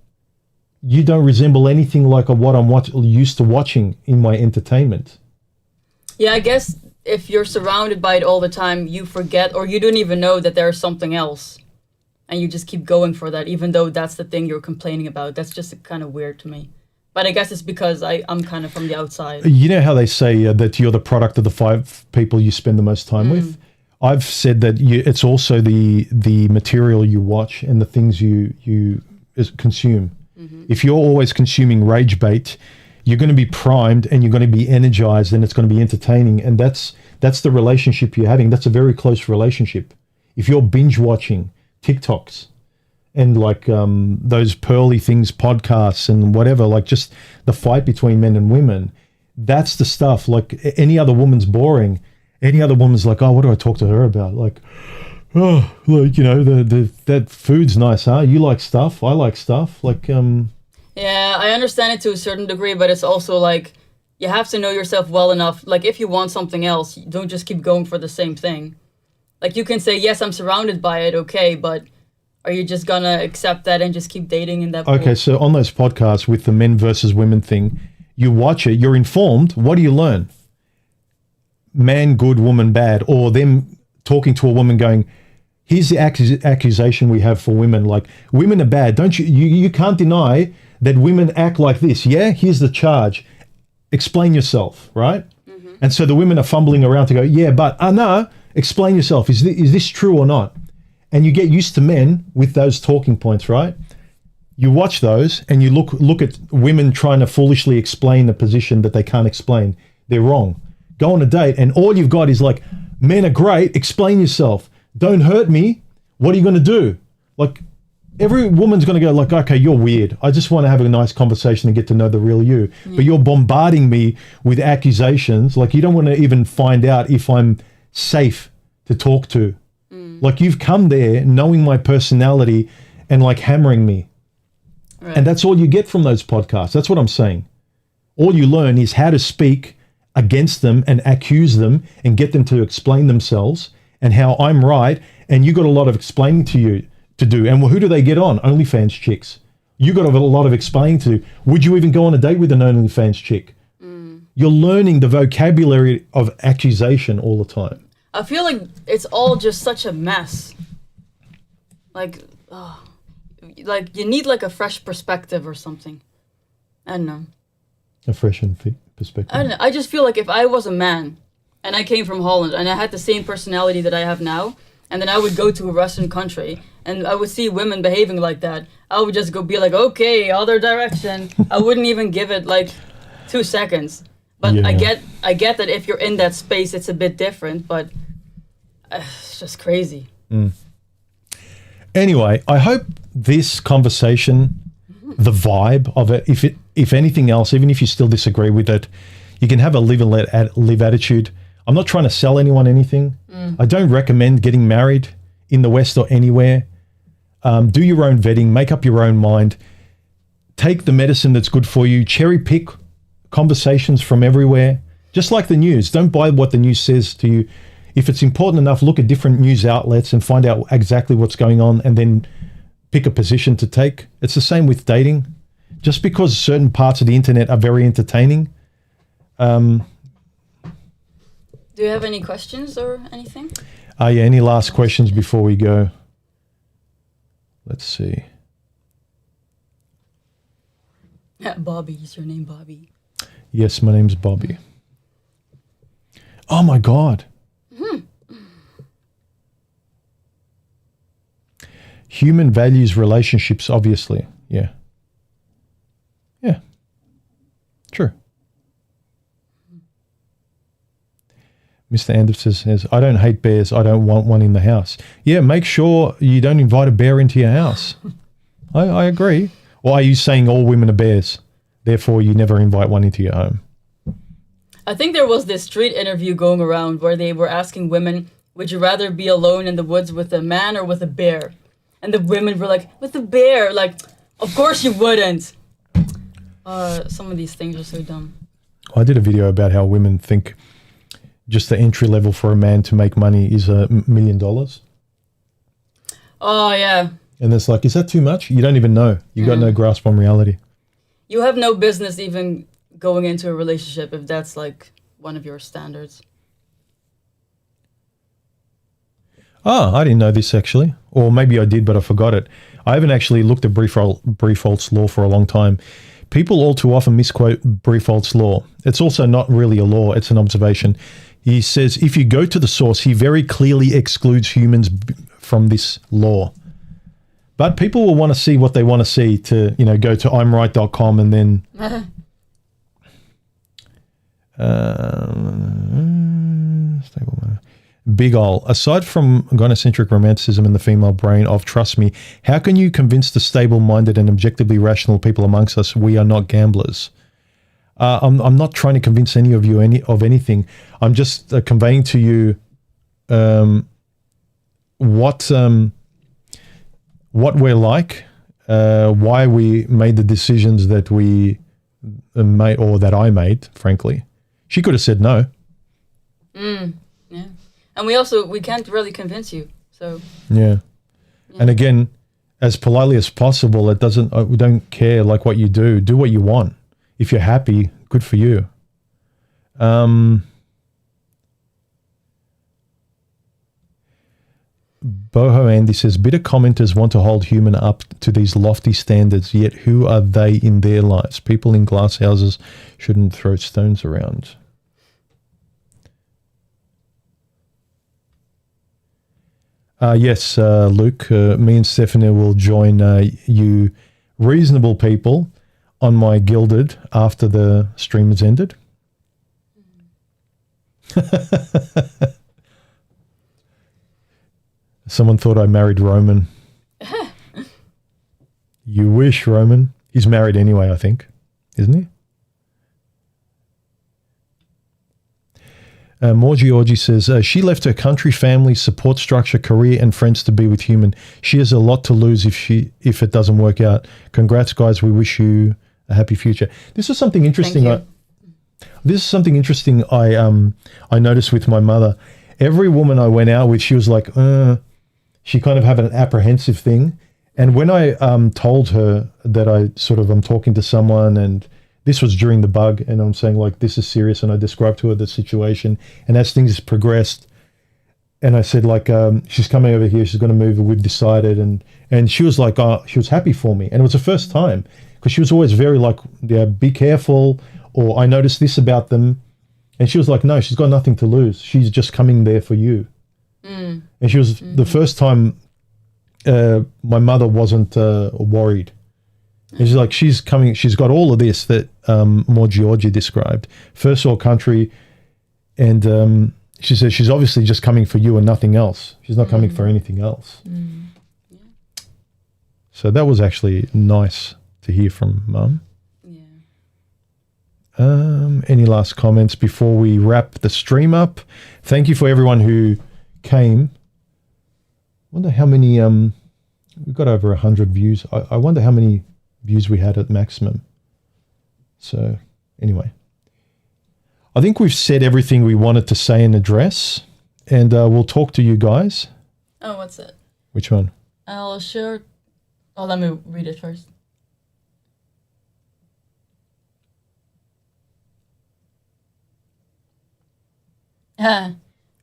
You don't resemble anything like what I'm used to watching in my entertainment. Yeah, I guess if you're surrounded by it all the time, you forget, or you don't even know that there's something else. And you just keep going for that, even though that's the thing you're complaining about. That's just kind of weird to me. But I guess it's because I'm kind of from the outside. You know how they say that you're the product of the 5 people you spend the most time with? I've said that it's also the material you watch and the things you consume. If you're always consuming rage bait, you're going to be primed and you're going to be energized and it's going to be entertaining. And that's the relationship you're having. That's a very close relationship. If you're binge watching TikToks and like those pearly things, podcasts and whatever, like just the fight between men and women, that's the stuff. Like, any other woman's boring. Any other woman's like, oh, what do I talk to her about? Like, oh, like, you know, that food's nice, huh? You like stuff. I like stuff. Like, Yeah, I understand it to a certain degree, but it's also like, you have to know yourself well enough. Like, if you want something else, don't just keep going for the same thing. Like, you can say, yes, I'm surrounded by it, okay, but are you just gonna accept that and just keep dating in that pool? Okay, so on those podcasts with the men versus women thing, you watch it, you're informed. What do you learn? Man good, woman bad, or them talking to a woman going, here's the accusation we have for women. Like, women are bad. Don't you, you can't deny that women act like this. Yeah, here's the charge. Explain yourself, right? Mm-hmm. And so the women are fumbling around to go, yeah, but no, explain yourself. Is this true or not? And you get used to men with those talking points, right? You watch those and you look at women trying to foolishly explain a position that they can't explain. They're wrong. Go on a date and all you've got is like, men are great, explain yourself. Don't hurt me. What are you going to do? Like, every woman's going to go like, okay, you're weird. I just want to have a nice conversation and get to know the real you. Yeah. But you're bombarding me with accusations. Like, you don't want to even find out if I'm safe to talk to. Like, you've come there knowing my personality and like hammering me. Right. And that's all you get from those podcasts. That's what I'm saying. All you learn is how to speak against them and accuse them and get them to explain themselves and how I'm right. And you got a lot of explaining to do. And who do they get on? OnlyFans chicks. You got a lot of explaining to do. Would you even go on a date with an OnlyFans chick? You're learning the vocabulary of accusation all the time. I feel like it's all just such a mess. Like you need like a fresh perspective or something. I don't know. A fresh and fit perspective. I don't know. I just feel like if I was a man and I came from Holland and I had the same personality that I have now, and then I would go to a Western country and I would see women behaving like that, I would just be like, okay, other direction. I wouldn't even give it like 2 seconds. But yeah. I get that if you're in that space, it's a bit different, but it's just crazy. Anyway, I hope this conversation, the vibe of it, if anything else, even if you still disagree with it, you can have a live and let live attitude. I'm not trying to sell anyone anything. I don't recommend getting married in the West or anywhere. Do your own vetting, make up your own mind, take the medicine that's good for you, cherry pick conversations from everywhere, just like the news. Don't buy what the news says to you. If it's important enough, look at different news outlets and find out exactly what's going on and then pick a position to take. It's the same with dating. Just because certain parts of the internet are very entertaining. Do you have any questions or anything? Yeah, any last questions before we go? Let's see. Bobby, is your name Bobby? Yes, my name's Bobby. Oh my God. Human values relationships, obviously. Yeah. Yeah. True. Mr. Anderson says, I don't hate bears. I don't want one in the house. Yeah, make sure you don't invite a bear into your house. I agree. Or are you saying all women are bears? Therefore, you never invite one into your home? I think there was this street interview going around where they were asking women, would you rather be alone in the woods with a man or with a bear? And the women were like, with a bear. Like, of course you wouldn't. Some of these things are so dumb. I did a video about how women think just the entry level for a man to make money is $1 million. Oh, yeah. And it's like, is that too much? You don't even know. You got no grasp on reality. You have no business even going into a relationship if that's like one of your standards. Oh, I didn't know this actually. Or maybe I did, but I forgot it. I haven't actually looked at Briefolt's law for a long time. People all too often misquote Briefolt's law. It's also not really a law, it's an observation. He says, if you go to the source, he very clearly excludes humans from this law. But people will want to see what they want to see to, go to imright.com and then... Big ol'. Aside from gynocentric romanticism in the female brain of trust me, how can you convince the stable-minded and objectively rational people amongst us we are not gamblers? I'm not trying to convince any of you of anything. I'm just conveying to you what we're like, why we made the decisions that we made, or that I made, frankly. She could have said no. Yeah. And we can't really convince you, so. Yeah. And again, as politely as possible, we don't care like what you do. Do what you want. If you're happy, good for you. Boho Andy says, bitter commenters want to hold human up to these lofty standards, yet who are they in their lives? People in glass houses shouldn't throw stones around. Yes, Luke, me and Stephanie will join you reasonable people on my Gilded after the stream has ended. Someone thought I married Roman. You wish, Roman. He's married anyway, I think, isn't he? Morgie Orgy says, she left her country, family, support structure, career, and friends to be with human. She has a lot to lose if it doesn't work out. Congrats, guys. We wish you a happy future. This is something interesting. I noticed with my mother. Every woman I went out with, she was like, she kind of had an apprehensive thing. And when I told her that I'm talking to someone, and this was during the bug, and I'm saying like, this is serious, and I described to her the situation, and as things progressed, and I said like, she's coming over here, she's going to move, we've decided, and she was like, she was happy for me, and it was the first time, because she was always very like, yeah, be careful, or I noticed this about them, and she was like, no, she's got nothing to lose, she's just coming there for you. And she was the first time my mother wasn't worried. And she's like, she's coming, she's got all of this that more Georgia described. First world country, and she says she's obviously just coming for you and nothing else. She's not coming for anything else. Yeah. So that was actually nice to hear from Mum. Yeah. Any last comments before we wrap the stream up? Thank you for everyone who came. Wonder how many, we've got over 100 views. I wonder how many views we had at maximum. So anyway, I think we've said everything we wanted to say and address, and we'll talk to you guys. Oh, what's it? Which one? I'll share. Oh, let me read it first.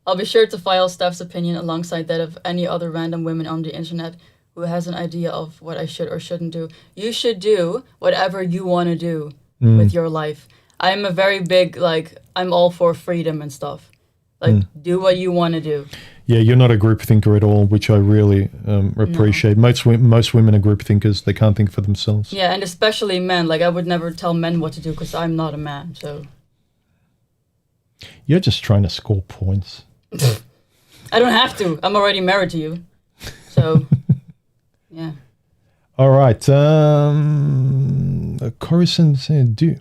I'll be sure to file Steph's opinion alongside that of any other random women on the internet who has an idea of what I should or shouldn't do. You should do whatever you want to do with your life. I'm a very big, like, I'm all for freedom and stuff. Like, do what you want to do. Yeah, you're not a group thinker at all, which I really appreciate. No. Most women are group thinkers. They can't think for themselves. Yeah, and especially men. Like, I would never tell men what to do because I'm not a man, so. You're just trying to score points. I don't have to. I'm already married to you. So, yeah. All right. Coruscant said, do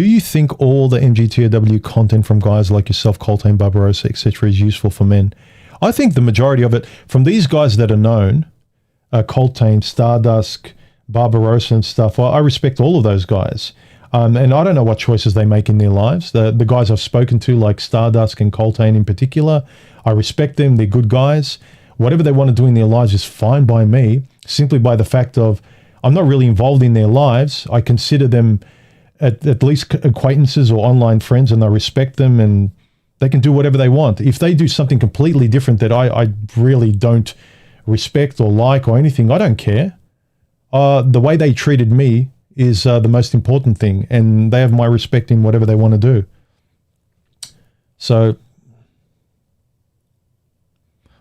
you think all the MGTOW content from guys like yourself, Coltane, Barbarossa, etc., is useful for men? I think the majority of it, from these guys that are known, Coltane, Stardust, Barbarossa and stuff, I respect all of those guys. And I don't know what choices they make in their lives. The guys I've spoken to, like Stardust and Coltane in particular, I respect them. They're good guys. Whatever they want to do in their lives is fine by me, simply by the fact of I'm not really involved in their lives. I consider them at least acquaintances or online friends, and I respect them, and they can do whatever they want. If they do something completely different that I really don't respect or like or anything, I don't care. The way they treated me is the most important thing, and they have my respect in whatever they want to do. So,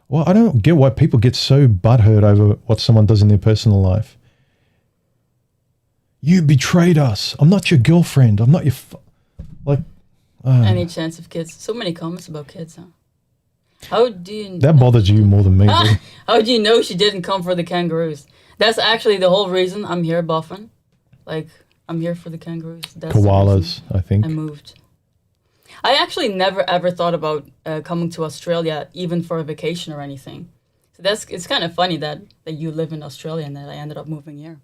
well, I don't get why people get so butthurt over what someone does in their personal life. You betrayed us. I'm not your girlfriend. I'm not your... Any chance of kids? So many comments about kids, huh? How do you... That bothers you more than me. How do you know she didn't come for the kangaroos? That's actually the whole reason I'm here, Buffin. Like, I'm here for the kangaroos. That's koalas, I think. I moved. I actually never ever thought about coming to Australia, even for a vacation or anything. So it's kind of funny that you live in Australia and that I ended up moving here.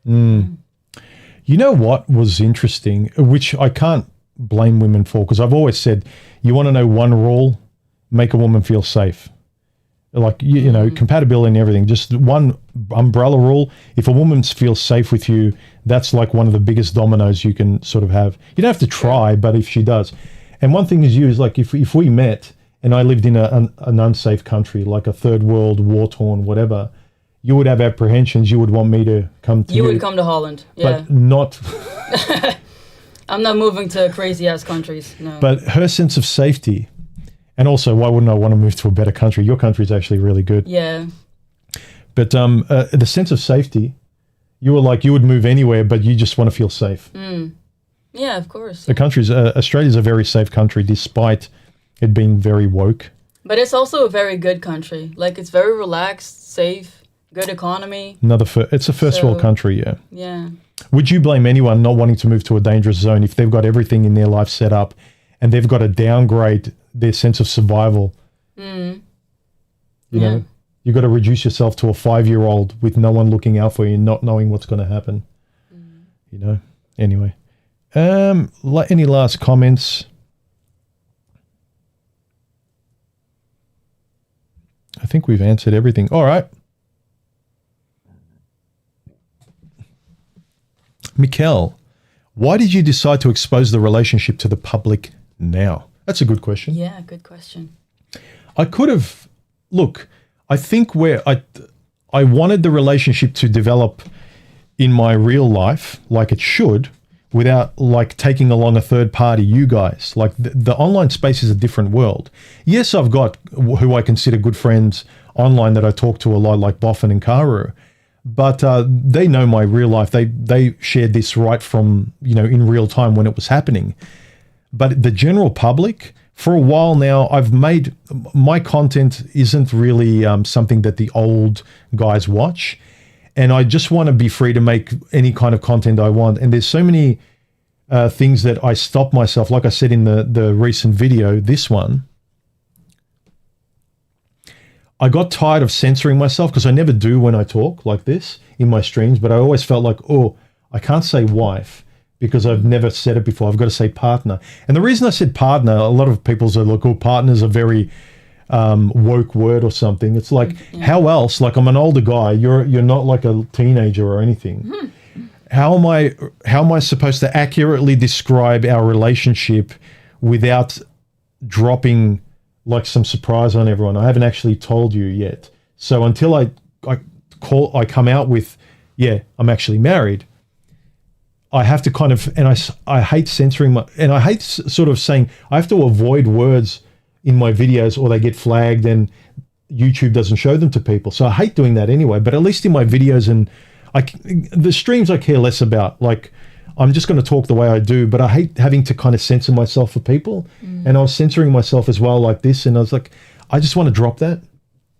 Yeah. You know what was interesting, which I can't blame women for, because I've always said, you want to know one rule, make a woman feel safe. Like, you know, compatibility and everything. Just one umbrella rule. If a woman feels safe with you, that's like one of the biggest dominoes you can sort of have. You don't have to try, but if she does. And one thing is like if we met and I lived in an unsafe country, like a third world, war-torn, whatever, you would have apprehensions. You would want me to come to you. You would come to Holland, yeah. But not... I'm not moving to crazy-ass countries, no. But her sense of safety, and also, why wouldn't I want to move to a better country? Your country is actually really good. Yeah. But the sense of safety, you were like, you would move anywhere, but you just want to feel safe. Yeah, of course. The country's, Australia's a very safe country, despite it being very woke. But it's also a very good country. Like, it's very relaxed, safe, good economy. It's a first world country, yeah. Yeah. Would you blame anyone not wanting to move to a dangerous zone if they've got everything in their life set up and they've got to downgrade their sense of survival? You know, you've got to reduce yourself to a 5-year-old with no one looking out for you and not knowing what's going to happen. You know, anyway. Any last comments? I think we've answered everything. All right. Mikkel, why did you decide to expose the relationship to the public now? That's a good question. Yeah, good question. I could have, look, I think where I wanted the relationship to develop in my real life like it should, without like taking along a third party, you guys. Like the online space is a different world. Yes, I've got who I consider good friends online that I talk to a lot, like Boffin and Karu. But they know my real life. They shared this right from, you know, in real time when it was happening. But the general public, for a while now, I've made my content isn't really something that the old guys watch. And I just want to be free to make any kind of content I want. And there's so many things that I stop myself. Like I said in the recent video, this one, I got tired of censoring myself because I never do when I talk like this in my streams, but I always felt like, oh, I can't say wife because I've never said it before. I've got to say partner. And the reason I said partner, a lot of people say, look, oh, partner's a very woke word or something. It's like, how else? Like, I'm an older guy. You're not like a teenager or anything. How am I supposed to accurately describe our relationship without dropping like some surprise on everyone? I haven't actually told you yet. So until I come out with, yeah, I'm actually married, I have to kind of, and I hate censoring and I hate sort of saying, I have to avoid words in my videos or they get flagged and YouTube doesn't show them to people. So I hate doing that anyway, but at least in my videos and the streams I care less about. Like, I'm just going to talk the way I do, but I hate having to kind of censor myself for people. And I was censoring myself as well like this. And I was like, I just want to drop that.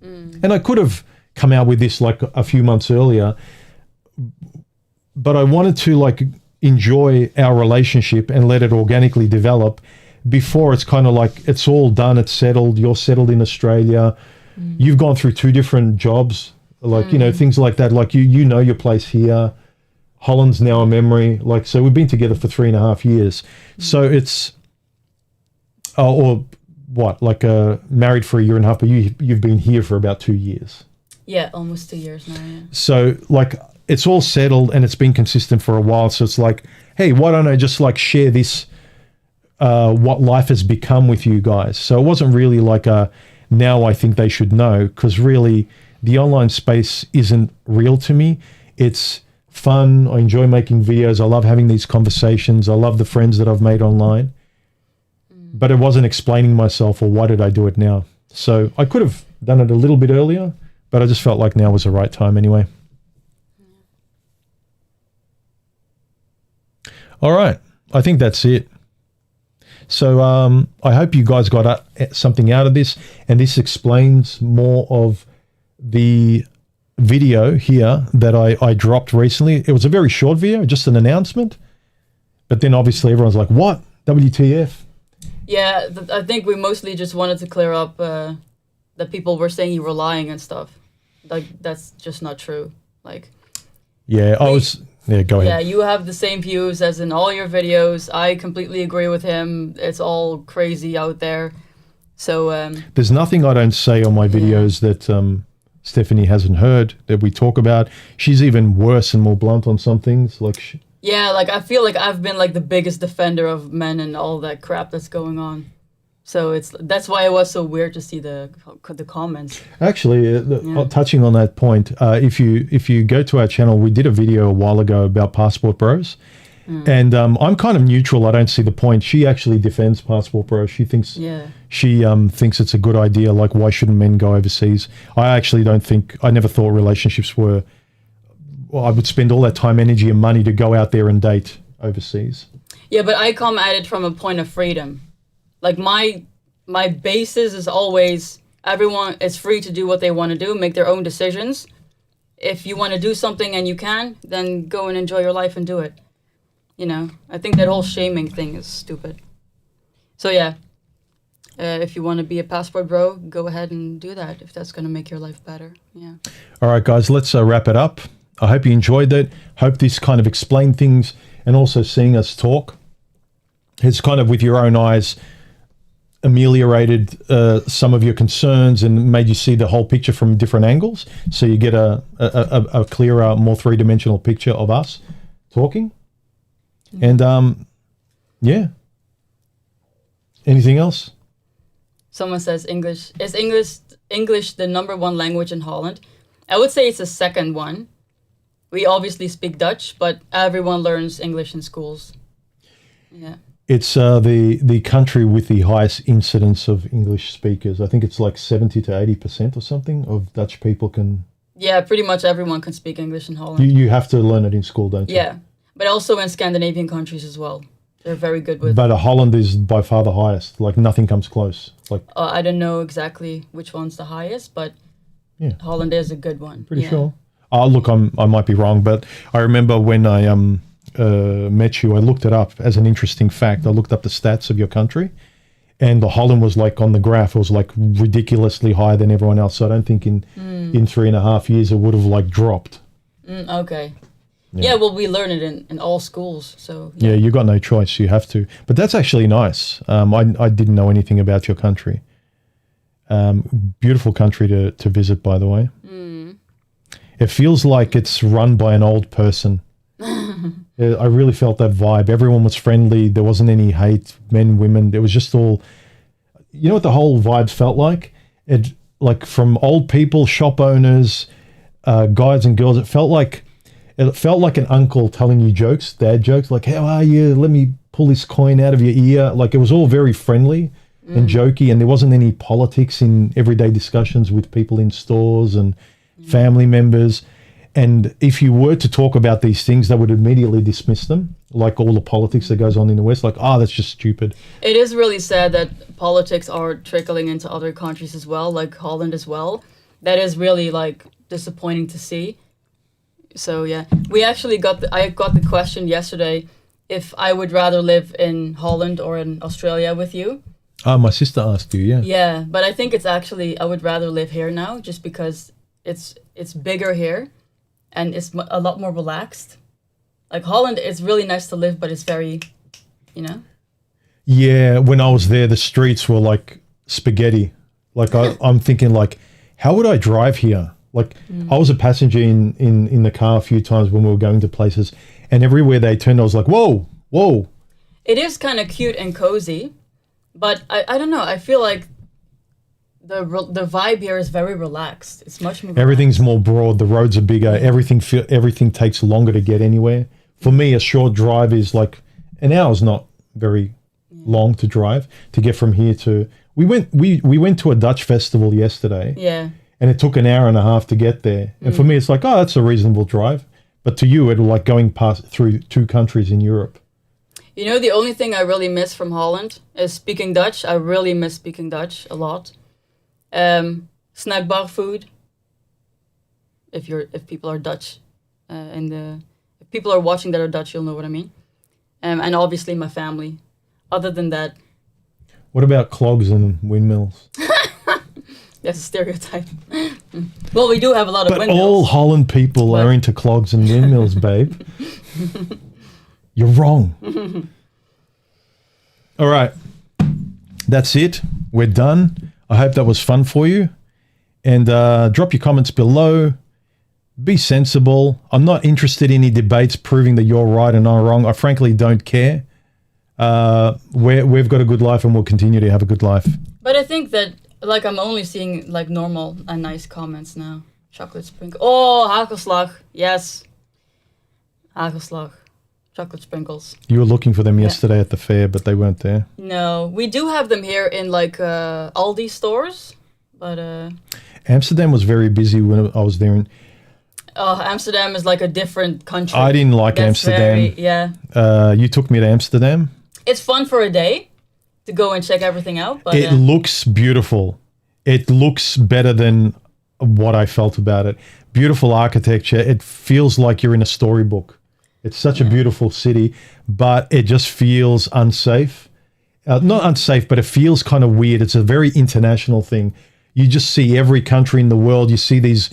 And I could have come out with this like a few months earlier, but I wanted to like enjoy our relationship and let it organically develop before it's kind of like, it's all done, it's settled, you're settled in Australia. You've gone through 2 different jobs, like, you know, things like that. Like you know your place here. Holland's now a memory. Like, so we've been together for 3.5 years. So it's, or what, like married for 1.5 years, but you've been here for about 2 years. Yeah, almost 2 years now, yeah. So like, it's all settled and it's been consistent for a while. So it's like, hey, why don't I just like share this, what life has become with you guys? So it wasn't really like now I think they should know, because really the online space isn't real to me. It's fun. I enjoy making videos. I love having these conversations. I love the friends that I've made online. But it wasn't explaining myself or why did I do it now. So I could have done it a little bit earlier, but I just felt like now was the right time anyway. All right. I think that's it. So I hope you guys got something out of this, and this explains more of the video here that I dropped recently. It was a very short video, just an announcement, but then obviously everyone's like, what? WTF? Yeah, I think we mostly just wanted to clear up that people were saying you were lying and stuff. Like, that's just not true. Like, yeah, yeah, go ahead. Yeah, you have the same views as in all your videos. I completely agree with him. It's all crazy out there. So there's nothing I don't say on my videos that Stephanie hasn't heard, that we talk about. She's even worse and more blunt on some things. Like, yeah, like I feel like I've been like the biggest defender of men and all that crap that's going on. So that's why it was so weird to see the comments. Actually, touching on that point, if you go to our channel, we did a video a while ago about Passport Bros. And I'm kind of neutral. I don't see the point. She actually defends Passport Bros. She thinks thinks it's a good idea. Like, why shouldn't men go overseas? I actually don't think. I never thought relationships were. Well, I would spend all that time, energy, and money to go out there and date overseas. Yeah, but I come at it from a point of freedom. Like my basis is always everyone is free to do what they want to do, make their own decisions. If you want to do something and you can, then go and enjoy your life and do it. You know, I think that whole shaming thing is stupid. So yeah, if you want to be a passport bro, go ahead and do that if that's going to make your life better. Yeah. All right, guys, let's wrap it up. I hope you enjoyed that. Hope this kind of explained things, and also seeing us talk has kind of, with your own eyes, ameliorated some of your concerns and made you see the whole picture from different angles. So you get a clearer, more three-dimensional picture of us talking. And yeah. Anything else? Someone says English. Is English the #1 language in Holland? I would say it's the second one. We obviously speak Dutch, but everyone learns English in schools. Yeah. It's the country with the highest incidence of English speakers. I think it's like 70 to 80% or something of Dutch people can. Yeah, pretty much everyone can speak English in Holland. You have to learn it in school, don't you? Yeah, but also in Scandinavian countries as well. They're very good with. But Holland is by far the highest. Like, nothing comes close. Like, I don't know exactly which one's the highest, but yeah, Holland is a good one. Pretty sure. Look, I might be wrong, but I remember when I met you, I looked it up as an interesting fact. I looked up the stats of your country, and the Holland was like on the graph. It was like ridiculously higher than everyone else. So I don't think in 3.5 years it would have like dropped. Okay. Yeah, well, we learn it in all schools. So yeah, you got no choice. You have to. But that's actually nice. I didn't know anything about your country. Beautiful country to visit, by the way. It feels like it's run by an old person. I really felt that vibe. Everyone was friendly. There wasn't any hate, men, women. It was just all, you know what the whole vibes felt like? It, like, from old people, shop owners, guys and girls, it felt like an uncle telling you jokes, dad jokes, like, how are you? Let me pull this coin out of your ear. Like, it was all very friendly and jokey, and there wasn't any politics in everyday discussions with people in stores and family members. And if you were to talk about these things, they would immediately dismiss them, like all the politics that goes on in the West. Like, that's just stupid. It is really sad that politics are trickling into other countries as well, like Holland as well. That is really, like, disappointing to see. So, yeah. We actually I got the question yesterday if I would rather live in Holland or in Australia with you. My sister asked you, yeah. Yeah, but I think it's actually, I would rather live here now just because it's bigger here. And it's a lot more relaxed. Like, Holland, it's really nice to live, but it's very, you know? Yeah, when I was there, the streets were like spaghetti. Like, I'm thinking, like, how would I drive here? Like, I was a passenger in the car a few times when we were going to places, and everywhere they turned, I was like, whoa, whoa. It is kind of cute and cozy, but I don't know. I feel like the vibe here is very relaxed. It's much more relaxed. Everything's more broad. The roads are bigger. Everything takes longer to get anywhere. For me, a short drive is like an hour is not very long to drive to get from here to. We went to a Dutch festival yesterday. Yeah. And it took an hour and a half to get there. And for me, it's like, that's a reasonable drive. But to you, it's like going through 2 countries in Europe. You know, the only thing I really miss from Holland is speaking Dutch. I really miss speaking Dutch a lot. Snack bar food. If people are Dutch, if people are watching that are Dutch, you'll know what I mean. And obviously my family. Other than that. What about clogs and windmills? That's a stereotype. Well, we do have a lot of windmills. But all Holland people are into clogs and windmills, babe. You're wrong. All right. That's it. We're done. I hope that was fun for you. And drop your comments below. Be sensible. I'm not interested in any debates proving that you're right and I'm wrong. I frankly don't care. we've got a good life and we'll continue to have a good life. But I think that, like, I'm only seeing, like, normal and nice comments now. Chocolate sprinkle. Oh, hagelslag. Yes. Hagelslag. Chocolate sprinkles. You were looking for them yesterday at the fair, but they weren't there. No, we do have them here in, like, Aldi stores, but... Amsterdam was very busy when I was there. Amsterdam is like a different country. I didn't like Amsterdam. You took me to Amsterdam. It's fun for a day to go and check everything out. But it looks beautiful. It looks better than what I felt about it. Beautiful architecture. It feels like you're in a storybook. It's such a beautiful city, but it just feels unsafe. Not unsafe, but it feels kind of weird. It's a very international thing. You just see every country in the world. You see these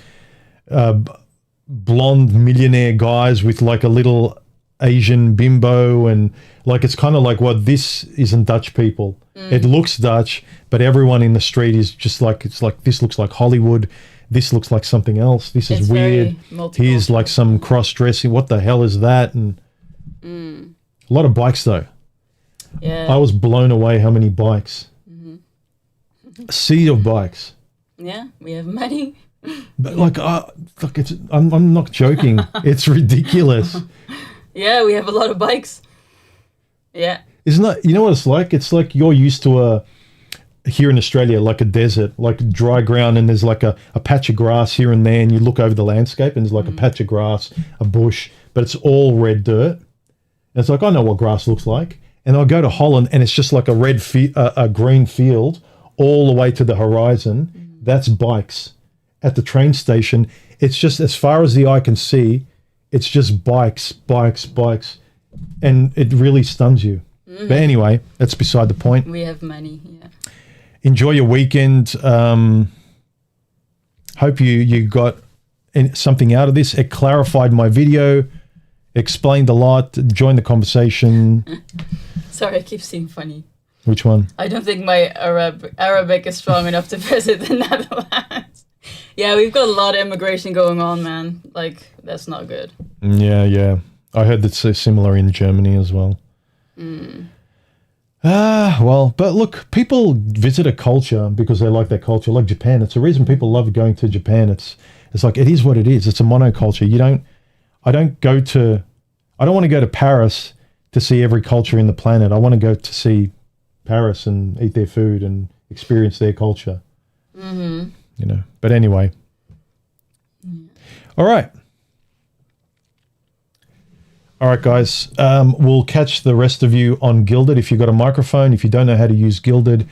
blonde millionaire guys with like a little Asian bimbo, and like it's kind of like, what, this isn't Dutch people. It looks Dutch, but everyone in the street is just like, it's like, this looks like Hollywood. This looks like something else. This is weird. Here's like some cross-dressing. What the hell is that? And a lot of bikes though. Yeah. I was blown away how many bikes. A sea of bikes. Yeah, we have many. But like, look, I'm not joking. It's ridiculous. Yeah, we have a lot of bikes. Yeah. Isn't that, you know what it's like? It's like you're used to here in Australia, like a desert, like dry ground, and there's like a patch of grass here and there, and you look over the landscape and there's like a patch of grass, a bush, but it's all red dirt. And it's like, I know what grass looks like. And I'll go to Holland and it's just like a green field all the way to the horizon. That's bikes. At the train station, it's just, as far as the eye can see, it's just bikes. And it really stuns you. But anyway, that's beside the point. We have many, yeah. Enjoy your weekend. Hope you got something out of this. It clarified my video, explained a lot, joined the conversation. Sorry, I keep seeing funny. Which one? I don't think my Arabic is strong enough to visit the Netherlands. Yeah, we've got a lot of immigration going on, man. Like, that's not good. Yeah. I heard that's similar in Germany as well. Well, but look, people visit a culture because they like their culture, like Japan. It's the reason people love going to Japan. It's like, it is what it is. It's a monoculture. I don't want to go to Paris to see every culture in the planet. I want to go to see Paris and eat their food and experience their culture. But anyway. All right, guys. We'll catch the rest of you on Gilded. If you've got a microphone, if you don't know how to use Gilded,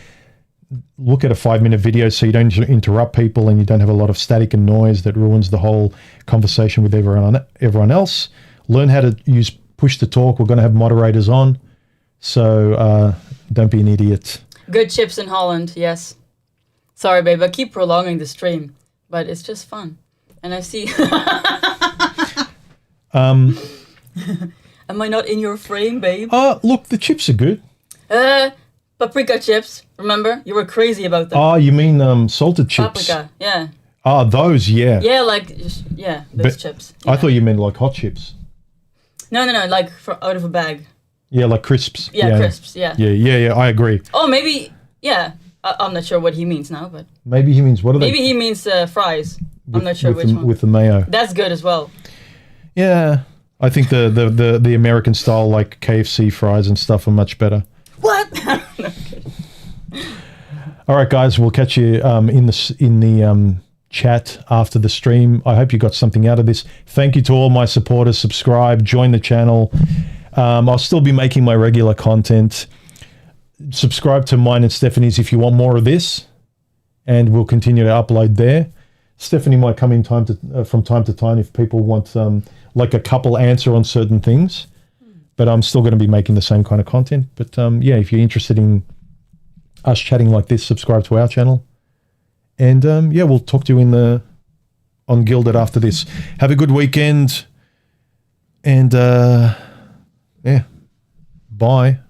look at a 5-minute video so you don't interrupt people and you don't have a lot of static and noise that ruins the whole conversation with everyone else. Learn how to use push to talk. We're going to have moderators on, so don't be an idiot. Good chips in Holland, yes. Sorry, babe, I keep prolonging the stream, but it's just fun. And I see... Am I not in your frame, babe? Look, the chips are good. Paprika chips, remember? You were crazy about them. Oh, you mean salted chips? Paprika, yeah. Those, yeah. Yeah, those chips. Yeah. I thought you meant like hot chips. No, like out of a bag. Yeah, like crisps. Yeah, crisps, yeah. Yeah, I agree. Oh, maybe, yeah. I'm not sure what he means now, but... Maybe he means, what are they? Maybe he means fries. I'm not sure which one. With the mayo. That's good as well. Yeah. I think the American style, like KFC fries and stuff, are much better. What? All right, guys, we'll catch you in the chat after the stream. I hope you got something out of this. Thank you to all my supporters. Subscribe, join the channel. I'll still be making my regular content. Subscribe to mine and Stephanie's if you want more of this, and we'll continue to upload there. Stephanie might come in from time to time if people want like a couple answer on certain things, but I'm still going to be making the same kind of content. But yeah, if you're interested in us chatting like this, subscribe to our channel, and yeah, we'll talk to you on Gilded after this. Have a good weekend, and yeah, bye.